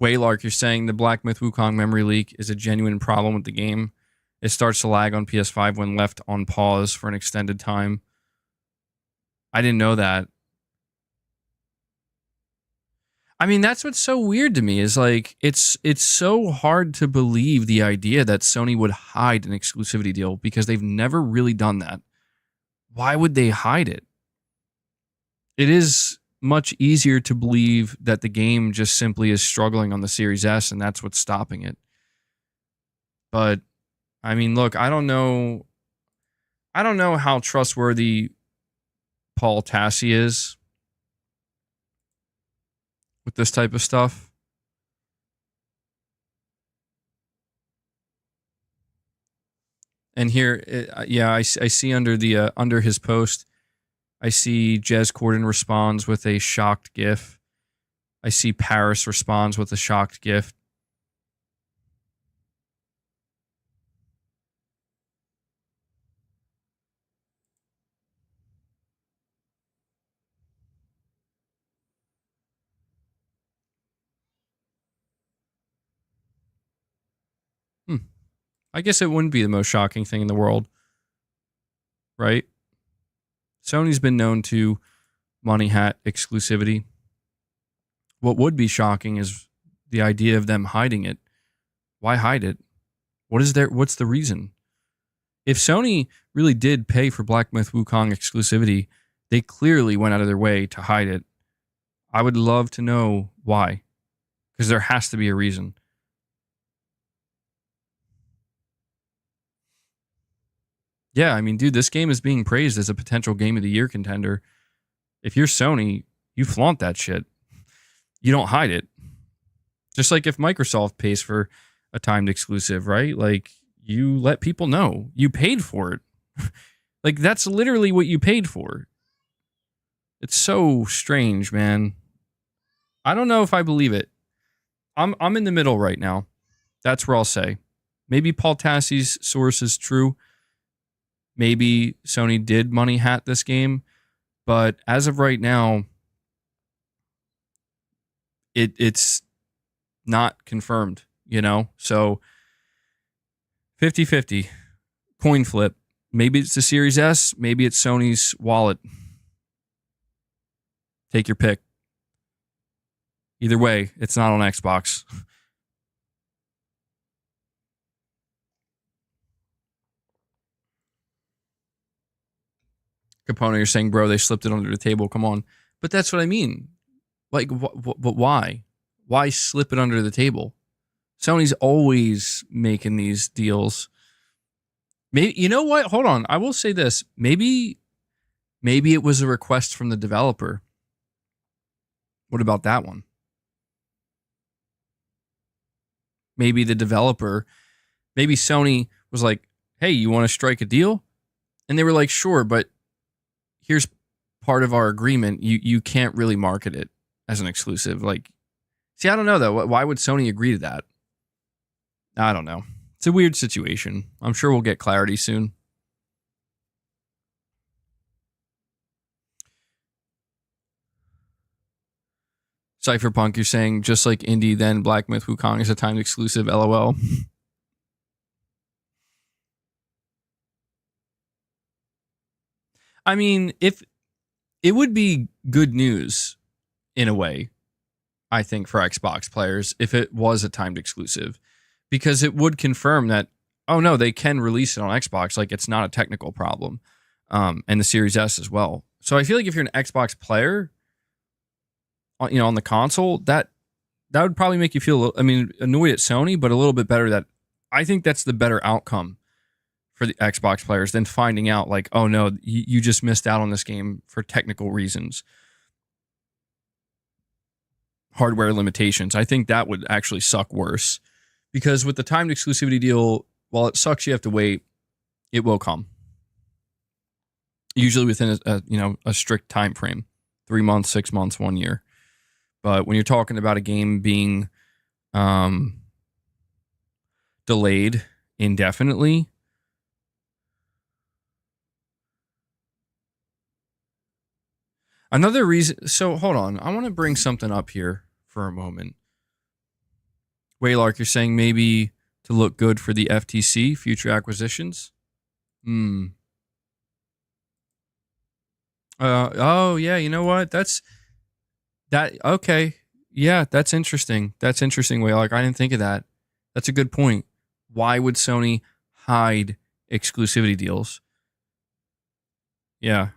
Waylark, you're saying the Black Myth Wukong memory leak is a genuine problem with the game. It starts to lag on PS5 when left on pause for an extended time. I didn't know that. I mean, that's what's so weird to me is like, it's so hard to believe the idea that Sony would hide an exclusivity deal because they've never really done that. Why would they hide it? It is much easier to believe that the game just simply is struggling on the Series S and that's what's stopping it. But I mean, look, I don't know how trustworthy Paul Tassi is with this type of stuff. And here, I see under his post, I see Jez Corden responds with a shocked GIF. I see Paris responds with a shocked GIF. I guess it wouldn't be the most shocking thing in the world, right? Sony's been known to money hat exclusivity. What would be shocking is the idea of them hiding it. Why hide it? What's the reason? If Sony really did pay for Black Myth Wukong exclusivity, they clearly went out of their way to hide it. I would love to know why, because there has to be a reason. Yeah, I mean, dude, this game is being praised as a potential Game of the Year contender. If you're Sony, you flaunt that shit. You don't hide it. Just like if Microsoft pays for a timed exclusive, right? Like, you let people know. You paid for it. Like, that's literally what you paid for. It's so strange, man. I don't know if I believe it. I'm in the middle right now. That's where I'll say. Maybe Paul Tassi's source is true. Maybe Sony did money hat this game. But as of right now, it's not confirmed, you know? So 50-50. Coin flip. Maybe it's the Series S. Maybe it's Sony's wallet. Take your pick. Either way, it's not on Xbox. Capone, you're saying, bro, they slipped it under the table. Come on. But that's what I mean. Like, but why? Why slip it under the table? Sony's always making these deals. Maybe, you know what? Hold on. I will say this. Maybe it was a request from the developer. What about that one? Maybe the developer, maybe Sony was like, hey, you want to strike a deal? And they were like, sure, but here's part of our agreement. You can't really market it as an exclusive. Like, see, I don't know, though. Why would Sony agree to that? I don't know. It's a weird situation. I'm sure we'll get clarity soon. Cypherpunk, you're saying just like Indie, then Black Myth Wukong is a timed exclusive. LOL. I mean, if it would be good news in a way, I think, for Xbox players if it was a timed exclusive, because it would confirm that, oh no, they can release it on Xbox. Like, it's not a technical problem, and the Series S as well. So I feel like if you're an Xbox player, you know, on the console, that would probably make you feel a little, I mean, annoyed at Sony, but a little bit better. That I think that's the better outcome for the Xbox players than finding out like, oh no, you just missed out on this game for technical reasons, hardware limitations. I think that would actually suck worse, because with the timed exclusivity deal, while it sucks you have to wait, it will come. Usually within a strict time frame, 3 months, 6 months, 1 year. But when you're talking about a game being delayed indefinitely, another reason. So hold on, I want to bring something up here for a moment. Waylark, you're saying maybe to look good for the FTC, future acquisitions? Oh yeah, you know what? Okay. Yeah, that's interesting. That's interesting, Waylark. I didn't think of that. That's a good point. Why would Sony hide exclusivity deals? Yeah.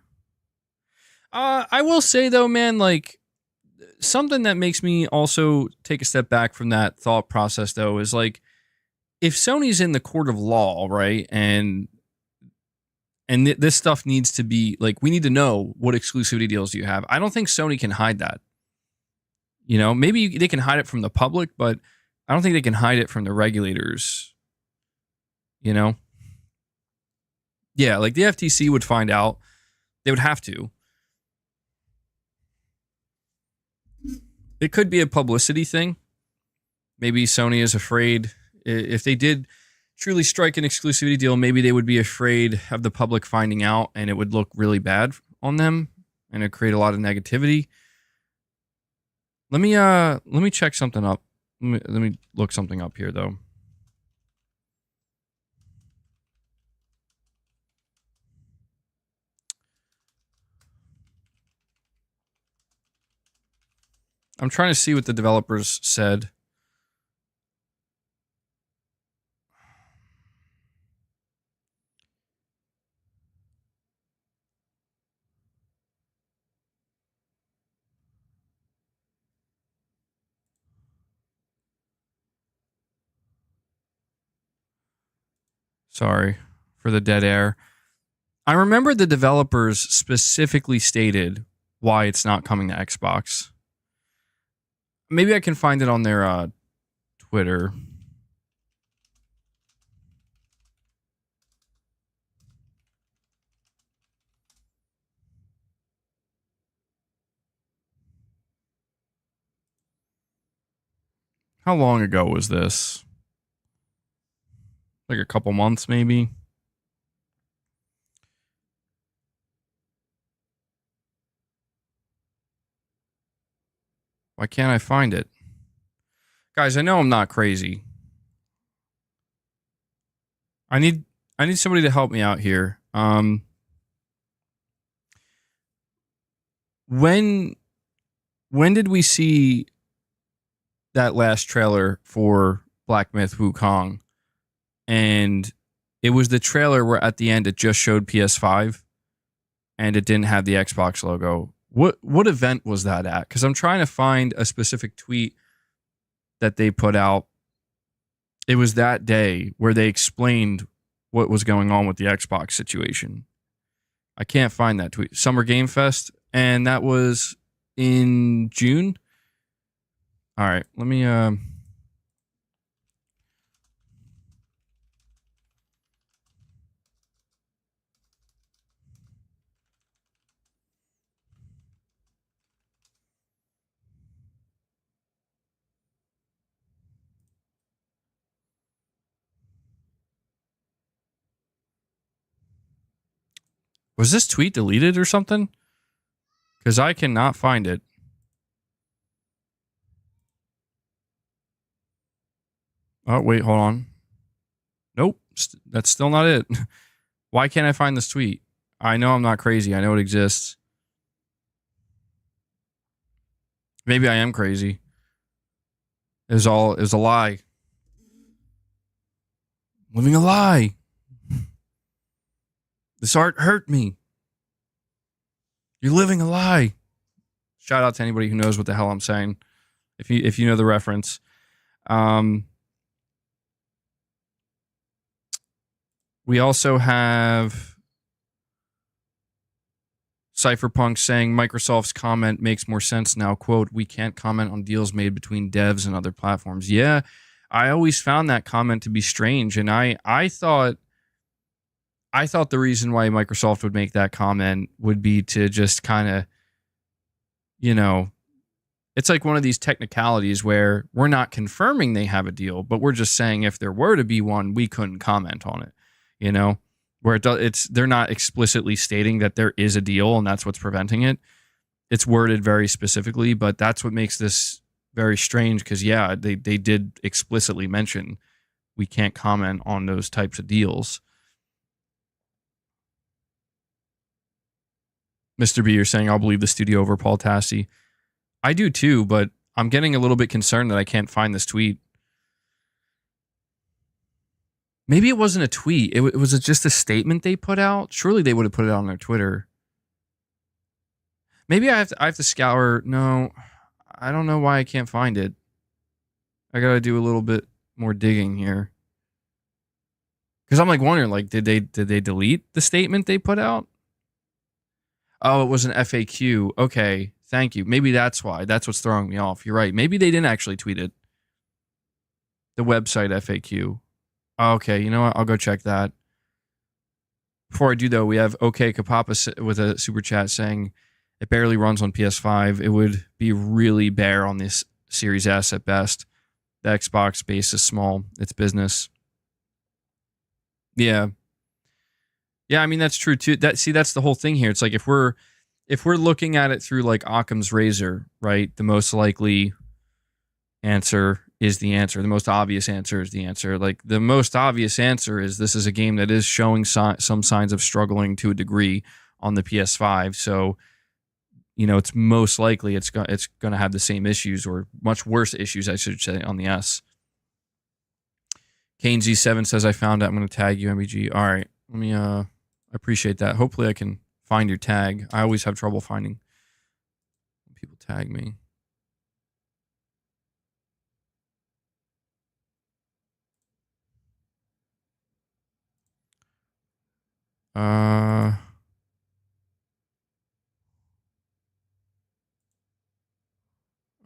I will say though, man, like, something that makes me also take a step back from that thought process though is like, if Sony's in the court of law, right, and this stuff needs to be like, we need to know what exclusivity deals you have. I don't think Sony can hide that. You know, maybe they can hide it from the public, but I don't think they can hide it from the regulators. You know? Yeah, like the FTC would find out. They would have to. It could be a publicity thing. Maybe Sony is afraid. If they did truly strike an exclusivity deal, maybe they would be afraid of the public finding out, and it would look really bad on them, and it'd create a lot of negativity. Let me check something up. Let me look something up here though. I'm trying to see what the developers said. Sorry for the dead air. I remember the developers specifically stated why it's not coming to Xbox. Maybe I can find it on their Twitter. How long ago was this? Like a couple months, maybe? Why can't I find it? Guys, I know I'm not crazy. I need somebody to help me out here. When did we see that last trailer for Black Myth Wukong? And it was the trailer where at the end it just showed PS5 and it didn't have the Xbox logo. What event was that at? Because I'm trying to find a specific tweet that they put out. It was that day where they explained what was going on with the Xbox situation. I can't find that tweet. Summer Game Fest, and that was in June. All right, let me was this tweet deleted or something? Because I cannot find it. Oh, wait, hold on. Nope, that's still not it. Why can't I find this tweet? I know I'm not crazy. I know it exists. Maybe I am crazy. It was a lie. Living a lie. This art hurt me. You're living a lie. Shout out to anybody who knows what the hell I'm saying. If you know the reference. We also have Cypherpunk saying Microsoft's comment makes more sense now. Quote, we can't comment on deals made between devs and other platforms. Yeah, I always found that comment to be strange. And I thought the reason why Microsoft would make that comment would be to just kind of, it's like one of these technicalities where we're not confirming they have a deal, but we're just saying if there were to be one, we couldn't comment on it, where they're not explicitly stating that there is a deal and that's what's preventing it. It's worded very specifically, but that's what makes this very strange because, yeah, they did explicitly mention we can't comment on those types of deals. Mr. B, you're saying I'll believe the studio over Paul Tassi. I do too, but I'm getting a little bit concerned that I can't find this tweet. Maybe it wasn't a tweet. It was just a statement they put out. Surely they would have put it on their Twitter. Maybe I have to scour. No, I don't know why I can't find it. I got to do a little bit more digging here. Because I'm like wondering, like, did they delete the statement they put out? Oh, it was an FAQ. Okay, thank you. Maybe that's why. That's what's throwing me off. You're right. Maybe they didn't actually tweet it. The website FAQ. Okay, you know what? I'll go check that. Before I do, though, we have OK Kapapa with a super chat saying it barely runs on PS5. It would be really bare on this Series S at best. The Xbox base is small. It's business. Yeah. Yeah, I mean, that's true, too. That's the whole thing here. It's like if we're looking at it through like Occam's razor, right? The most likely answer is the answer. The most obvious answer is the answer. Like the most obvious answer is this is a game that is showing some signs of struggling to a degree on the PS5. So, it's most likely it's going to have the same issues or much worse issues, I should say, on the S. Kane Z7 says, I found it. I'm going to tag you, MBG. All right. Let me, I appreciate that. Hopefully I can find your tag. I always have trouble finding when people tag me.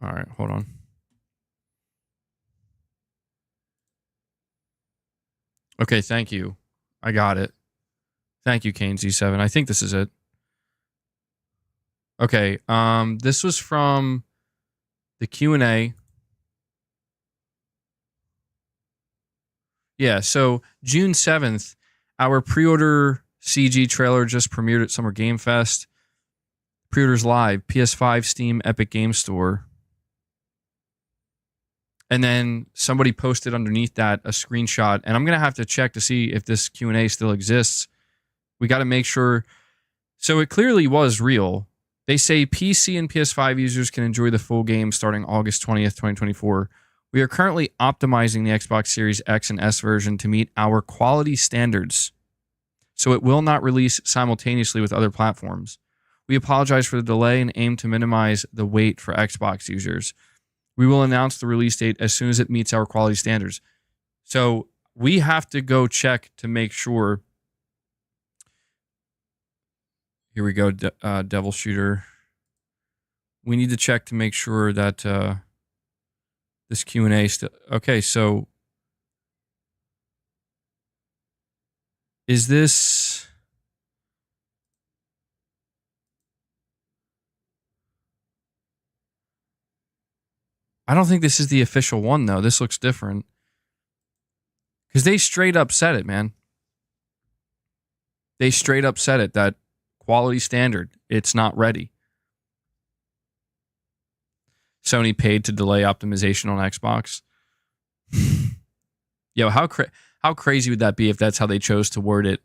All right, hold on. Okay, thank you. I got it. Thank you, Kane Z7. I think this is it. Okay, this was from the Q&A. Yeah, so June 7th, our pre-order CG trailer just premiered at Summer Game Fest. Pre-orders live, PS5, Steam, Epic Game Store. And then somebody posted underneath that a screenshot, and I'm going to have to check to see if this Q&A still exists. We got to make sure. So it clearly was real. They say PC and PS5 users can enjoy the full game starting August 20th, 2024. We are currently optimizing the Xbox Series X and S version to meet our quality standards, so it will not release simultaneously with other platforms. We apologize for the delay and aim to minimize the wait for Xbox users. We will announce the release date as soon as it meets our quality standards. So we have to go check to make sure. Here we go, Devil Shooter. We need to check to make sure that this Q&A still... Okay, so... Is this... I don't think this is the official one, though. This looks different. Because they straight up said it, man. They straight up said it, that quality standard, it's not ready. Sony paid to delay optimization on Xbox. Yo, how crazy would that be if that's how they chose to word it?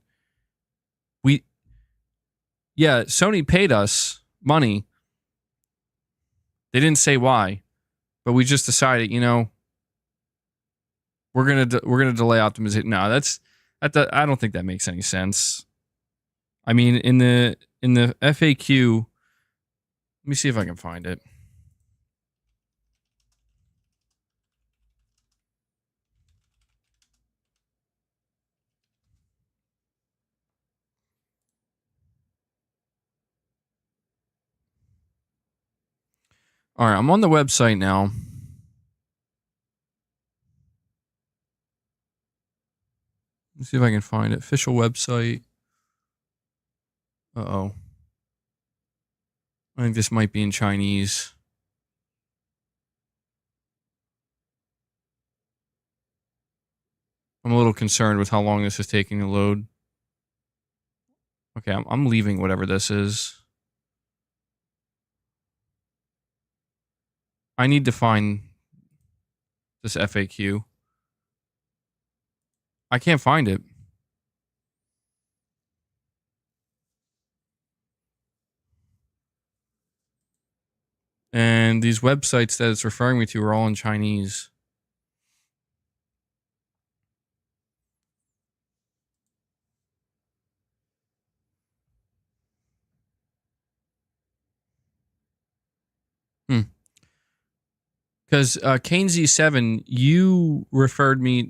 Yeah, Sony paid us money. They didn't say why, but we just decided, we're gonna delay optimization. No, I don't think that makes any sense. I mean, in the FAQ, let me see if I can find it. All right, I'm on the website now. Let's see if I can find it. Official website. Uh-oh. I think this might be in Chinese. I'm a little concerned with how long this is taking to load. Okay, I'm leaving whatever this is. I need to find this FAQ. I can't find it. And these websites that it's referring me to are all in Chinese. Because Kane Z7, you referred me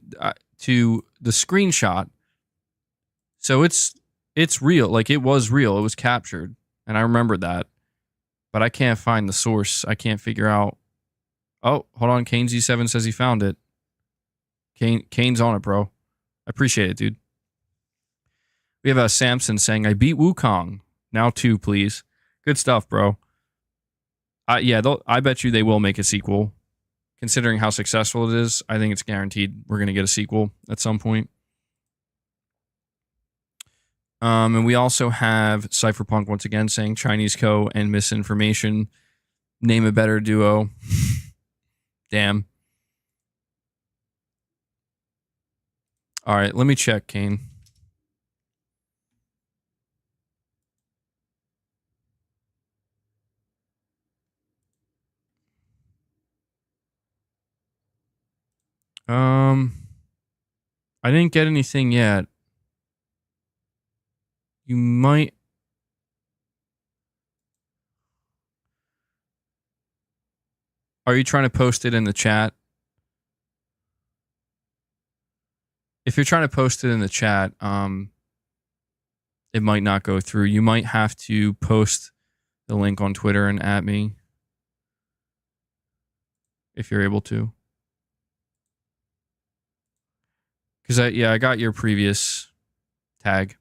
to the screenshot. So it's real. Like, it was real. It was captured. And I remember that. But I can't find the source. I can't figure out. Oh, hold on. Kane Z7 says he found it. Kane's on it, bro. I appreciate it, dude. We have a Samson saying, I beat Wukong. Now 2, please. Good stuff, bro. Yeah, I bet you they will make a sequel. Considering how successful it is, I think it's guaranteed we're going to get a sequel at some point. And we also have Cypherpunk once again saying Chinese Co. and misinformation. Name a better duo. Damn. All right, let me check, Kane. I didn't get anything yet. You might. Are you trying to post it in the chat? If you're trying to post it in the chat, it might not go through. You might have to post the link on Twitter and at me if you're able to. Because I got your previous tag.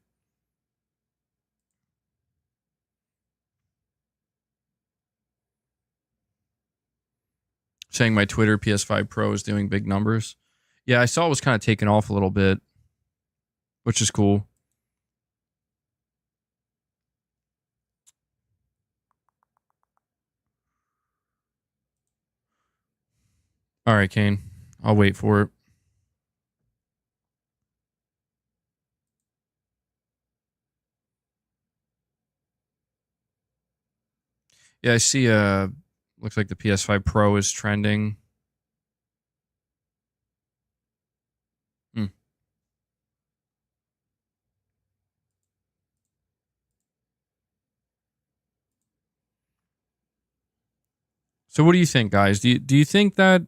Saying my Twitter PS5 Pro is doing big numbers. Yeah, I saw it was kind of taken off a little bit, which is cool. All right, Kane. I'll wait for it. Yeah, I see looks like the PS5 Pro is trending. So what do you think, guys? Do you think that,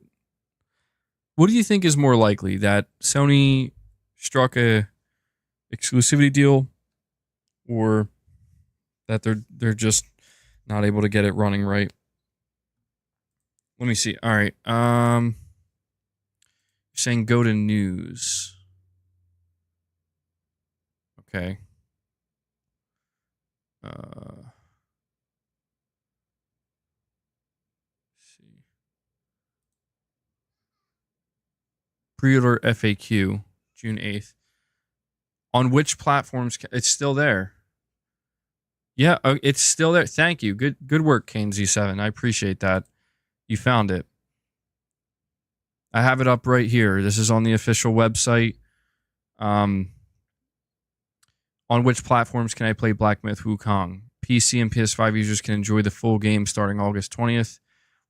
what do you think is more likely, that Sony struck a exclusivity deal, or that they're just not able to get it running right? Let me see. All right. You're saying go to news. Okay. See. Pre-order FAQ, June 8th. On which platforms? It's still there. Yeah, it's still there. Thank you. Good work, Kane Z7. I appreciate that. You found it. I have it up right here. This is on the official website. On which platforms can I play Black Myth Wukong? PC and PS5 users can enjoy the full game starting August 20th.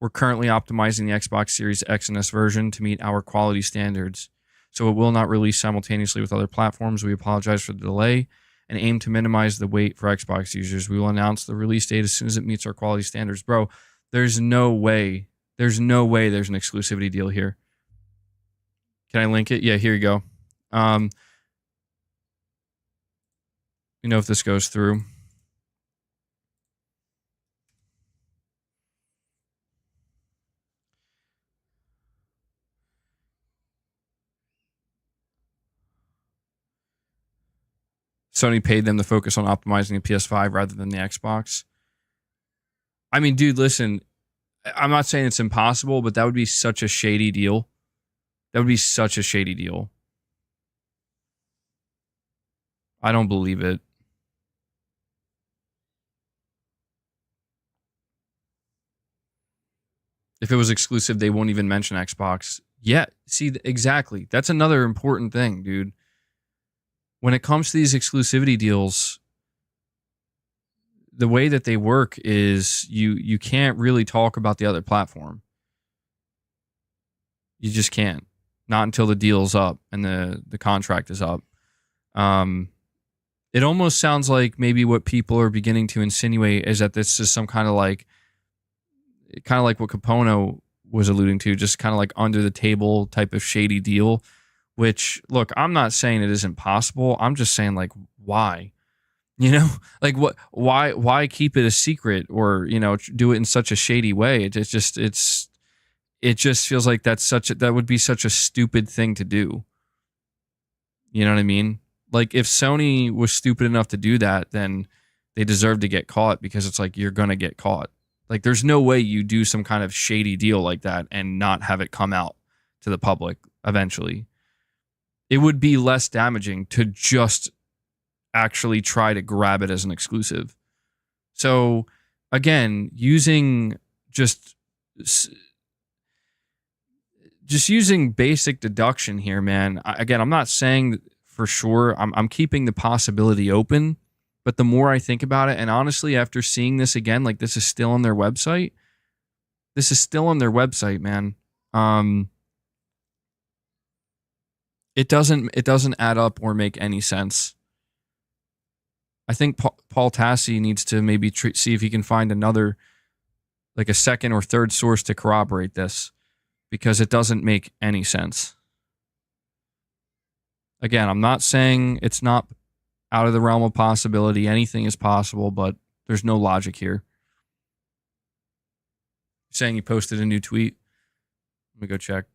We're currently optimizing the Xbox Series X and S version to meet our quality standards, so it will not release simultaneously with other platforms. We apologize for the delay and aim to minimize the wait for Xbox users. We will announce the release date as soon as it meets our quality standards. Bro, there's no way. There's no way there's an exclusivity deal here. Can I link it? Yeah, here you go. You know if this goes through. Sony paid them to focus on optimizing the PS5 rather than the Xbox. I mean, dude, listen, I'm not saying it's impossible, but that would be such a shady deal. That would be such a shady deal. I don't believe it. If it was exclusive, they won't even mention Xbox. Yeah, see, exactly. That's another important thing, dude. When it comes to these exclusivity deals, the way that they work is you can't really talk about the other platform. You just can't. Not until the deal's up and the contract is up. It almost sounds like maybe what people are beginning to insinuate is that this is some kind of like what Capono was alluding to, just kind of like under the table type of shady deal, which, look, I'm not saying it isn't possible. I'm just saying, like, why? You know, like why keep it a secret or, you know, do it in such a shady way? It just feels like that would be such a stupid thing to do. You know what I mean? Like, if Sony was stupid enough to do that, then they deserve to get caught, because it's like, you're going to get caught. Like, there's no way you do some kind of shady deal like that and not have it come out to the public eventually. It would be less damaging to just actually try to grab it as an exclusive. So, again, using using basic deduction here, man. Again, I'm not saying for sure. I'm keeping the possibility open. But the more I think about it, and honestly, after seeing this again, like, this is still on their website. This is still on their website, man. It doesn't add up or make any sense. I think Paul Tassi needs to maybe see if he can find another, like a second or third source to corroborate this, because it doesn't make any sense. Again, I'm not saying it's not out of the realm of possibility. Anything is possible, but there's no logic here. Saying he posted a new tweet. Let me go check.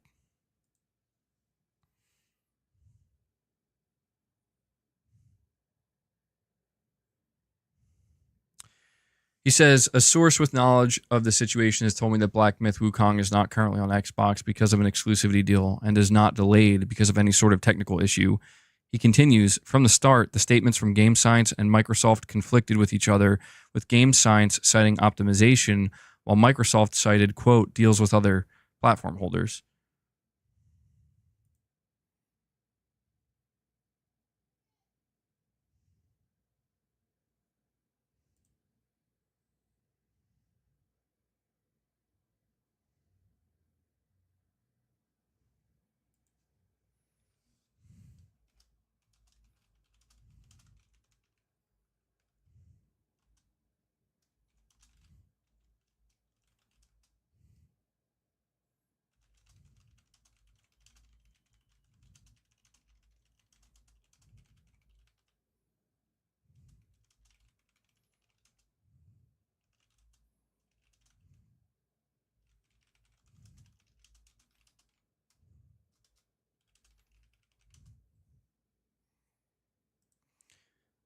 He says, a source with knowledge of the situation has told me that Black Myth Wukong is not currently on Xbox because of an exclusivity deal and is not delayed because of any sort of technical issue. He continues, from the start, the statements from Game Science and Microsoft conflicted with each other, with Game Science citing optimization, while Microsoft cited, quote, deals with other platform holders.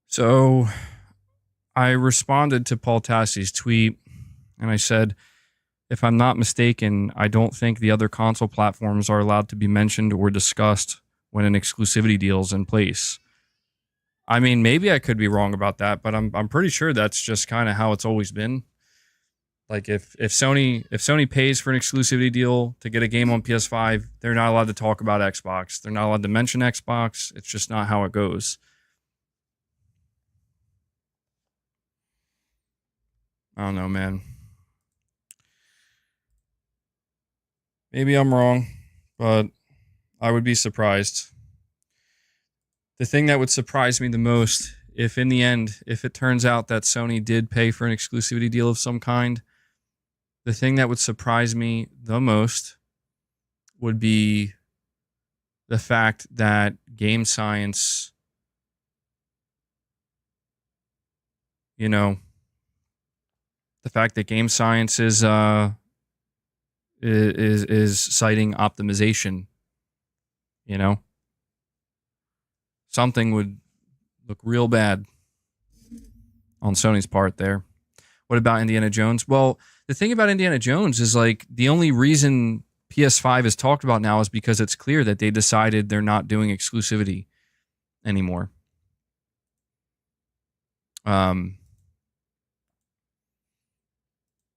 So I responded to Paul Tassi's tweet, and I said, if I'm not mistaken, I don't think the other console platforms are allowed to be mentioned or discussed when an exclusivity deal is in place. I mean, maybe I could be wrong about that, but I'm pretty sure that's just kind of how it's always been. Like if Sony pays for an exclusivity deal to get a game on PS5, they're not allowed to talk about Xbox. They're not allowed to mention Xbox. It's just not how it goes. I don't know, man. Maybe I'm wrong, but I would be surprised. The thing that would surprise me the most, if in the end, if it turns out that Sony did pay for an exclusivity deal of some kind, the thing that would surprise me the most would be the fact that game science, you know, the fact that game science is citing optimization, you know, something would look real bad on Sony's part there. What about Indiana Jones? Well, the thing about Indiana Jones is like the only reason PS5 is talked about now is because it's clear that they decided they're not doing exclusivity anymore.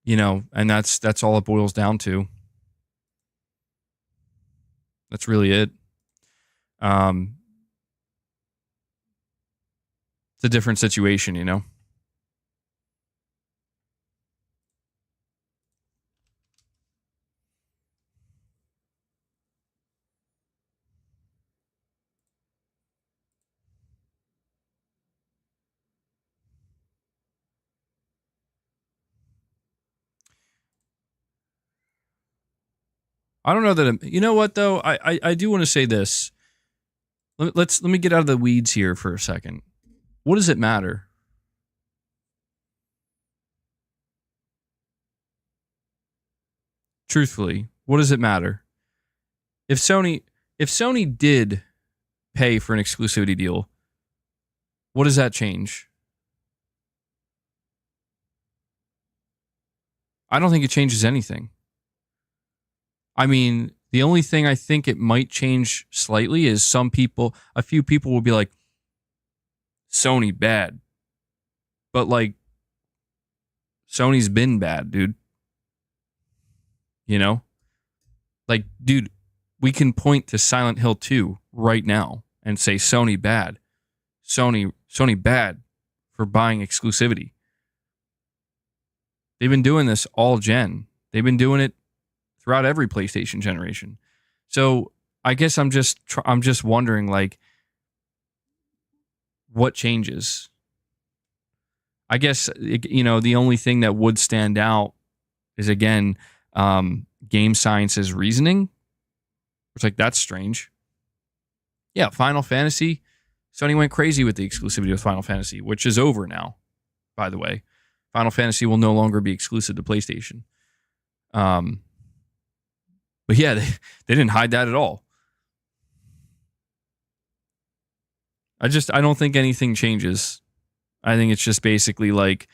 You know, and that's all it boils down to. That's really it. It's a different situation, you know. I don't know that. You know what though? I do want to say this. Let me get out of the weeds here for a second. What does it matter? Truthfully, what does it matter? If Sony did pay for an exclusivity deal, what does that change? I don't think it changes anything. I mean, the only thing I think it might change slightly is a few people will be like, Sony bad. But like, Sony's been bad, dude. You know? Like, dude, we can point to Silent Hill 2 right now and say Sony bad. Sony bad for buying exclusivity. They've been doing this all gen. They've been doing it throughout every PlayStation generation. So I guess I'm just wondering, like, what changes? I guess, you know, the only thing that would stand out is, again, game science's reasoning. It's like, that's strange. Yeah, Final Fantasy. Sony went crazy with the exclusivity of Final Fantasy, which is over now, by the way. Final Fantasy will no longer be exclusive to PlayStation. But yeah, they didn't hide that at all. I don't think anything changes. I think it's just basically like,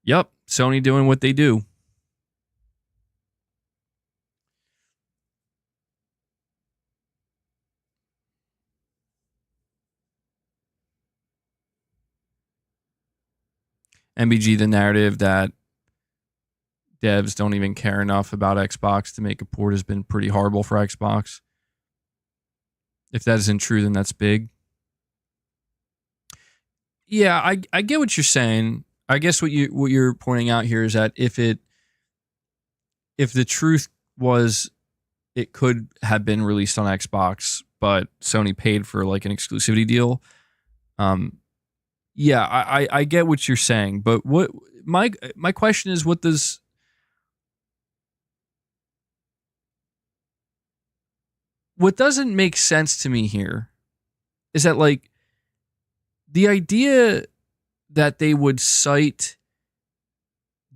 yep, Sony doing what they do. MBG, the narrative that devs don't even care enough about Xbox to make a port has been pretty horrible for Xbox. If that isn't true, then that's big. Yeah, I get what you're saying. I guess what you're pointing out here is that if the truth was it could have been released on Xbox, but Sony paid for like an exclusivity deal. Yeah, I get what you're saying, but what my question is, what doesn't make sense to me here is that, like, the idea that they would cite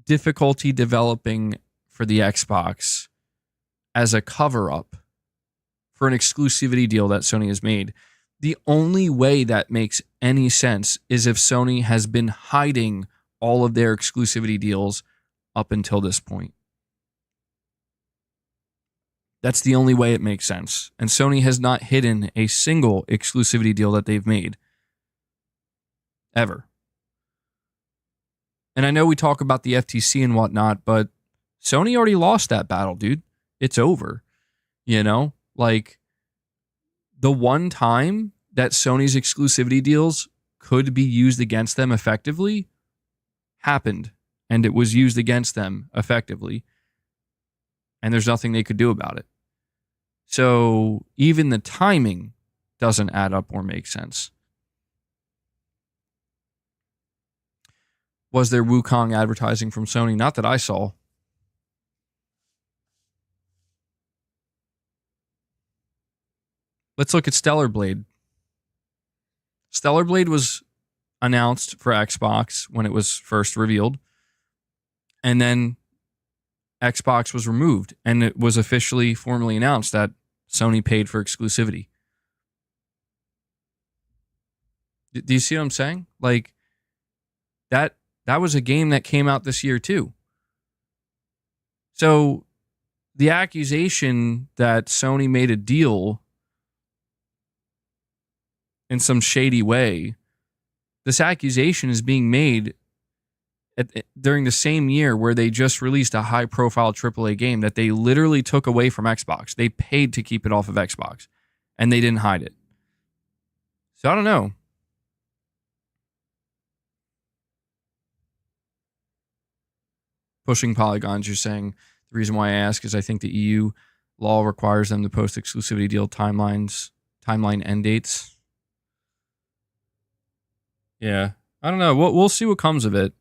difficulty developing for the Xbox as a cover-up for an exclusivity deal that Sony has made, the only way that makes any sense is if Sony has been hiding all of their exclusivity deals up until this point. That's the only way it makes sense. And Sony has not hidden a single exclusivity deal that they've made. Ever. And I know we talk about the FTC and whatnot, but Sony already lost that battle, dude. It's over. You know, like the one time that Sony's exclusivity deals could be used against them effectively happened, and it was used against them effectively, and there's nothing they could do about it. So even the timing doesn't add up or make sense. Was there Wukong advertising from Sony? Not that I saw. Let's look at Stellar Blade. Stellar Blade was announced for Xbox when it was first revealed, and then Xbox was removed, and it was officially formally announced that Sony paid for exclusivity. Do you see what I'm saying? Like, that was a game that came out this year too. So the accusation that Sony made a deal in some shady way, this accusation is being made during the same year where they just released a high-profile AAA game that they literally took away from Xbox. They paid to keep it off of Xbox, and they didn't hide it. So I don't know. Pushing polygons, you're saying the reason why I ask is I think the EU law requires them to post exclusivity deal timeline end dates. Yeah, I don't know. We'll see what comes of it.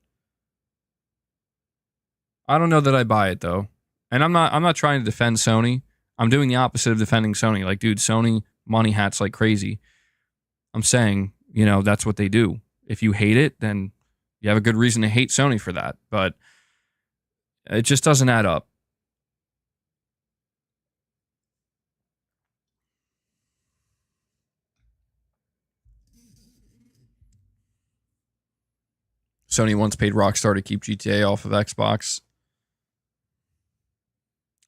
I don't know that I buy it though, and I'm not trying to defend Sony. I'm doing the opposite of defending Sony. Like, dude, Sony money hats like crazy. I'm saying, you know, that's what they do. If you hate it, then you have a good reason to hate Sony for that. But it just doesn't add up. Sony once paid Rockstar to keep GTA off of Xbox.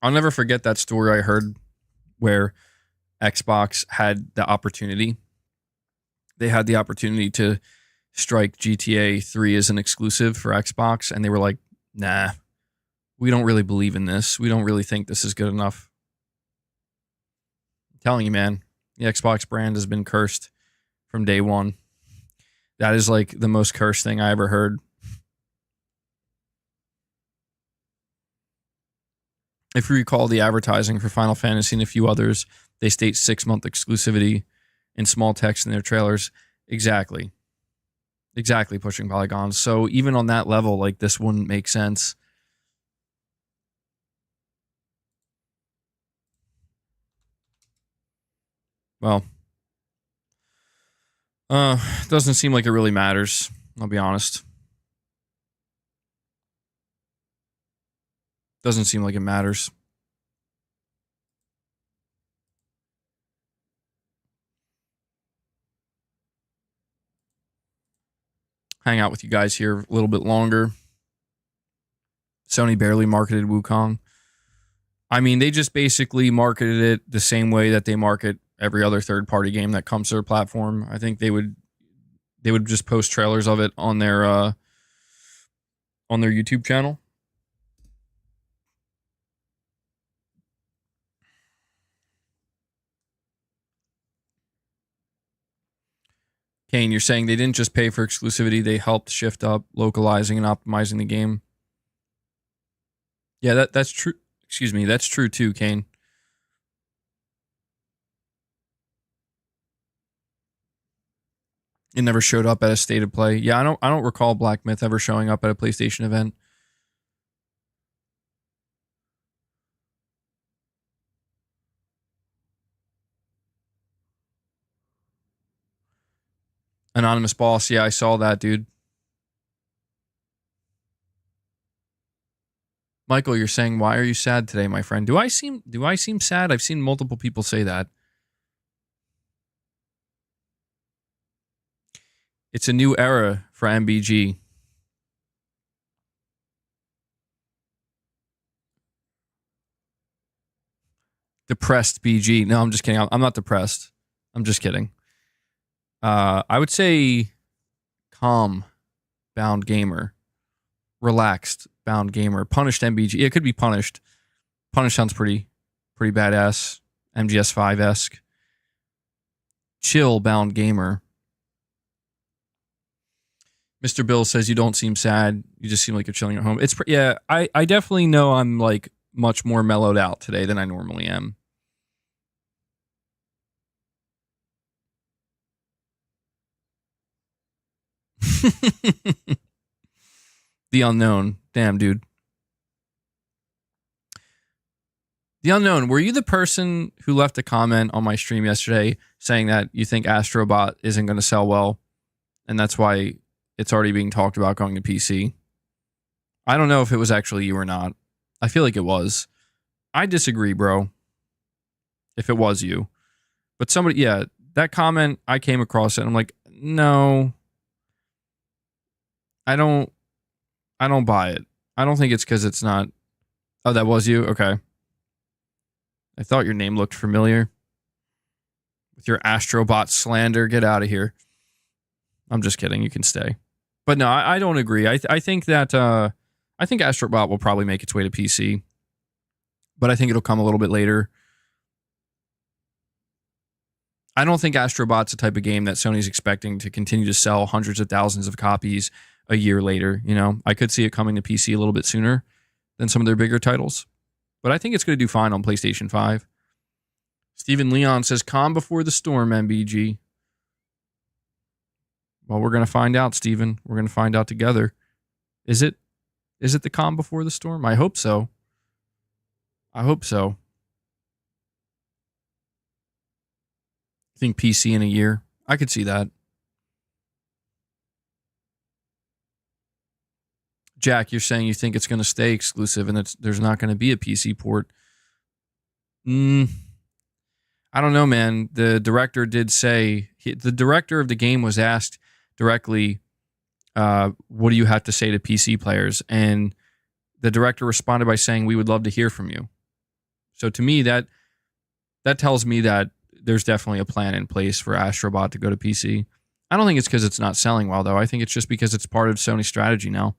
I'll never forget that story I heard where Xbox had the opportunity. They had the opportunity to strike GTA 3 as an exclusive for Xbox, and they were like, nah, we don't really believe in this. We don't really think this is good enough. I'm telling you, man, the Xbox brand has been cursed from day one. That is like the most cursed thing I ever heard. If you recall the advertising for Final Fantasy and a few others, they state 6-month exclusivity in small text in their trailers. Exactly, pushing polygons. So even on that level, like, this wouldn't make sense. Well, doesn't seem like it really matters. I'll be honest. Doesn't seem like it matters. Hang out with you guys here a little bit longer. Sony barely marketed Wukong. I mean, they just basically marketed it the same way that they market every other third-party game that comes to their platform. I think they would just post trailers of it on their YouTube channel. Kane, you're saying they didn't just pay for exclusivity, they helped shift up localizing and optimizing the game. Yeah, that's true. Excuse me, that's true too, Kane. It never showed up at a state of play. Yeah, I don't recall Black Myth ever showing up at a PlayStation event. Anonymous Boss, yeah, I saw that, dude. Michael, you're saying, why are you sad today, my friend? Do I seem sad? I've seen multiple people say that. It's a new era for MBG. Depressed BG. No, I'm just kidding. I'm not depressed. I'm just kidding. I would say calm bound gamer. Relaxed bound gamer. Punished MBG. It could be punished. Punished sounds pretty badass. MGS5-esque. Chill bound gamer. Mr. Bill says you don't seem sad. You just seem like you're chilling at home. It's yeah. I definitely know I'm like much more mellowed out today than I normally am. The Unknown. Damn, dude. The Unknown, were you the person who left a comment on my stream yesterday saying that you think Astrobot isn't going to sell well, and that's why it's already being talked about going to PC? I don't know if it was actually you or not. I feel like it was. I disagree, bro. If it was you. But somebody, yeah, that comment, I came across it, and I'm like, no. I don't buy it. I don't think it's because it's not. Oh, that was you? Okay. I thought your name looked familiar. With your Astrobot slander, get out of here. I'm just kidding. You can stay. But no, I don't agree. I think that I think Astrobot will probably make its way to PC, but I think it'll come a little bit later. I don't think Astrobot's the type of game that Sony's expecting to continue to sell hundreds of thousands of copies a year later. You know, I could see it coming to PC a little bit sooner than some of their bigger titles, but I think it's going to do fine on PlayStation 5. Stephen Leon says, calm before the storm, MBG. Well, we're going to find out, Stephen. We're going to find out together. Is it the calm before the storm? I hope so. I hope so. I think PC in a year. I could see that. Jack, you're saying you think it's going to stay exclusive and there's not going to be a PC port. I don't know, man. The director did say, the director of the game was asked directly, what do you have to say to PC players? And the director responded by saying, we would love to hear from you. So to me, that tells me that there's definitely a plan in place for Astrobot to go to PC. I don't think it's because it's not selling well, though. I think it's just because it's part of Sony's strategy now.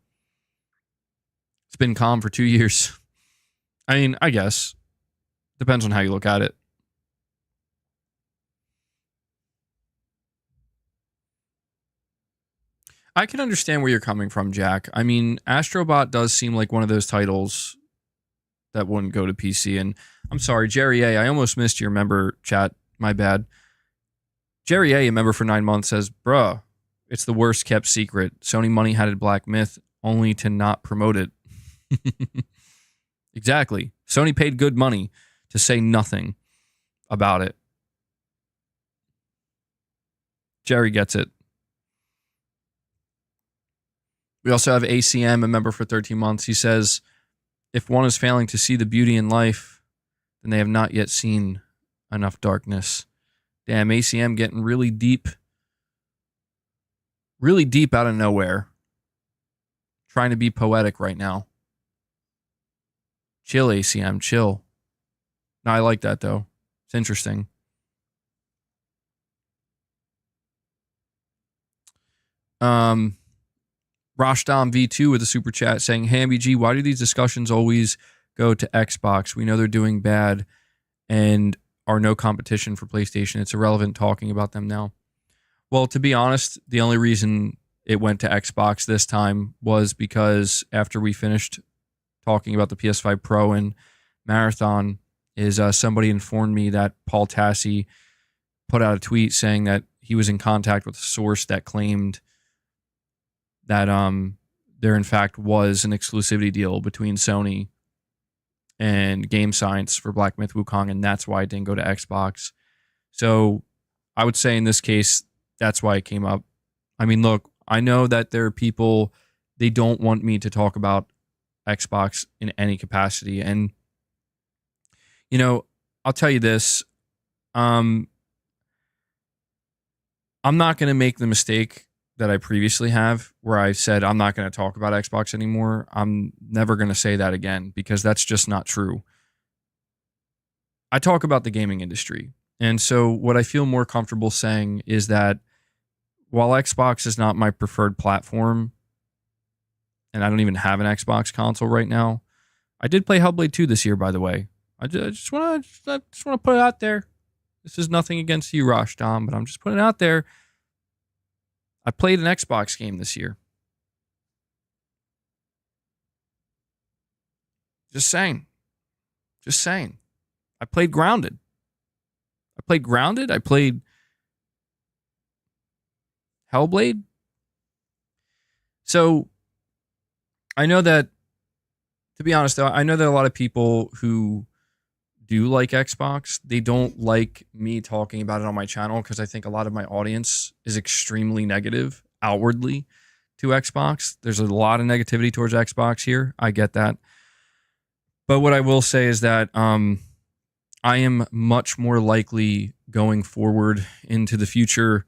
It's been calm for 2 years. I mean, I guess. Depends on how you look at it. I can understand where you're coming from, Jack. I mean, Astrobot does seem like one of those titles that wouldn't go to PC. And I'm sorry, Jerry A., I almost missed your member chat. My bad. Jerry A., member for 9 months, says, bruh, it's the worst kept secret. Sony money had a Black Myth only to not promote it. Exactly. Sony paid good money to say nothing about it. Jerry gets it. We also have ACM, a member for 13 months. He says, if one is failing to see the beauty in life, then they have not yet seen enough darkness. Damn, ACM getting really deep out of nowhere. Trying to be poetic right now. Chill, ACM, chill. No, I like that, though. It's interesting. Rashdam V2 with a super chat saying, hey, MBG, why do these discussions always go to Xbox? We know they're doing bad and are no competition for PlayStation. It's irrelevant talking about them now. Well, to be honest, the only reason it went to Xbox this time was because after we finished talking about the PS5 Pro and Marathon, is somebody informed me that Paul Tassi put out a tweet saying that he was in contact with a source that claimed that there in fact was an exclusivity deal between Sony and Game Science for Black Myth Wukong, and that's why it didn't go to Xbox. So I would say in this case, that's why it came up. I mean, look, I know that there are people, they don't want me to talk about Xbox in any capacity. And, you know, I'll tell you this. I'm not going to make the mistake that I previously have where I said I'm not going to talk about Xbox anymore. I'm never going to say that again because that's just not true. I talk about the gaming industry. And so what I feel more comfortable saying is that while Xbox is not my preferred platform, and I don't even have an Xbox console right now. I did play Hellblade 2 this year, by the way. I just want to put it out there. This is nothing against you, Rosh Dom, but I'm just putting it out there. I played an Xbox game this year. Just saying. I played Grounded. I played Hellblade. So I know that, to be honest, though, I know that a lot of people who do like Xbox, they don't like me talking about it on my channel because I think a lot of my audience is extremely negative outwardly to Xbox. There's a lot of negativity towards Xbox here. I get that. But what I will say is that I am much more likely going forward into the future.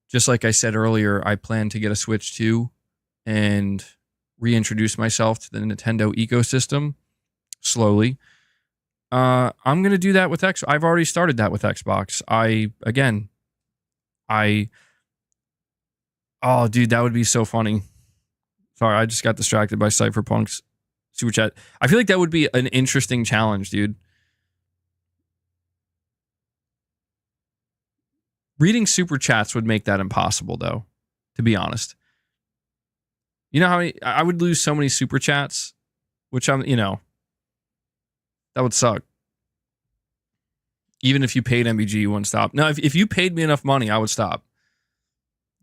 Just like I said earlier, I plan to get a Switch 2 and reintroduce myself to the Nintendo ecosystem slowly. I'm going to do that with Xbox. I've already started that with Xbox. Oh, dude, that would be so funny. Sorry, I just got distracted by Cypherpunk's super chat. I feel like that would be an interesting challenge, dude. Reading super chats would make that impossible, though, to be honest. You know how many, I would lose so many super chats, which that would suck. Even if you paid MBG, you wouldn't stop. No, if you paid me enough money, I would stop.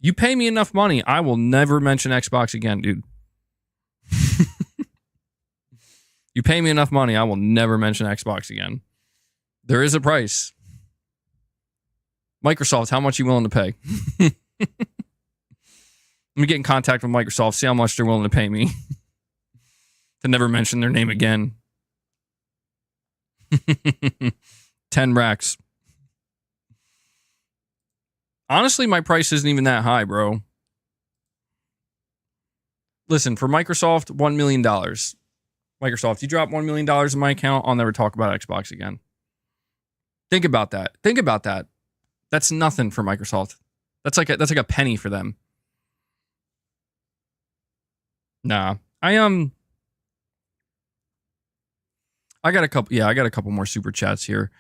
You pay me enough money, I will never mention Xbox again, dude. You pay me enough money, I will never mention Xbox again. There is a price. Microsoft, how much are you willing to pay? Let me get in contact with Microsoft, see how much they're willing to pay me to never mention their name again. 10 racks. Honestly, my price isn't even that high, bro. Listen, for Microsoft, $1 million. Microsoft, you drop $1 million in my account, I'll never talk about Xbox again. Think about that. That's nothing for Microsoft. That's like a penny for them. Nah. I got a couple more super chats here.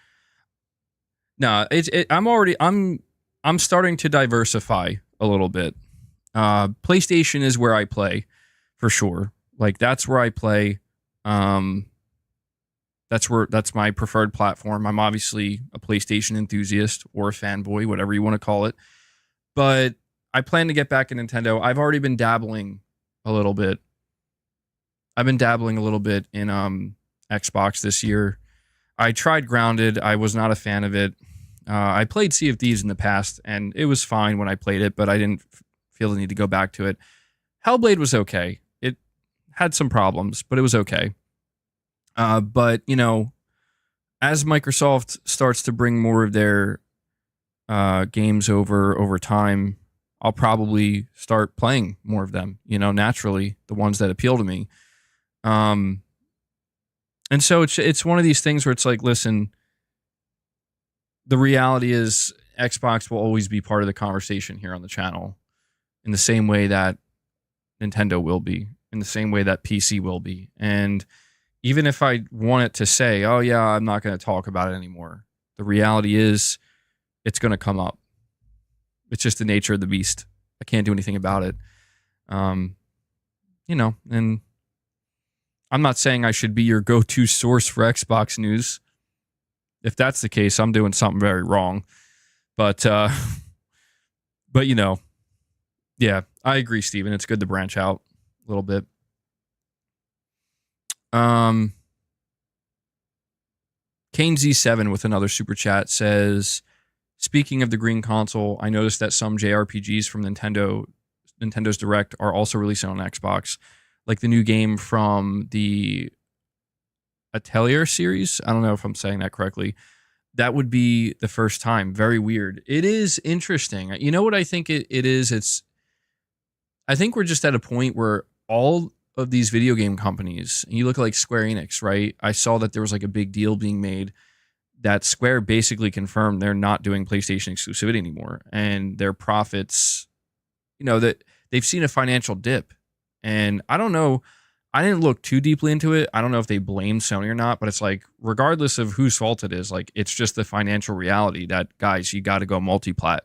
Nah, I'm starting to diversify a little bit. PlayStation is where I play for sure. Like that's where I play. That's my preferred platform. I'm obviously a PlayStation enthusiast or a fanboy, whatever you want to call it. But I plan to get back in Nintendo. I've already been dabbling a little bit. I've been dabbling a little bit in Xbox this year. I tried Grounded. I was not a fan of it. I played Sea of Thieves in the past, and it was fine when I played it, but I didn't feel the need to go back to it. Hellblade was okay. It had some problems, but it was okay. But, as Microsoft starts to bring more of their games over time, I'll probably start playing more of them, naturally, the ones that appeal to me. And so it's one of these things where it's like, listen, the reality is Xbox will always be part of the conversation here on the channel in the same way that Nintendo will be, in the same way that PC will be. And even if I wanted to say, oh yeah, I'm not going to talk about it anymore, the reality is it's going to come up. It's just the nature of the beast. I can't do anything about it. And I'm not saying I should be your go-to source for Xbox news. If that's the case, I'm doing something very wrong. But yeah, I agree, Steven. It's good to branch out a little bit. Kane Z7 with another super chat says, speaking of the green console, I noticed that some JRPGs from Nintendo's Direct are also releasing on Xbox, like the new game from the Atelier series. I don't know if I'm saying that correctly. That would be the first time. Very weird. It is interesting. You know what I think it is? I think we're just at a point where all of these video game companies, and you look at like Square Enix, right? I saw that there was like a big deal being made that Square basically confirmed they're not doing PlayStation exclusivity anymore. And their profits, that they've seen a financial dip. And I don't know. I didn't look too deeply into it. I don't know if they blame Sony or not, but it's like, regardless of whose fault it is, like, it's just the financial reality that, guys, you got to go multi-plat.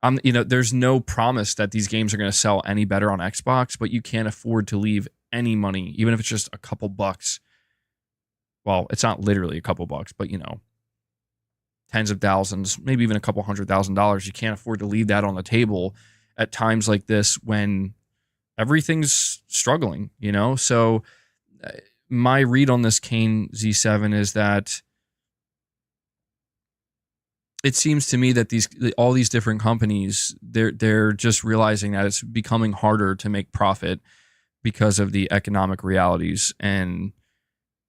There's no promise that these games are going to sell any better on Xbox, but you can't afford to leave any money, even if it's just a couple bucks. Well, it's not literally a couple bucks, but tens of thousands, maybe even a couple $100,000. You can't afford to leave that on the table at times like this when everything's struggling, So my read on this Kane Z7 is that it seems to me that all these different companies, they're just realizing that it's becoming harder to make profit because of the economic realities. And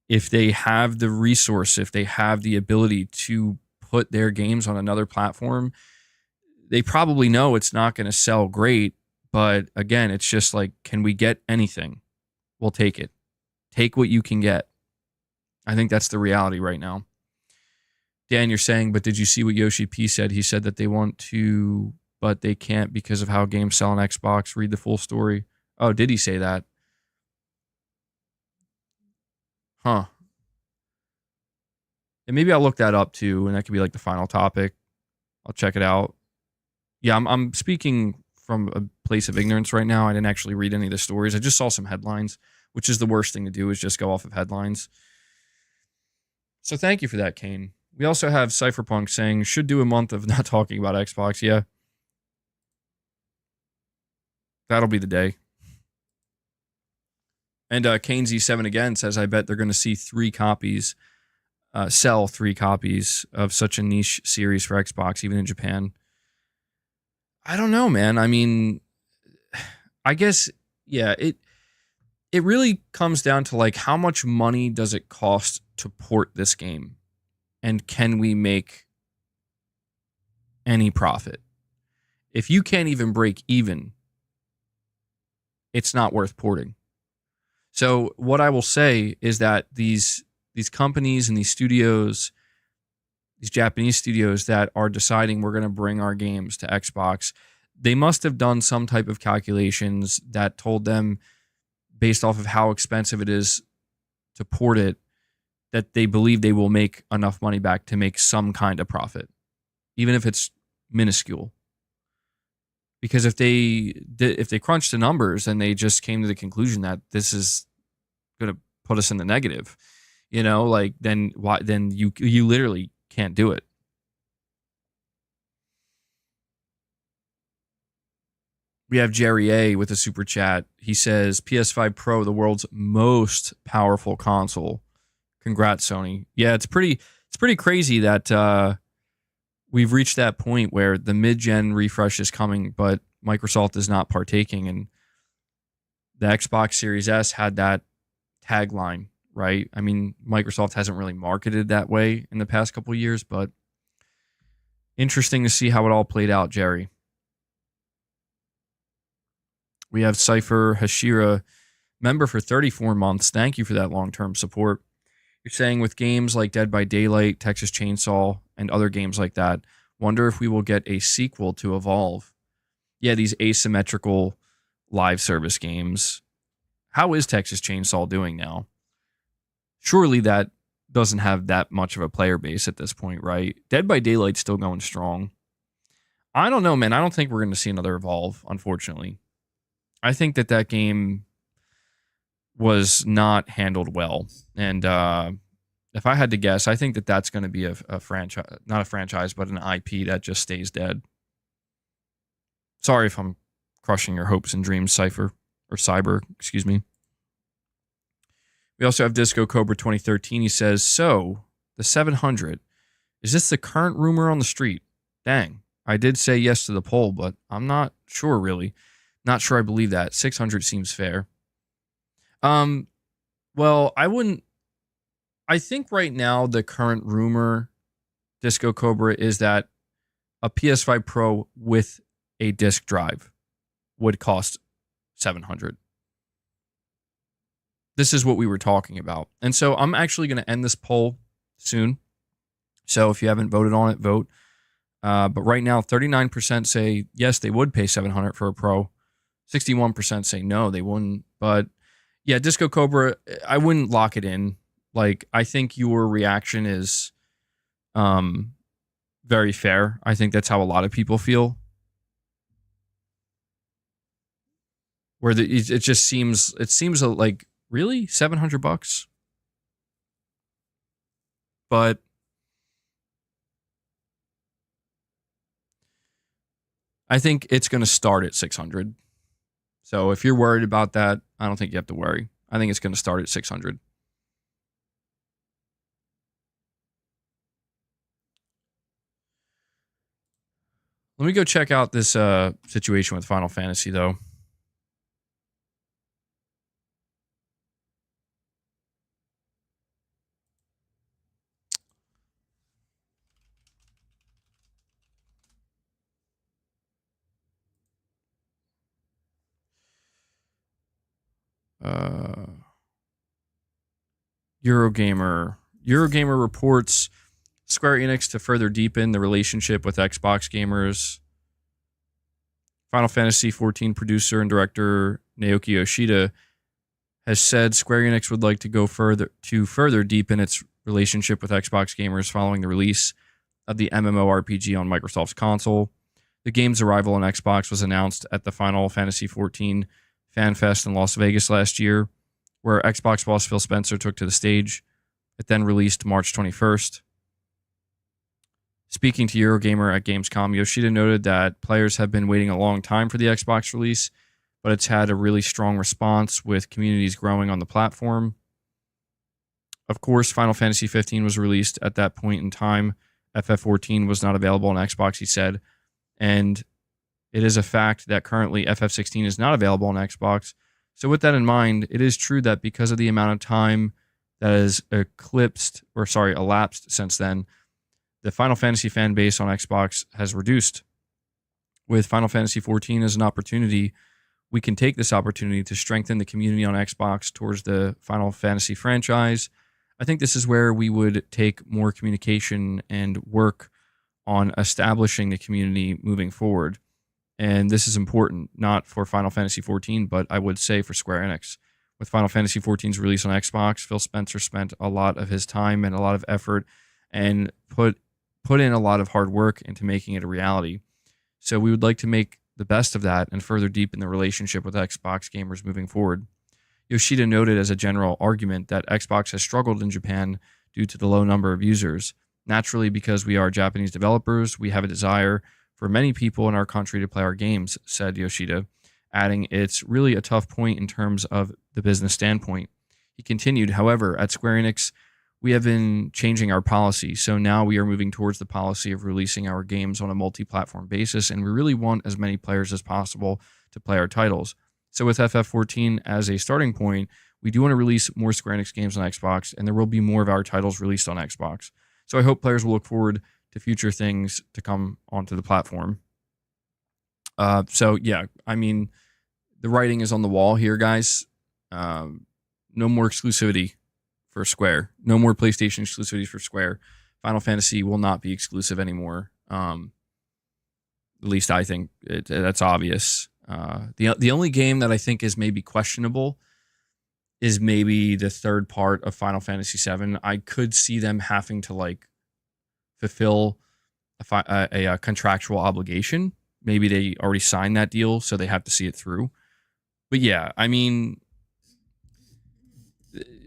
if they have the resource, if they have the ability to put their games on another platform, they probably know it's not going to sell great. But again, it's just like, can we get anything? We'll take it. Take what you can get. I think that's the reality right now. Dan, you're saying, but did you see what Yoshi P said? He said that they want to, but they can't because of how games sell on Xbox. Read the full story. Oh, did he say that? Huh. And maybe I'll look that up too, and that could be like the final topic. I'll check it out. Yeah, I'm speaking from a place of ignorance right now. I didn't actually read any of the stories. I just saw some headlines, which is the worst thing to do, is just go off of headlines. So thank you for that, Kane. We also have Cypherpunk saying, should do a month of not talking about Xbox. Yeah. That'll be the day. And Kane Z7 again says, I bet they're going to see sell 3 copies of such a niche series for Xbox, even in Japan. I don't know, man. I mean, I guess, yeah, it really comes down to like, how much money does it cost to port this game? And can we make any profit? If you can't even break even, it's not worth porting. So what I will say is that these companies and these studios, these Japanese studios that are deciding we're going to bring our games to Xbox, they must have done some type of calculations that told them, based off of how expensive it is to port it, that they believe they will make enough money back to make some kind of profit, even if it's minuscule. Because if they crunched the numbers and they just came to the conclusion that this is going to put us in the negative, then you literally can't do it. We have Jerry A with a super chat. He says, PS5 Pro, the world's most powerful console. Congrats, Sony. Yeah, it's pretty crazy that we've reached that point where the mid-gen refresh is coming, but Microsoft is not partaking. And the Xbox Series S had that tagline, right? I mean, Microsoft hasn't really marketed that way in the past couple of years, but interesting to see how it all played out, Jerry. We have Cypher Hashira, member for 34 months. Thank you for that long-term support. You're saying with games like Dead by Daylight, Texas Chainsaw, and other games like that, wonder if we will get a sequel to Evolve. Yeah, these asymmetrical live service games. How is Texas Chainsaw doing now? Surely that doesn't have that much of a player base at this point, right? Dead by Daylight's still going strong. I don't know, man. I don't think we're going to see another Evolve, unfortunately. I think that game was not handled well. And if I had to guess, I think that's going to be a franchise, not a franchise, but an IP that just stays dead. Sorry if I'm crushing your hopes and dreams, Cypher, or Cyber, excuse me. We also have Disco Cobra 2013. He says, so the 700, is this the current rumor on the street? Dang, I did say yes to the poll, but I'm not sure really. Not sure I believe that. 600 seems fair. Well, I think right now the current rumor, Disco Cobra, is that a PS5 Pro with a disk drive would cost 700. This is what we were talking about. And so I'm actually going to end this poll soon. So if you haven't voted on it, vote. But right now, 39% say yes, they would pay 700 for a Pro. 61% say no, they wouldn't. But yeah, Disco Cobra, I wouldn't lock it in. Like, I think your reaction is very fair. I think that's how a lot of people feel. Where it just seems like, really, $700? But I think it's going to start at 600. So if you're worried about that, I don't think you have to worry. I think it's going to start at 600. Let me go check out this situation with Final Fantasy, though. Eurogamer reports Square Enix to further deepen the relationship with Xbox gamers. Final Fantasy XIV producer and director Naoki Yoshida has said Square Enix would like to go further deepen its relationship with Xbox gamers following the release of the MMORPG on Microsoft's console. The game's arrival on Xbox was announced at the Final Fantasy XIV Fan Fest in Las Vegas last year, where Xbox boss Phil Spencer took to the stage. It then released March 21st. Speaking to Eurogamer at Gamescom, Yoshida noted that players have been waiting a long time for the Xbox release, but it's had a really strong response with communities growing on the platform. Of course, Final Fantasy 15 was released at that point in time. FF14 was not available on Xbox, he said, and it is a fact that currently FF16 is not available on Xbox. So with that in mind, it is true that because of the amount of time that has elapsed since then, the Final Fantasy fan base on Xbox has reduced. With Final Fantasy XIV as an opportunity, we can take this opportunity to strengthen the community on Xbox towards the Final Fantasy franchise. I think this is where we would take more communication and work on establishing the community moving forward. And this is important, not for Final Fantasy XIV, but I would say for Square Enix. With Final Fantasy XIV's release on Xbox, Phil Spencer spent a lot of his time and a lot of effort and put in a lot of hard work into making it a reality. So we would like to make the best of that and further deepen the relationship with Xbox gamers moving forward. Yoshida noted as a general argument that Xbox has struggled in Japan due to the low number of users. Naturally, because we are Japanese developers, we have a desire for many people in our country to play our games, said Yoshida, adding it's really a tough point in terms of the business standpoint. He continued, however, at Square Enix, we have been changing our policy, so now we are moving towards the policy of releasing our games on a multi-platform basis, and we really want as many players as possible to play our titles. So with FF14 as a starting point, we do want to release more Square Enix games on Xbox, and there will be more of our titles released on Xbox. So I hope players will look forward to future things to come onto the platform. So yeah, I mean, the writing is on the wall here, guys. No more exclusivity for Square. No more PlayStation exclusivities for Square. Final Fantasy will not be exclusive anymore. At least I think that's obvious. The only game that I think is maybe questionable is maybe the third part of Final Fantasy VII. I could see them having to like fulfill a contractual obligation. Maybe they already signed that deal, so they have to see it through. But yeah, I mean,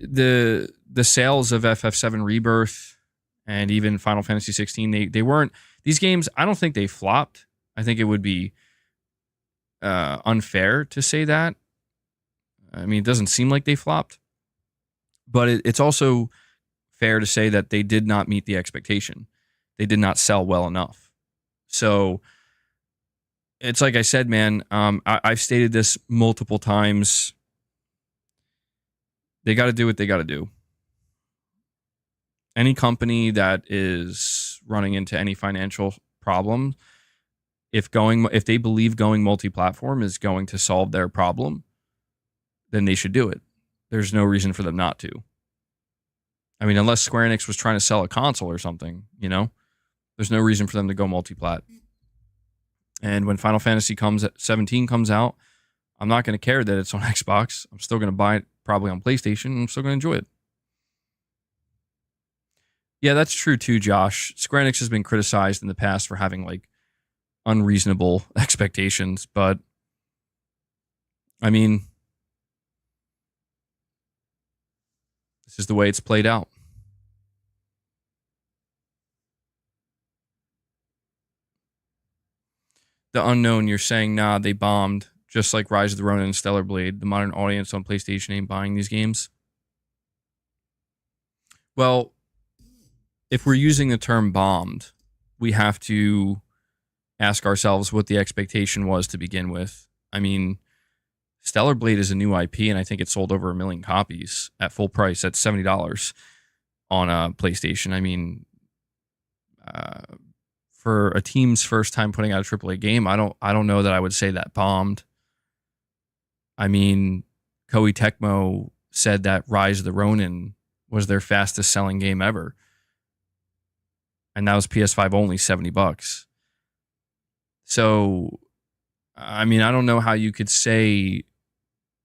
the sales of FF7 Rebirth and even Final Fantasy 16, they weren't, these games, I don't think they flopped. I think it would be unfair to say that. I mean, it doesn't seem like they flopped, but it's also fair to say that they did not meet the expectation. They did not sell well enough. So it's like I said, man, I've stated this multiple times. They got to do what they got to do. Any company that is running into any financial problem, if they believe going multi-platform is going to solve their problem, then they should do it. There's no reason for them not to. I mean, unless Square Enix was trying to sell a console or something, you know, there's no reason for them to go multi-plat. And when Final Fantasy 17 comes out, I'm not going to care that it's on Xbox. I'm still going to buy it probably on PlayStation. And I'm still going to enjoy it. Yeah, that's true too, Josh. Square Enix has been criticized in the past for having like unreasonable expectations, but I mean, this is the way it's played out. The Unknown, you're saying, nah, they bombed, just like Rise of the Ronin and Stellar Blade. The modern audience on PlayStation ain't buying these games. Well, if we're using the term bombed, we have to ask ourselves what the expectation was to begin with. I mean, Stellar Blade is a new IP, and I think it sold over 1 million copies at full price at $70 on a PlayStation. I mean, for a team's first time putting out a AAA game, I don't know that I would say that bombed. I mean, Koei Tecmo said that Rise of the Ronin was their fastest selling game ever. And that was PS5 only, $70. So, I mean, I don't know how you could say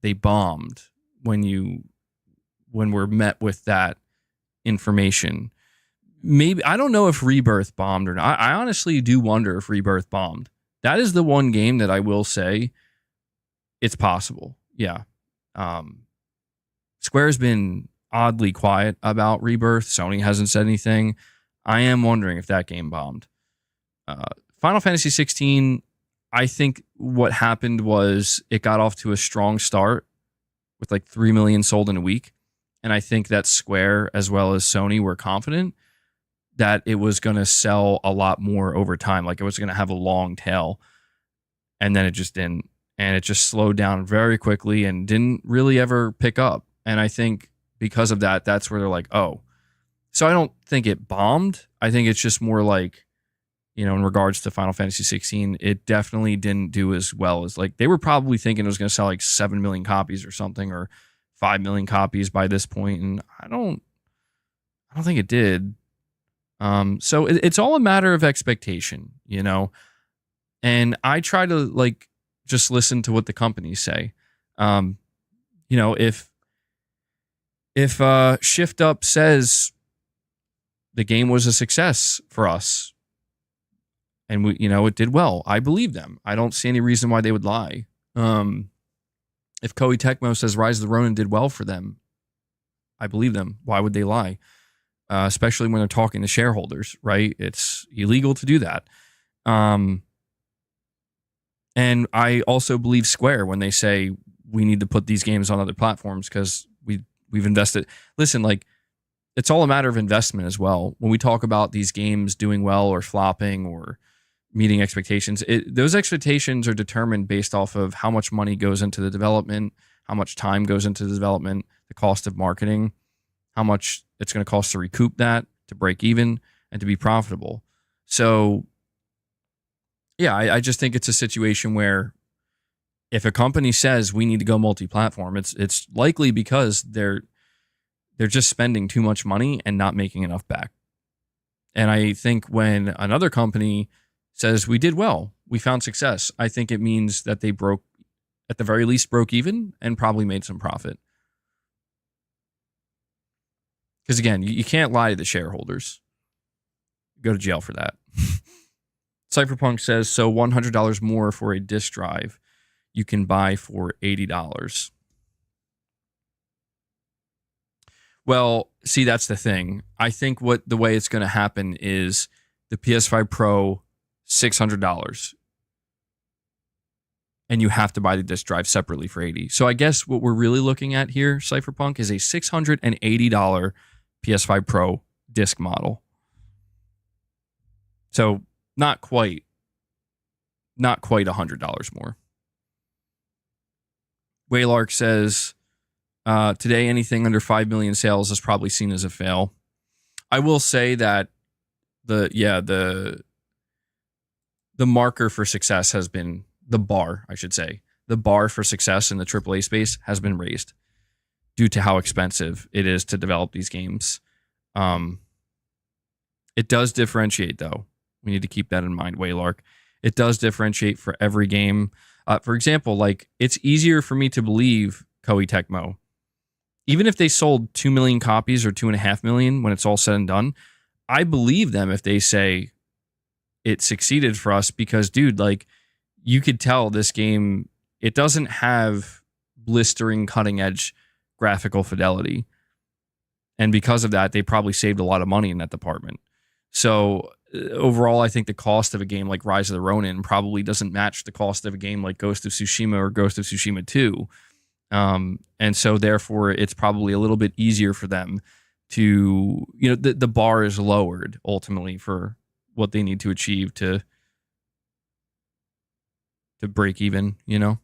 they bombed when we're met with that information. Maybe, I don't know if Rebirth bombed or not. I honestly do wonder if Rebirth bombed. That is the one game that I will say it's possible. Yeah. Square's been oddly quiet about Rebirth. Sony hasn't said anything. I am wondering if that game bombed. Final Fantasy 16, I think what happened was it got off to a strong start with like 3 million sold in a week. And I think that Square as well as Sony were confident that it was going to sell a lot more over time. Like it was going to have a long tail. And then it just didn't. And it just slowed down very quickly and didn't really ever pick up. And I think because of that, that's where they're like, oh. So I don't think it bombed. I think it's just more like, you know, in regards to Final Fantasy 16, it definitely didn't do as well as like they were probably thinking it was going to sell like 7 million copies or something, or 5 million copies by this point. And I don't think it did. So it's all a matter of expectation, you know, and I try to like just listen to what the companies say. You know, if Shift Up says the game was a success for us and we, you know, it did well, I believe them. I don't see any reason why they would lie. If Koei Tecmo says Rise of the Ronin did well for them, I believe them. Why would they lie? Especially when they're talking to shareholders, right? It's illegal to do that. And I also believe Square when they say we need to put these games on other platforms because we've invested. Listen, like it's all a matter of investment as well. When we talk about these games doing well or flopping or meeting expectations, those expectations are determined based off of how much money goes into the development, how much time goes into the development, the cost of marketing, how much it's going to cost to recoup that, to break even, and to be profitable. So, yeah, I just think it's a situation where if a company says we need to go multi-platform, it's likely because they're just spending too much money and not making enough back. And I think when another company says we did well, we found success, I think it means that they at the very least broke even and probably made some profit. Because again, you can't lie to the shareholders. Go to jail for that. Cypherpunk says, so $100 more for a disk drive you can buy for $80. Well, see, that's the thing. I think the way it's going to happen is the PS5 Pro, $600. And you have to buy the disk drive separately for $80. So I guess what we're really looking at here, Cypherpunk, is a $680 PS5 Pro disc model. So not quite $100 more. Waylark says, today anything under 5 million sales is probably seen as a fail. I will say that the marker for success has been, the bar, I should say, the bar for success in the AAA space has been raised due to how expensive it is to develop these games. It does differentiate, though. We need to keep that in mind, Waylark. It does differentiate for every game. For example, like it's easier for me to believe Koei Tecmo, even if they sold 2 million copies or 2.5 million when it's all said and done. I believe them if they say it succeeded for us because, dude, like you could tell this game, it doesn't have blistering cutting edge graphical fidelity. And because of that, they probably saved a lot of money in that department. So overall, I think the cost of a game like Rise of the Ronin probably doesn't match the cost of a game like Ghost of Tsushima or Ghost of Tsushima 2. And so therefore, it's probably a little bit easier for them to, you know, the bar is lowered ultimately for what they need to achieve to break even, you know.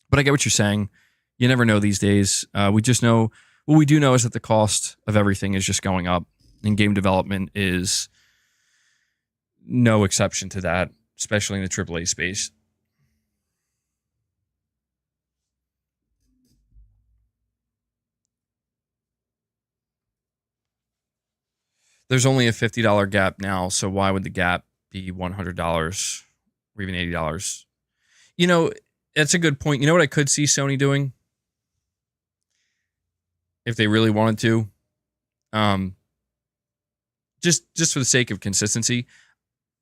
But I get what you're saying. You never know these days. We just know, what we do know is that the cost of everything is just going up, and game development is no exception to that, especially in the AAA space. There's only a $50 gap now, so why would the gap be $100 or even $80? You know, that's a good point. You know what I could see Sony doing? If they really wanted to? Just for the sake of consistency,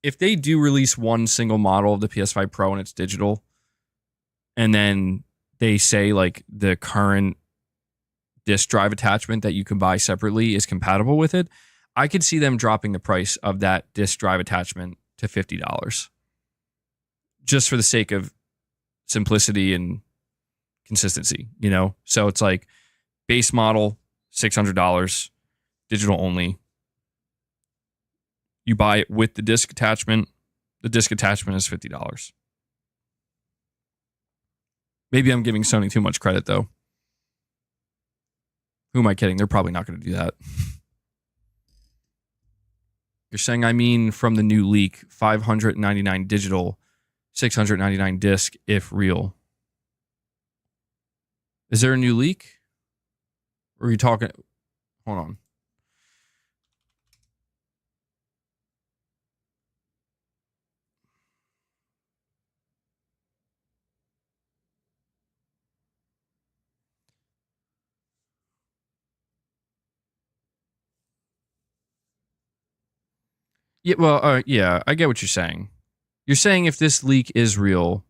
if they do release one single model of the PS5 Pro and it's digital, and then they say like the current disk drive attachment that you can buy separately is compatible with it, I could see them dropping the price of that disk drive attachment to $50. Just for the sake of simplicity and consistency, you know? So it's like base model, $600, digital only. You buy it with the disc attachment. The disc attachment is $50. Maybe I'm giving Sony too much credit, though. Who am I kidding? They're probably not going to do that. You're saying, I mean, from the new leak, $599 digital, $699 disc, if real. Is there a new leak? Or are you talking? Hold on. Yeah, well, yeah, I get what you're saying. You're saying if this leak is real.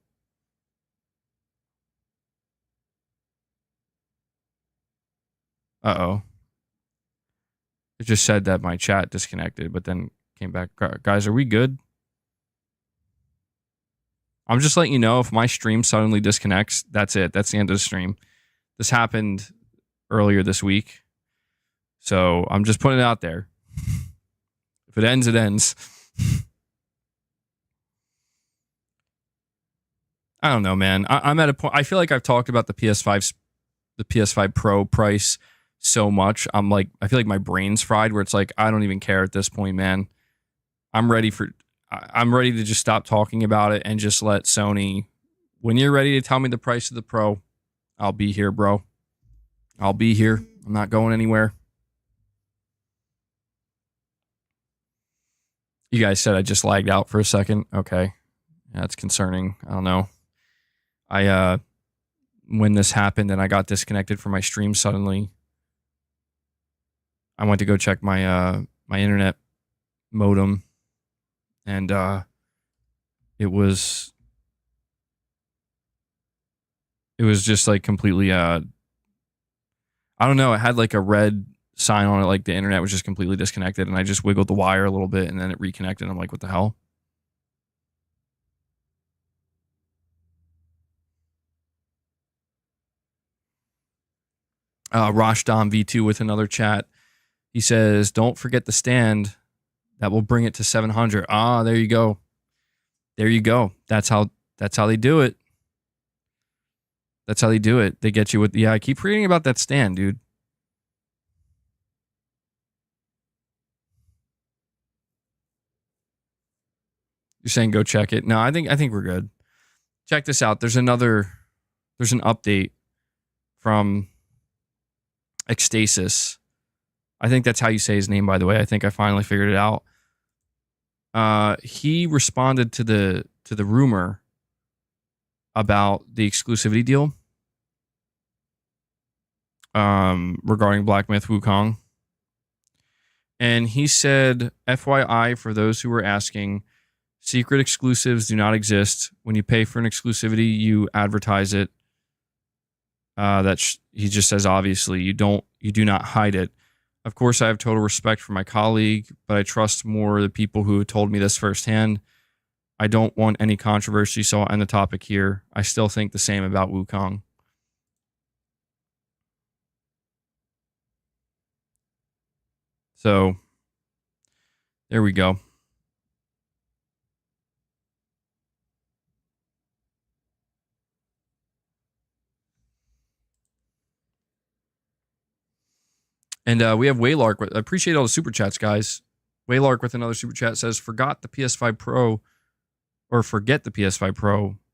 Uh-oh. It just said that my chat disconnected, but then came back. Guys, are we good? I'm just letting you know if my stream suddenly disconnects, that's it. That's the end of the stream. This happened earlier this week. So I'm just putting it out there. If it ends, it ends. I don't know, man. I'm at a point. I feel like I've talked about the PS5 Pro price so much. I'm like, I feel like my brain's fried. Where it's like, I don't even care at this point, man. I'm ready to just stop talking about it and just let Sony. When you're ready to tell me the price of the Pro, I'll be here, bro. I'll be here. I'm not going anywhere. You guys said I just lagged out for a second. Okay. Yeah, that's concerning. I don't know. When this happened and I got disconnected from my stream suddenly, I went to go check my my internet modem, and it was just like completely I don't know, it had like a red sign on it, like the internet was just completely disconnected, and I just wiggled the wire a little bit and then it reconnected. I'm like, what the hell? Rashdom V2 with another chat. He says, don't forget the stand. That will bring it to 700. Ah, there you go. There you go. That's how they do it. That's how they do it. They get you with, yeah, I keep reading about that stand, dude. You're saying go check it. No, I think we're good. Check this out. There's an update from Ecstasis. I think that's how you say his name, by the way. I think I finally figured it out. He responded to the rumor about the exclusivity deal regarding Black Myth Wukong. And he said, FYI, for those who were asking, secret exclusives do not exist. When you pay for an exclusivity, you advertise it. He just says, obviously, you do not hide it. Of course, I have total respect for my colleague, but I trust more the people who told me this firsthand. I don't want any controversy, so I'll end the topic here. I still think the same about Wukong. So, there we go. And we have Waylark. I appreciate all the super chats, guys. Waylark with another super chat says, forget the PS5 Pro.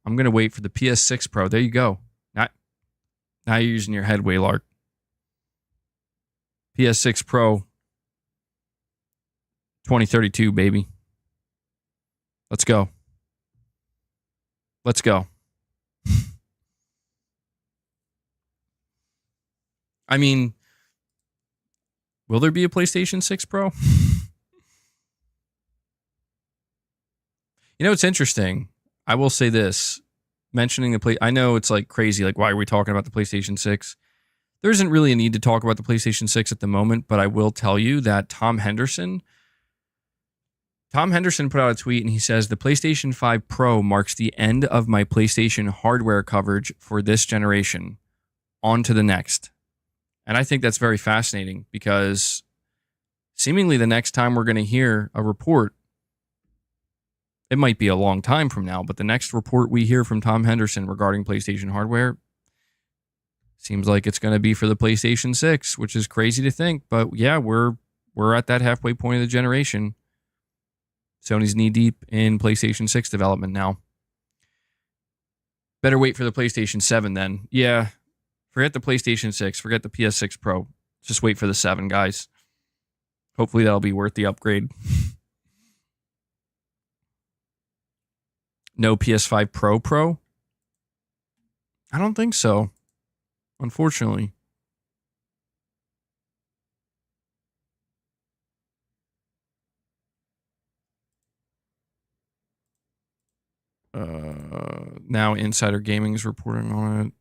I'm going to wait for the PS6 Pro. There you go. Now you're using your head, Waylark. PS6 Pro 2032, baby. Let's go. Let's go. I mean, will there be a PlayStation 6 Pro? You know, it's interesting. I will say this. Mentioning I know it's like crazy. Like, why are we talking about the PlayStation 6? There isn't really a need to talk about the PlayStation 6 at the moment, but I will tell you that Tom Henderson put out a tweet and he says, the PlayStation 5 Pro marks the end of my PlayStation hardware coverage for this generation. On to the next. And I think that's very fascinating because seemingly the next time we're going to hear a report, it might be a long time from now, but the next report we hear from Tom Henderson regarding PlayStation hardware seems like it's going to be for the PlayStation 6, which is crazy to think. But yeah, we're at that halfway point of the generation. Sony's knee deep in PlayStation 6 development now. Better wait for the PlayStation 7 then. Yeah, forget the PlayStation 6. Forget the PS6 Pro. Just wait for the 7, guys. Hopefully that'll be worth the upgrade. No PS5 Pro? I don't think so. Unfortunately. Now Insider Gaming is reporting on it.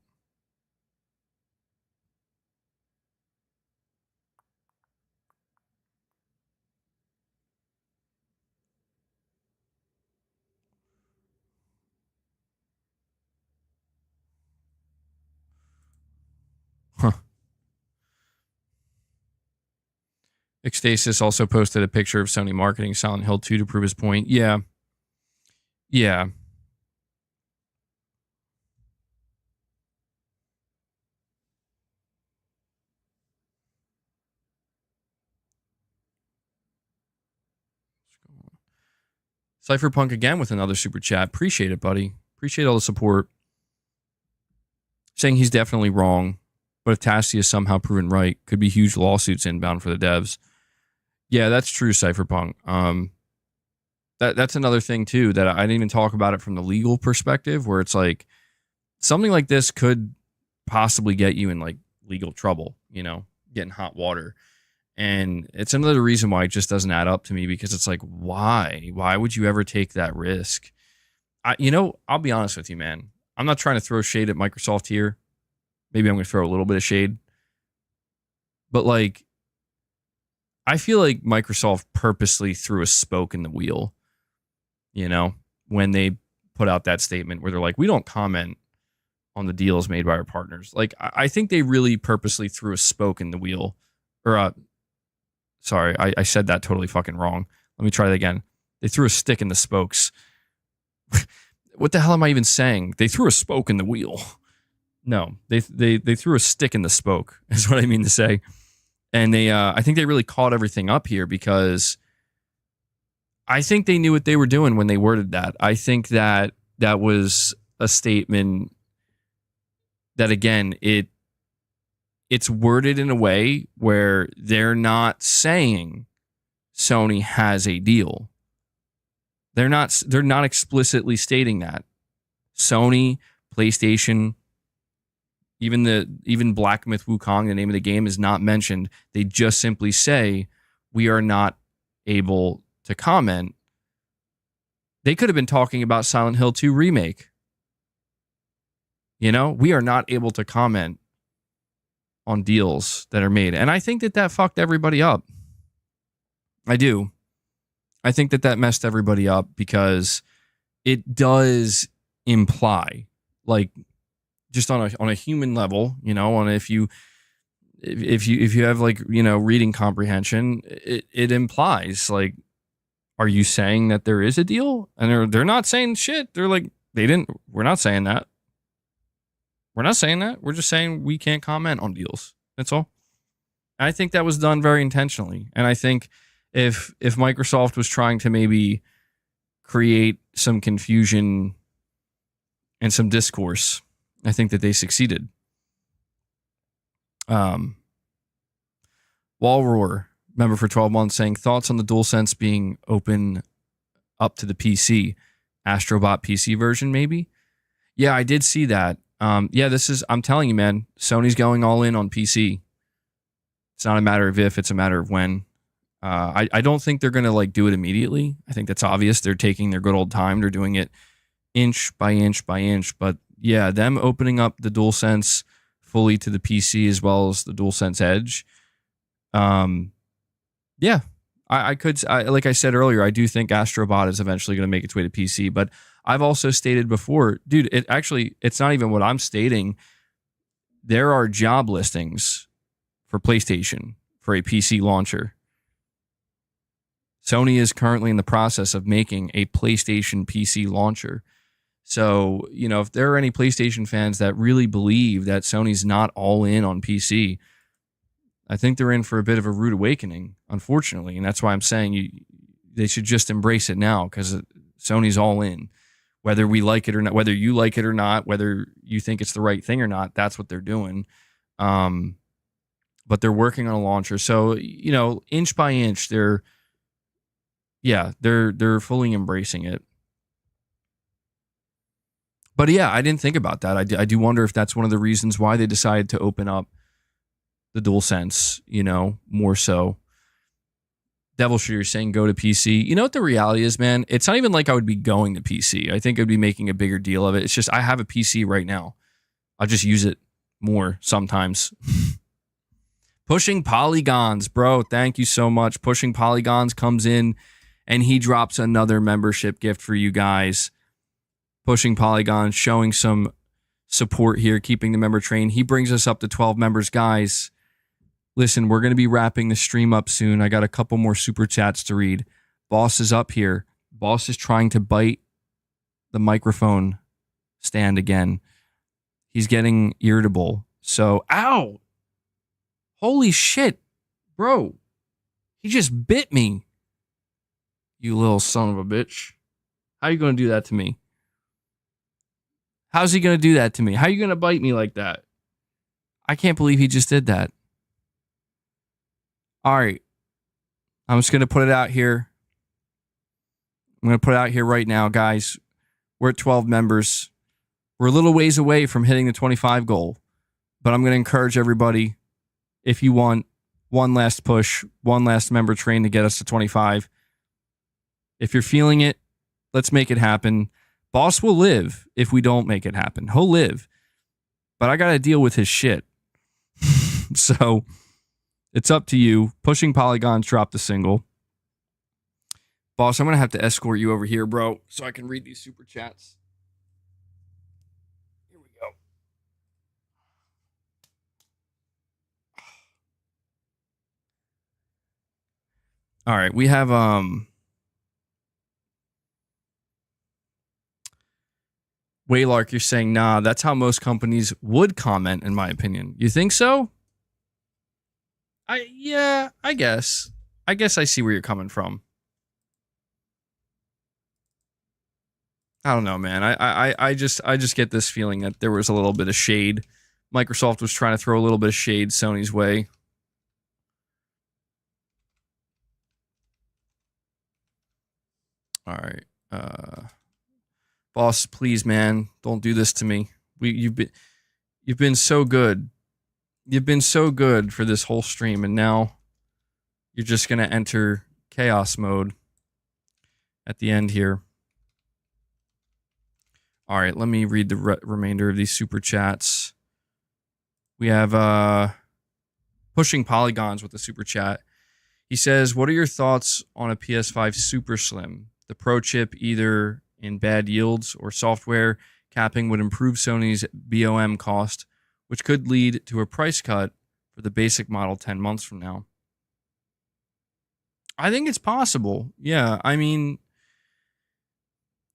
Huh. Ecstasis also posted a picture of Sony marketing Silent Hill 2 to prove his point. Yeah. Yeah. Cypherpunk again with another super chat. Appreciate it, buddy. Appreciate all the support. Saying he's definitely wrong, but if Tasty is somehow proven right, could be huge lawsuits inbound for the devs. Yeah, that's true, Cypherpunk. That's another thing too that I didn't even talk about it from the legal perspective, where it's like something like this could possibly get you in like legal trouble, you know, get in hot water. And it's another reason why it just doesn't add up to me, because it's like, why would you ever take that risk? I'll be honest with you, man. I'm not trying to throw shade at Microsoft here. Maybe I'm going to throw a little bit of shade. But like, I feel like Microsoft purposely threw a spoke in the wheel, you know, when they put out that statement where they're like, we don't comment on the deals made by our partners. Like, I think they really purposely threw a spoke in the wheel. Or, sorry, I said that totally fucking wrong. Let me try that again. They threw a stick in the spokes. What the hell am I even saying? They threw a spoke in the wheel. No, they threw a stick in the spoke is what I mean to say. And I think they really caught everything up here, because I think they knew what they were doing when they worded that. I think that was a statement that, again, it's worded in a way where they're not saying Sony has a deal. They're not explicitly stating that. Sony PlayStation, even Black Myth Wukong, the name of the game, is not mentioned. They just simply say we are not able to comment. They could have been talking about Silent Hill 2 remake. You know, we are not able to comment on deals that are made. And I think that fucked everybody up. I do. I think that messed everybody up because it does imply, like, just on a human level, you know, on if you have, like, you know, reading comprehension, it implies, like, are you saying that there is a deal? And they're not saying shit. They're like, we're not saying that. We're not saying that. We're just saying we can't comment on deals. That's all. I think that was done very intentionally. And I think if Microsoft was trying to maybe create some confusion and some discourse, I think that they succeeded. Wallroar, member for 12 months, saying thoughts on the DualSense being open up to the PC. Astrobot PC version, maybe? Yeah, I did see that. Yeah, I'm telling you, man, Sony's going all in on PC. It's not a matter of if, it's a matter of when. I don't think they're going to, like, do it immediately. I think that's obvious. They're taking their good old time. They're doing it inch by inch by inch. But yeah, them opening up the DualSense fully to the PC as well as the DualSense Edge. Yeah, I could, like I said earlier, I do think Astrobot is eventually going to make its way to PC. But I've also stated before, dude, it's not even what I'm stating. There are job listings for PlayStation for a PC launcher. Sony is currently in the process of making a PlayStation PC launcher. So, you know, if there are any PlayStation fans that really believe that Sony's not all in on PC, I think they're in for a bit of a rude awakening, unfortunately. And that's why I'm saying they should just embrace it now, because Sony's all in. Whether we like it or not, whether you like it or not, whether you think it's the right thing or not, that's what they're doing. But they're working on a launcher. So, you know, inch by inch, they're fully embracing it. But yeah, I didn't think about that. I do wonder if that's one of the reasons why they decided to open up the DualSense, you know, more so. Devil Shooter saying go to PC. You know what the reality is, man? It's not even like I would be going to PC. I think I'd be making a bigger deal of it. It's just I have a PC right now. I'll just use it more sometimes. Pushing Polygons, bro. Thank you so much. Pushing Polygons comes in and he drops another membership gift for you guys. Pushing Polygons, showing some support here, keeping the member train. He brings us up to 12 members, guys. Listen, we're going to be wrapping the stream up soon. I got a couple more super chats to read. Boss is up here. Boss is trying to bite the microphone stand again. He's getting irritable. So, ow! Holy shit, bro. He just bit me. You little son of a bitch. How are you going to do that to me? How's he going to do that to me? How are you going to bite me like that? I can't believe he just did that. All right. I'm just going to put it out here. I'm going to put it out here right now, guys. We're at 12 members. We're a little ways away from hitting the 25 goal. But I'm going to encourage everybody, if you want one last push, one last member train to get us to 25. If you're feeling it, let's make it happen. Boss will live if we don't make it happen. He'll live. But I got to deal with his shit. So it's up to you. Pushing Polygons dropped the single. Boss, I'm going to have to escort you over here, bro, so I can read these super chats. Here we go. All right, we have Waylark, you're saying, nah, that's how most companies would comment, in my opinion. You think so? I guess. I guess I see where you're coming from. I don't know, man. I just get this feeling that there was a little bit of shade. Microsoft was trying to throw a little bit of shade Sony's way. All right. Boss, please, man, don't do this to me. You've been so good. You've been so good for this whole stream, and now you're just gonna enter chaos mode at the end here. All right, let me read the remainder of these super chats. We have Pushing Polygons with the super chat. He says, what are your thoughts on a PS5 Super Slim? The Pro chip, either in bad yields or software capping, would improve Sony's BOM cost, which could lead to a price cut for the basic model 10 months from now. I think it's possible. Yeah, I mean,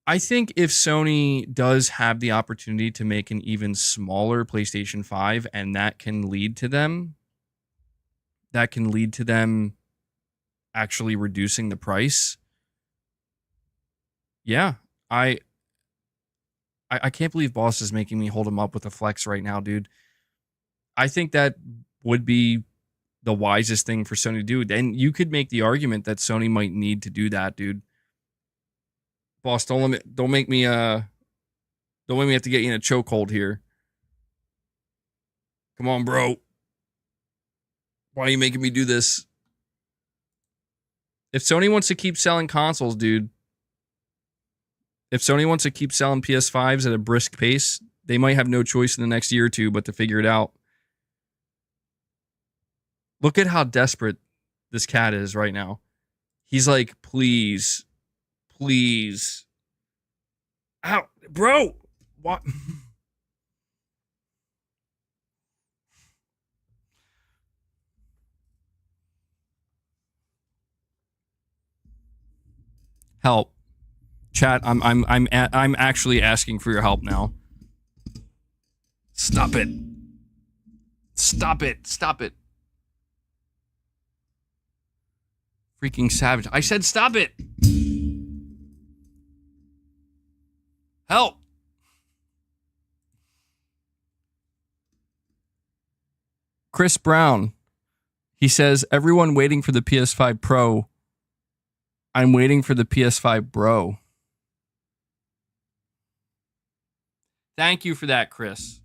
I think if Sony does have the opportunity to make an even smaller PlayStation 5, and that can lead to them actually reducing the price. Yeah, I can't believe Boss is making me hold him up with a flex right now, dude. I think that would be the wisest thing for Sony to do. And you could make the argument that Sony might need to do that, dude. Boss, don't make me have to get you in a chokehold here. Come on, bro. Why are you making me do this? If Sony wants to keep selling consoles, dude, if Sony wants to keep selling PS5s at a brisk pace, they might have no choice in the next year or two but to figure it out. Look at how desperate this cat is right now. He's like, please, please. Ow, bro. What? Help. Chat, I'm actually asking for your help now. Stop it. Stop it. Stop it. Freaking savage. I said stop it. Help. Chris Brown. He says, everyone waiting for the PS5 Pro. I'm waiting for the PS5 Bro. Thank you for that, Chris.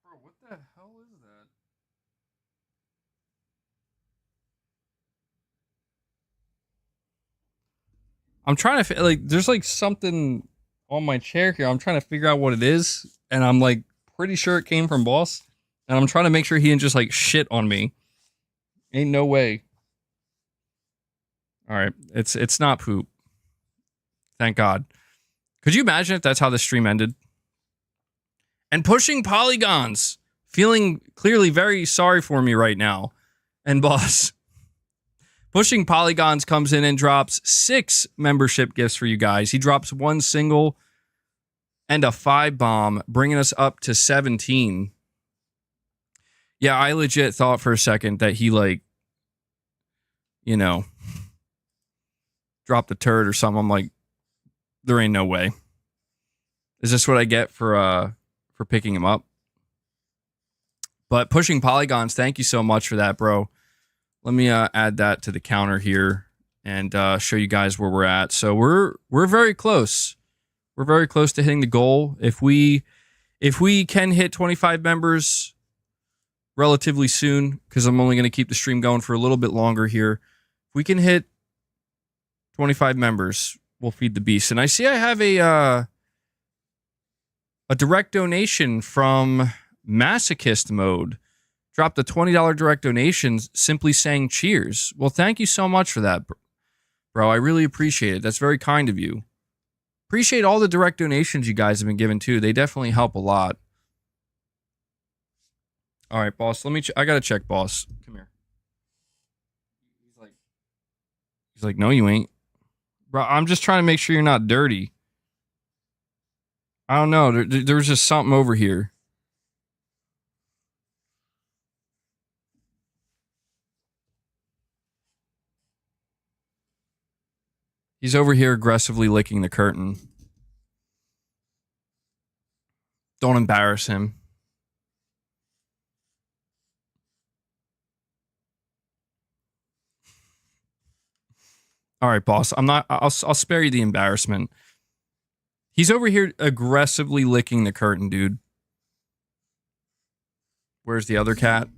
Bro, what the hell is that? I'm trying to there's like something on my chair here. I'm trying to figure out what it is, and I'm like pretty sure it came from Boss, and I'm trying to make sure he didn't just like shit on me. Ain't no way. All right, it's not poop. Thank God. Could you imagine if that's how the stream ended? And Pushing Polygons, feeling clearly very sorry for me right now. And Boss, Pushing Polygons comes in and drops 6 membership gifts for you guys. He drops 1 single and a 5 bomb, bringing us up to 17. Yeah, I legit thought for a second that he dropped a turd or something. I'm like, there ain't no way. Is this what I get for picking him up? But Pushing Polygons, thank you so much for that, bro. Let me add that to the counter here and show you guys where we're at. So we're very close. We're very close to hitting the goal. If we can hit 25 members relatively soon, because I'm only going to keep the stream going for a little bit longer here. If we can hit 25 members, we'll feed the beast. And I see I have a direct donation from Masochist Mode. Dropped a $20 direct donation simply saying cheers. Well, thank you so much for that, bro. I really appreciate it. That's very kind of you. Appreciate all the direct donations you guys have been giving too. They definitely help a lot. All right, boss. Let me. I gotta check, boss. Come here. He's like, no, you ain't, bro. I'm just trying to make sure you're not dirty. I don't know. There was just something over here. He's over here aggressively licking the curtain. Don't embarrass him. All right, boss. I'm not. I'll spare you the embarrassment. He's over here aggressively licking the curtain, dude. Where's the other cat?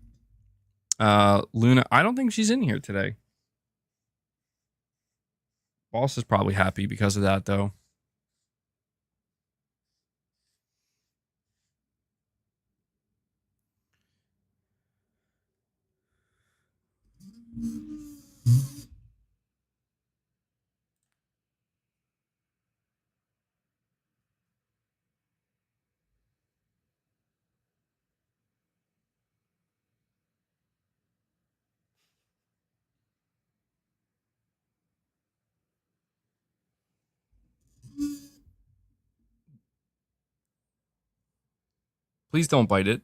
Luna. I don't think she's in here today. Boss is probably happy because of that, though. Please don't bite it.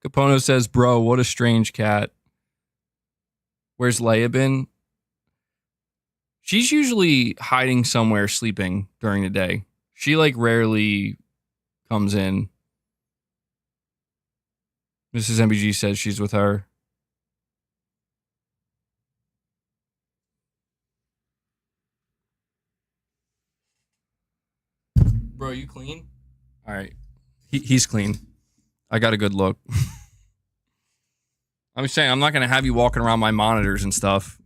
Capono says, bro, what a strange cat. Where's Leia been? She's usually hiding somewhere sleeping during the day. She like rarely comes in. Mrs. MBG says she's with her. Bro, you clean? All right. He's clean. I got a good look. I'm saying I'm not going to have you walking around my monitors and stuff.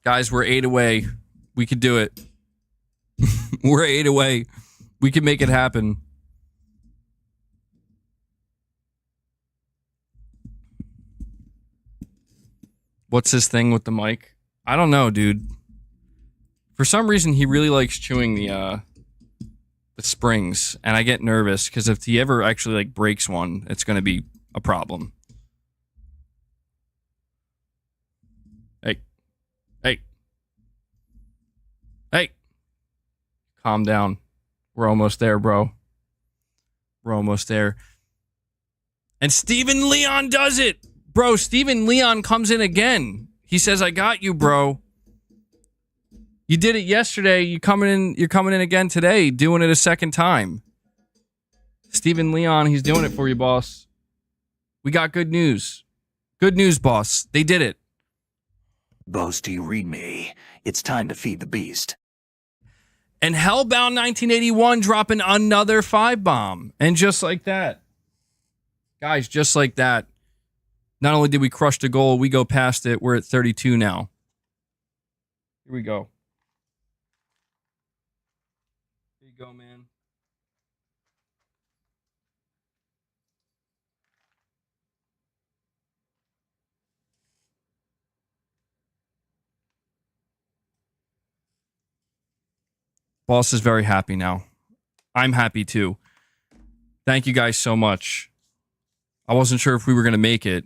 Guys, we're 8 away. We could do it. We're 8 away. We can make it happen. What's his thing with the mic? I don't know, dude. For some reason, he really likes chewing the springs, and I get nervous because if he ever actually like breaks one, it's going to be a problem. Hey, hey, hey! Calm down. We're almost there, bro. We're almost there. And Steven Leon does it, bro. Steven Leon comes in again. He says, "I got you, bro. You did it yesterday. You're coming in again today, doing it a second time." Steven Leon, he's doing it for you, boss. We got good news. Good news, boss. They did it. Boss, do you read me? It's time to feed the beast. And Hellbound 1981 dropping another 5-bomb. And just like that. Guys, just like that. Not only did we crush the goal, we go past it. We're at 32 now. Here we go. Here you go, man. Boss is very happy now. I'm happy too. Thank you guys so much. I wasn't sure if we were going to make it.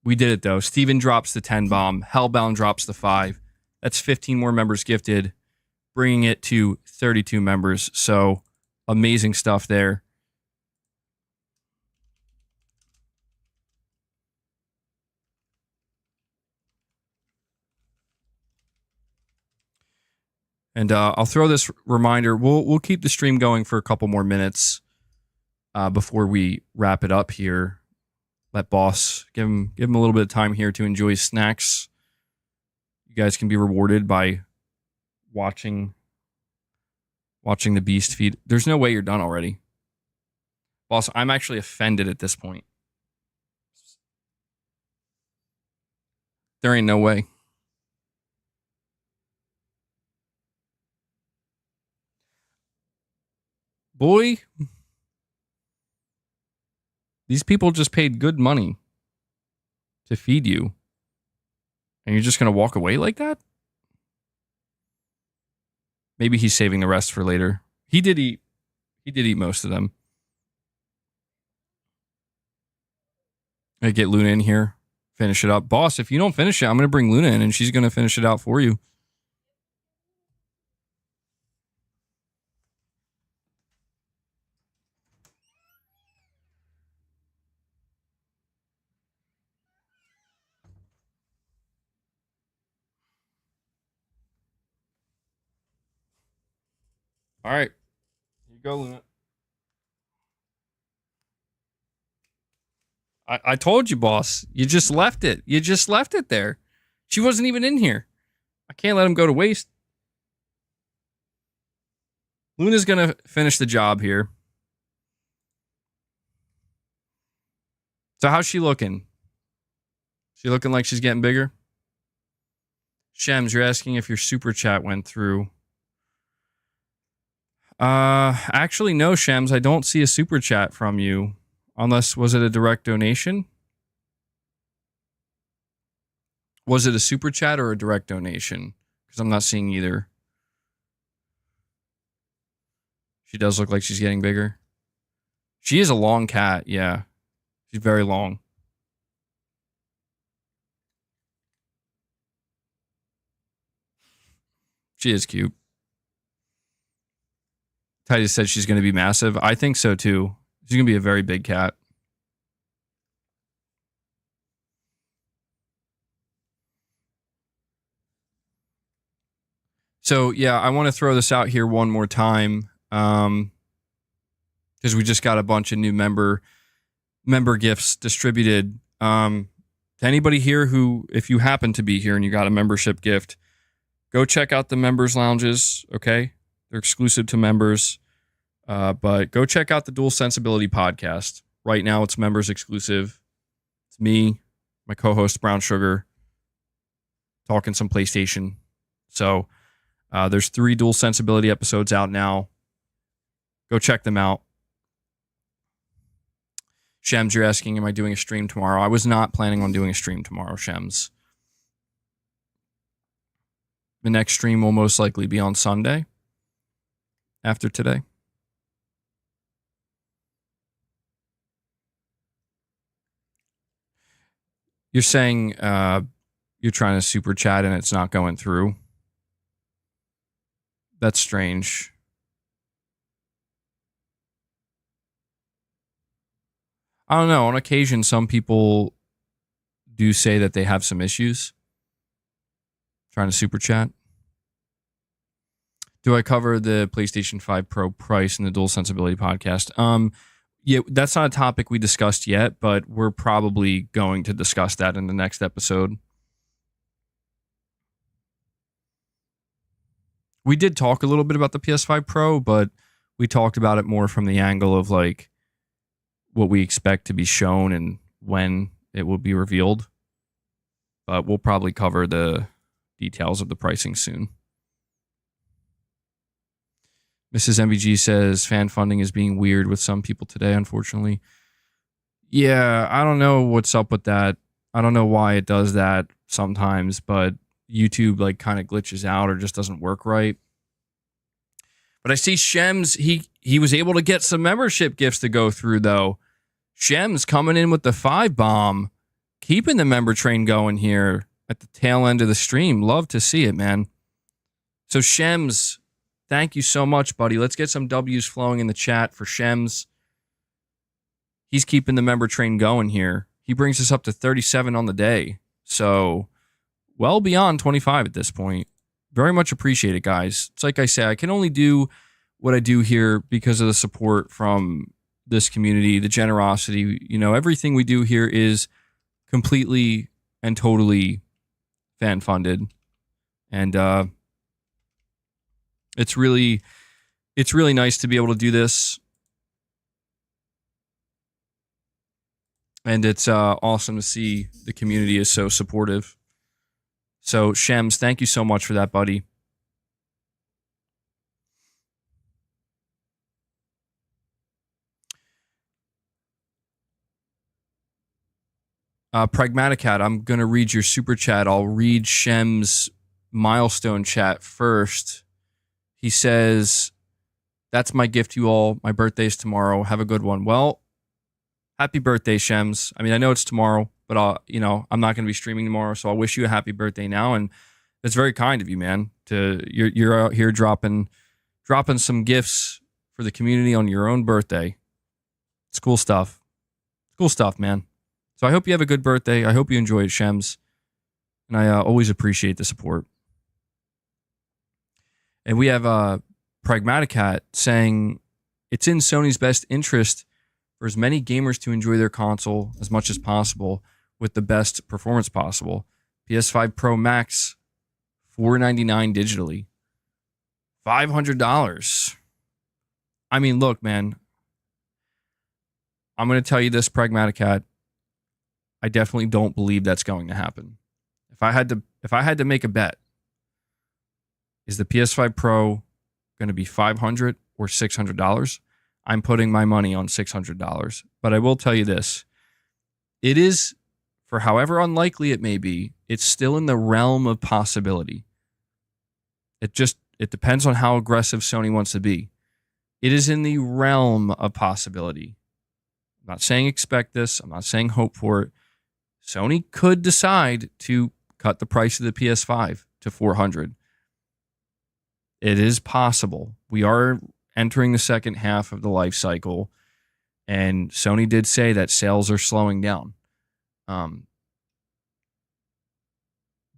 We did it though. Steven drops the 10 bomb. Hellbound drops the 5. That's 15 more members gifted, bringing it to 32 members. So amazing stuff there. And I'll throw this reminder. We'll keep the stream going for a couple more minutes before we wrap it up here. Let boss give him a little bit of time here to enjoy his snacks. You guys can be rewarded by watching the beast feed. There's no way you're done already. Boss, I'm actually offended at this point. There ain't no way. Boy, These people just paid good money to feed you. And you're just going to walk away like that? Maybe he's saving the rest for later. He did eat most of them. I get Luna in here. Finish it up. Boss, if you don't finish it, I'm going to bring Luna in and she's going to finish it out for you. All right. Here you go, Luna. I told you, boss. You just left it. You just left it there. She wasn't even in here. I can't let him go to waste. Luna's going to finish the job here. So how's she looking? She looking like she's getting bigger? Shems, you're asking if your super chat went through. Actually, no, Shems. I don't see a super chat from you. Unless, was it a direct donation? Was it a super chat or a direct donation? Because I'm not seeing either. She does look like she's getting bigger. She is a long cat, yeah. She's very long. She is cute. Titus said she's going to be massive. I think so, too. She's going to be a very big cat. So, yeah, I want to throw this out here one more time. Because we just got a bunch of new member gifts distributed. To anybody here who, if you happen to be here and you got a membership gift, go check out the members lounges, okay? They're exclusive to members. But go check out the Dual Sensibility podcast. Right now, it's members exclusive. It's me, my co-host Brown Sugar, talking some PlayStation. So there's 3 Dual Sensibility episodes out now. Go check them out. Shems, you're asking, am I doing a stream tomorrow? I was not planning on doing a stream tomorrow, Shems. The next stream will most likely be on Sunday after today. You're saying you're trying to super chat and it's not going through. That's strange. I don't know. On occasion, some people do say that they have some issues trying to super chat. Do I cover the PlayStation 5 Pro price in the Dual Sensibility podcast? Yeah, that's not a topic we discussed yet, but we're probably going to discuss that in the next episode. We did talk a little bit about the PS5 Pro, but we talked about it more from the angle of like what we expect to be shown and when it will be revealed. But we'll probably cover the details of the pricing soon. Mrs. MBG says fan funding is being weird with some people today, unfortunately. Yeah, I don't know what's up with that. I don't know why it does that sometimes, but YouTube like kind of glitches out or just doesn't work right. But I see Shems, he was able to get some membership gifts to go through though. Shems coming in with the 5 bomb, keeping the member train going here at the tail end of the stream. Love to see it, man. So Shems, thank you so much, buddy. Let's get some W's flowing in the chat for Shems. He's keeping the member train going here. He brings us up to 37 on the day. So, well beyond 25 at this point. Very much appreciate it, guys. It's like I say, I can only do what I do here because of the support from this community, the generosity. You know, everything we do here is completely and totally fan-funded. And, it's really nice to be able to do this. And it's awesome to see the community is so supportive. So, Shems, thank you so much for that, buddy. Pragmaticat, I'm going to read your super chat. I'll read Shem's milestone chat first. He says, that's my gift to you all. My birthday's tomorrow. Have a good one. Well, happy birthday, Shems. I mean, I know it's tomorrow, but I'm not going to be streaming tomorrow, so I'll wish you a happy birthday now. And it's very kind of you, man. You're out here dropping some gifts for the community on your own birthday. It's cool stuff. Cool stuff, man. So I hope you have a good birthday. I hope you enjoy it, Shems. And I always appreciate the support. And we have Pragmaticat saying, it's in Sony's best interest for as many gamers to enjoy their console as much as possible with the best performance possible. PS5 Pro Max, $499 digitally. $500. I mean, look, man. I'm going to tell you this, Pragmaticat. I definitely don't believe that's going to happen. If I had to make a bet, is the PS5 Pro going to be $500 or $600? I'm putting my money on $600. But I will tell you this. It is, for however unlikely it may be, it's still in the realm of possibility. It depends on how aggressive Sony wants to be. It is in the realm of possibility. I'm not saying expect this. I'm not saying hope for it. Sony could decide to cut the price of the PS5 to $400. It is possible. We are entering the second half of the life cycle, and Sony did say that sales are slowing down.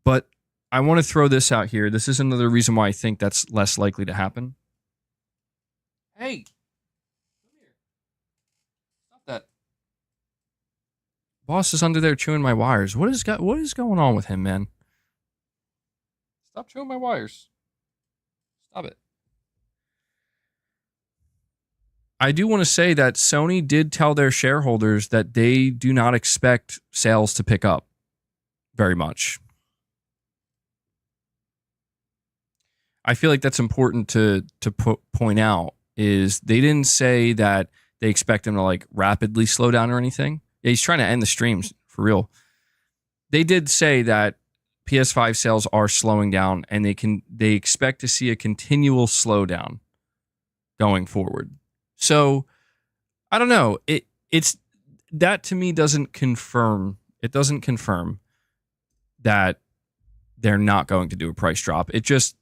But I want to throw this out here. This is another reason why I think that's less likely to happen. Hey, come here. Stop that. Boss is under there chewing my wires. What is going on with him, man? Stop chewing my wires. Stop it. I do want to say that Sony did tell their shareholders that they do not expect sales to pick up very much. I feel like that's important to point out, is they didn't say that they expect them to like rapidly slow down or anything. Yeah, he's trying to end the streams for real. They did say that PS5 sales are slowing down, and they expect to see a continual slowdown going forward. So I don't know. It's that to me doesn't confirm. It doesn't confirm that they're not going to do a price drop. It just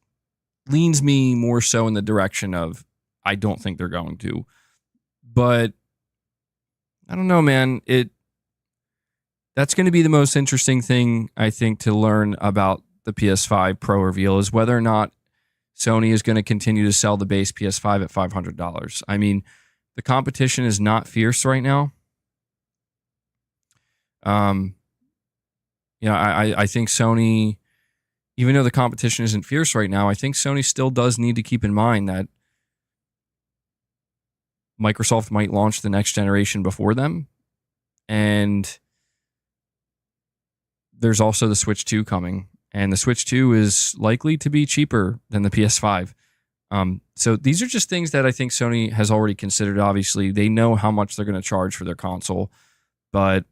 leans me more so in the direction of I don't think they're going to. But I don't know, man. That's going to be the most interesting thing, I think, to learn about the PS5 Pro reveal, is whether or not Sony is going to continue to sell the base PS5 at $500. I mean, the competition is not fierce right now. I think Sony, even though the competition isn't fierce right now, I think Sony still does need to keep in mind that Microsoft might launch the next generation before them. And there's also the Switch 2 coming. And the Switch 2 is likely to be cheaper than the PS5. So these are just things that I think Sony has already considered. Obviously, they know how much they're going to charge for their console. But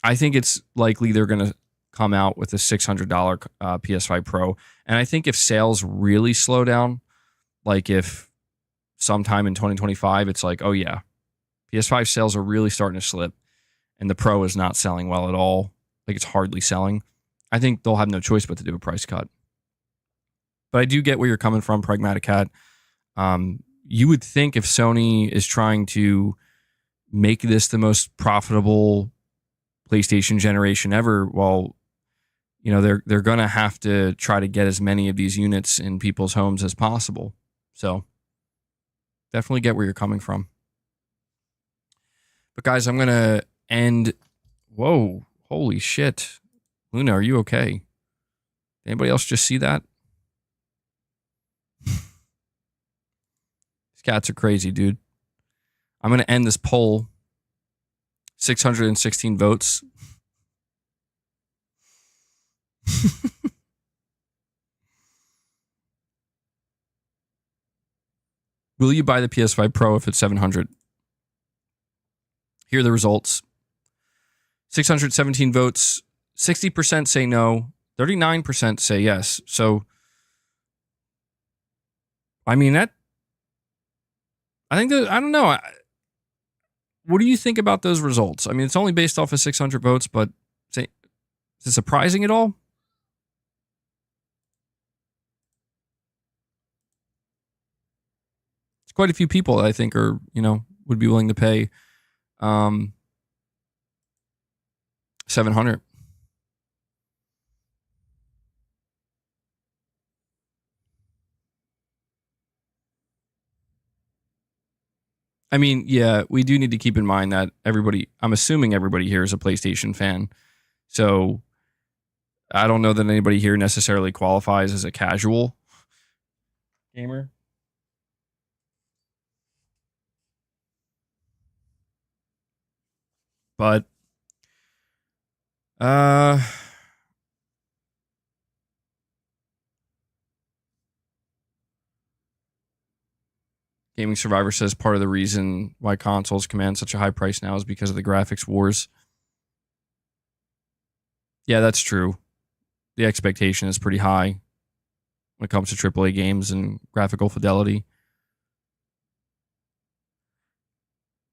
I think it's likely they're going to come out with a $600 PS5 Pro. And I think if sales really slow down, like if sometime in 2025, it's like, oh yeah, PS5 sales are really starting to slip and the Pro is not selling well at all. Like it's hardly selling. I think they'll have no choice but to do a price cut. But I do get where you're coming from, Pragmaticat. You would think if Sony is trying to make this the most profitable PlayStation generation ever, well, they're going to have to try to get as many of these units in people's homes as possible. So definitely get where you're coming from. But guys, I'm going to end. Whoa, holy shit. Luna, are you okay? Anybody else just see that? These cats are crazy, dude. I'm going to end this poll. 616 votes. Will you buy the PS5 Pro if it's $700? Here are the results. 617 votes, 60% say no, 39% say yes. So, I mean, I think that, I don't know. What do you think about those results? I mean, it's only based off of 600 votes, but is it surprising at all? It's quite a few people that I think are, would be willing to pay $700. I mean, yeah, we do need to keep in mind that I'm assuming everybody here is a PlayStation fan. So I don't know that anybody here necessarily qualifies as a casual gamer. But Gaming Survivor says part of the reason why consoles command such a high price now is because of the graphics wars. Yeah, that's true. The expectation is pretty high when it comes to AAA games and graphical fidelity.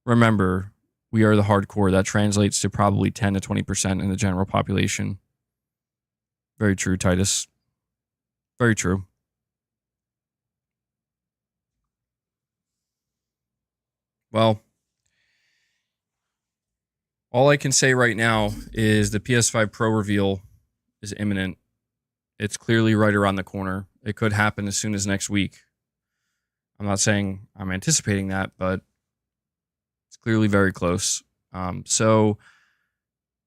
Remember, we are the hardcore. That translates to probably 10 to 20% in the general population. Very true, Titus. Very true. Well, all I can say right now is the PS5 Pro reveal is imminent. It's clearly right around the corner. It could happen as soon as next week. I'm not saying I'm anticipating that, but it's clearly very close. So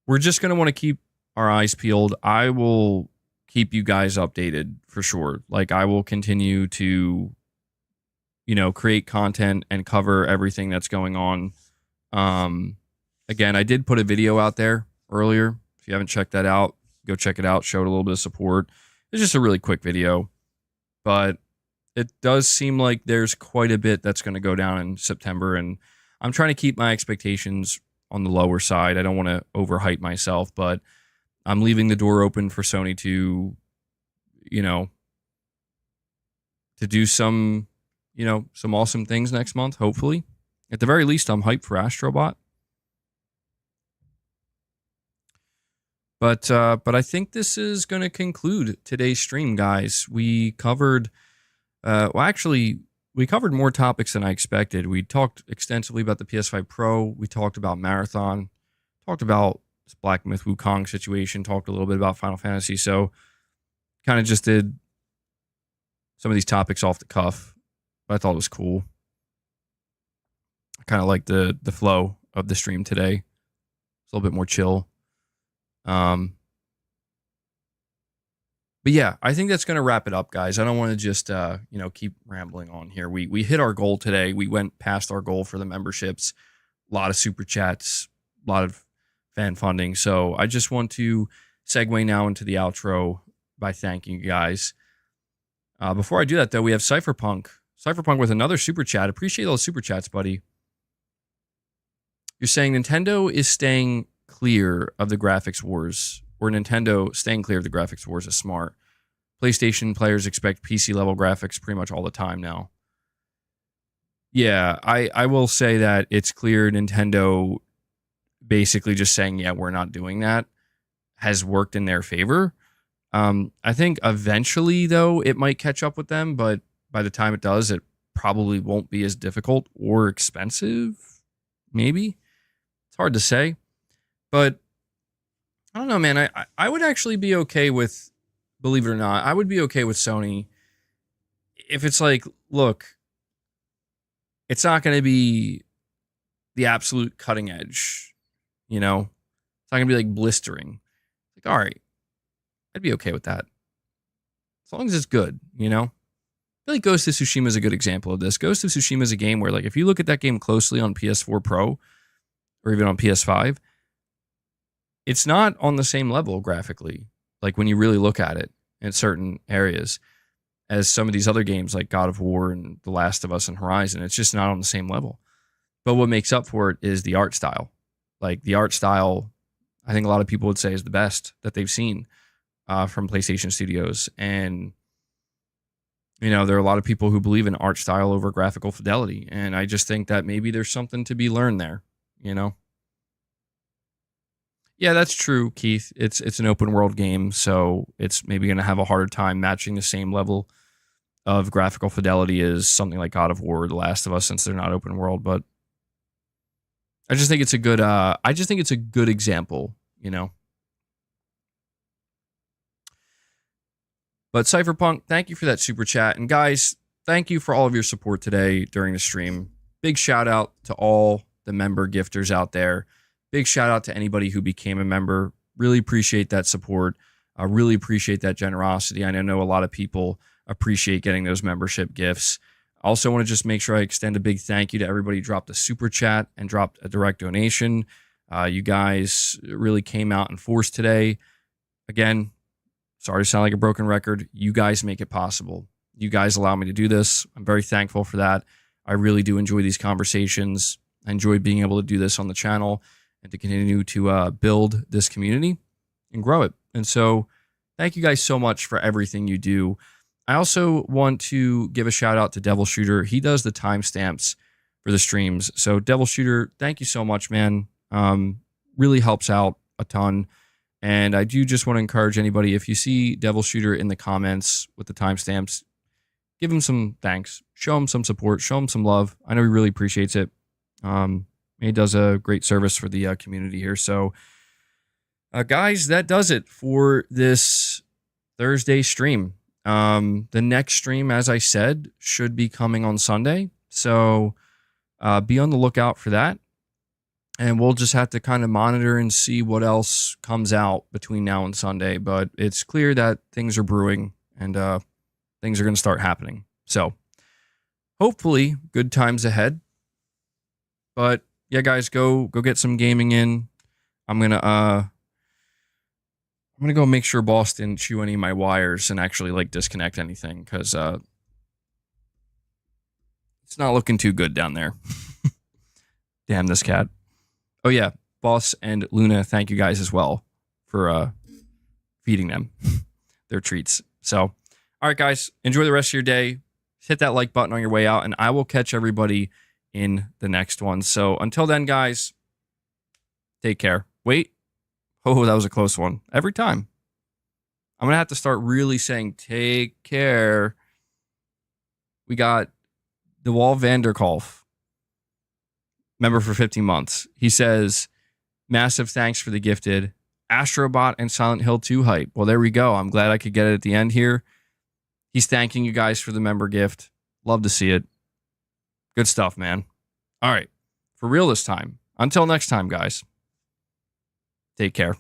we're just going to want to keep our eyes peeled. I will keep you guys updated for sure. Like, I will continue to, create content and cover everything that's going on. Again, I did put a video out there earlier. If you haven't checked that out, go check it out. Showed a little bit of support. It's just a really quick video, but it does seem like there's quite a bit that's going to go down in September, and I'm trying to keep my expectations on the lower side. I don't want to overhype myself, but I'm leaving the door open for Sony to, to do some awesome things next month, hopefully. At the very least, I'm hyped for Astrobot. But I think this is going to conclude today's stream, guys. We covered, we covered more topics than I expected. We talked extensively about the PS5 Pro. We talked about Marathon, talked about this Black Myth Wukong situation, talked a little bit about Final Fantasy. So kind of just did some of these topics off the cuff, but I thought it was cool. I kind of like the flow of the stream today. It's a little bit more chill. But yeah, I think that's going to wrap it up, guys. I don't want to just, keep rambling on here. We hit our goal today. We went past our goal for the memberships, a lot of super chats, a lot of fan funding. So I just want to segue now into the outro by thanking you guys. Before I do that, though, we have Cypherpunk with another super chat. Appreciate all the super chats, buddy. You're saying Nintendo is staying clear of the graphics wars, or Nintendo staying clear of the graphics wars is smart. PlayStation players expect PC level graphics pretty much all the time now. Yeah, I will say that it's clear Nintendo basically just saying, yeah, we're not doing that, has worked in their favor. I think eventually, though, it might catch up with them, but by the time it does, it probably won't be as difficult or expensive. Maybe. It's hard to say. But I don't know, man. I would actually be okay with, believe it or not, I would be okay with Sony if it's like, look, it's not going to be the absolute cutting edge, It's not going to be like blistering. Like, all right, I'd be okay with that. As long as it's good, I feel like Ghost of Tsushima is a good example of this. Ghost of Tsushima is a game where, like, if you look at that game closely on PS4 Pro or even on PS5, it's not on the same level graphically, like when you really look at it in certain areas, as some of these other games like God of War and The Last of Us and Horizon. It's just not on the same level. But what makes up for it is the art style. Like, the art style I think a lot of people would say is the best that they've seen from PlayStation Studios. And, there are a lot of people who believe in art style over graphical fidelity. And I just think that maybe there's something to be learned there, Yeah, that's true, Keith. It's an open world game, so it's maybe going to have a harder time matching the same level of graphical fidelity as something like God of War or The Last of Us, since they're not open world. But I just think it's a good. Example, But Cypherpunk, thank you for that super chat, and guys, thank you for all of your support today during the stream. Big shout out to all the member gifters out there. Big shout out to anybody who became a member. Really appreciate that support. I really appreciate that generosity. I know a lot of people appreciate getting those membership gifts. I also want to just make sure I extend a big thank you to everybody who dropped a super chat and dropped a direct donation. You guys really came out in force today. Again, sorry to sound like a broken record. You guys make it possible. You guys allow me to do this. I'm very thankful for that. I really do enjoy these conversations. I enjoy being able to do this on the channel and to continue to build this community and grow it. And so thank you guys so much for everything you do. I also want to give a shout out to Devil Shooter. He does the timestamps for the streams. So Devil Shooter, thank you so much, man. Really helps out a ton. And I do just want to encourage anybody, if you see Devil Shooter in the comments with the timestamps, give him some thanks, show him some support, show him some love. I know he really appreciates it. He does a great service for the community here. So, guys, that does it for this Thursday stream. The next stream, as I said, should be coming on Sunday. So be on the lookout for that. And we'll just have to kind of monitor and see what else comes out between now and Sunday. But it's clear that things are brewing and things are going to start happening. So hopefully good times ahead. But yeah, guys, go get some gaming in. I'm gonna go make sure Boss didn't chew any of my wires and actually like disconnect anything, because it's not looking too good down there. Damn this cat. Oh yeah, Boss and Luna, thank you guys as well for feeding them their treats. So, all right, guys, enjoy the rest of your day. Hit that like button on your way out, and I will catch everybody in the next one. So until then, guys, take care. Wait. Oh, that was a close one. Every time. I'm going to have to start really saying take care. We got DeWal Vanderkolf, member for 15 months. He says, massive thanks for the gifted Astrobot and Silent Hill 2 hype. Well, there we go. I'm glad I could get it at the end here. He's thanking you guys for the member gift. Love to see it. Good stuff, man. All right. For real this time. Until next time, guys. Take care.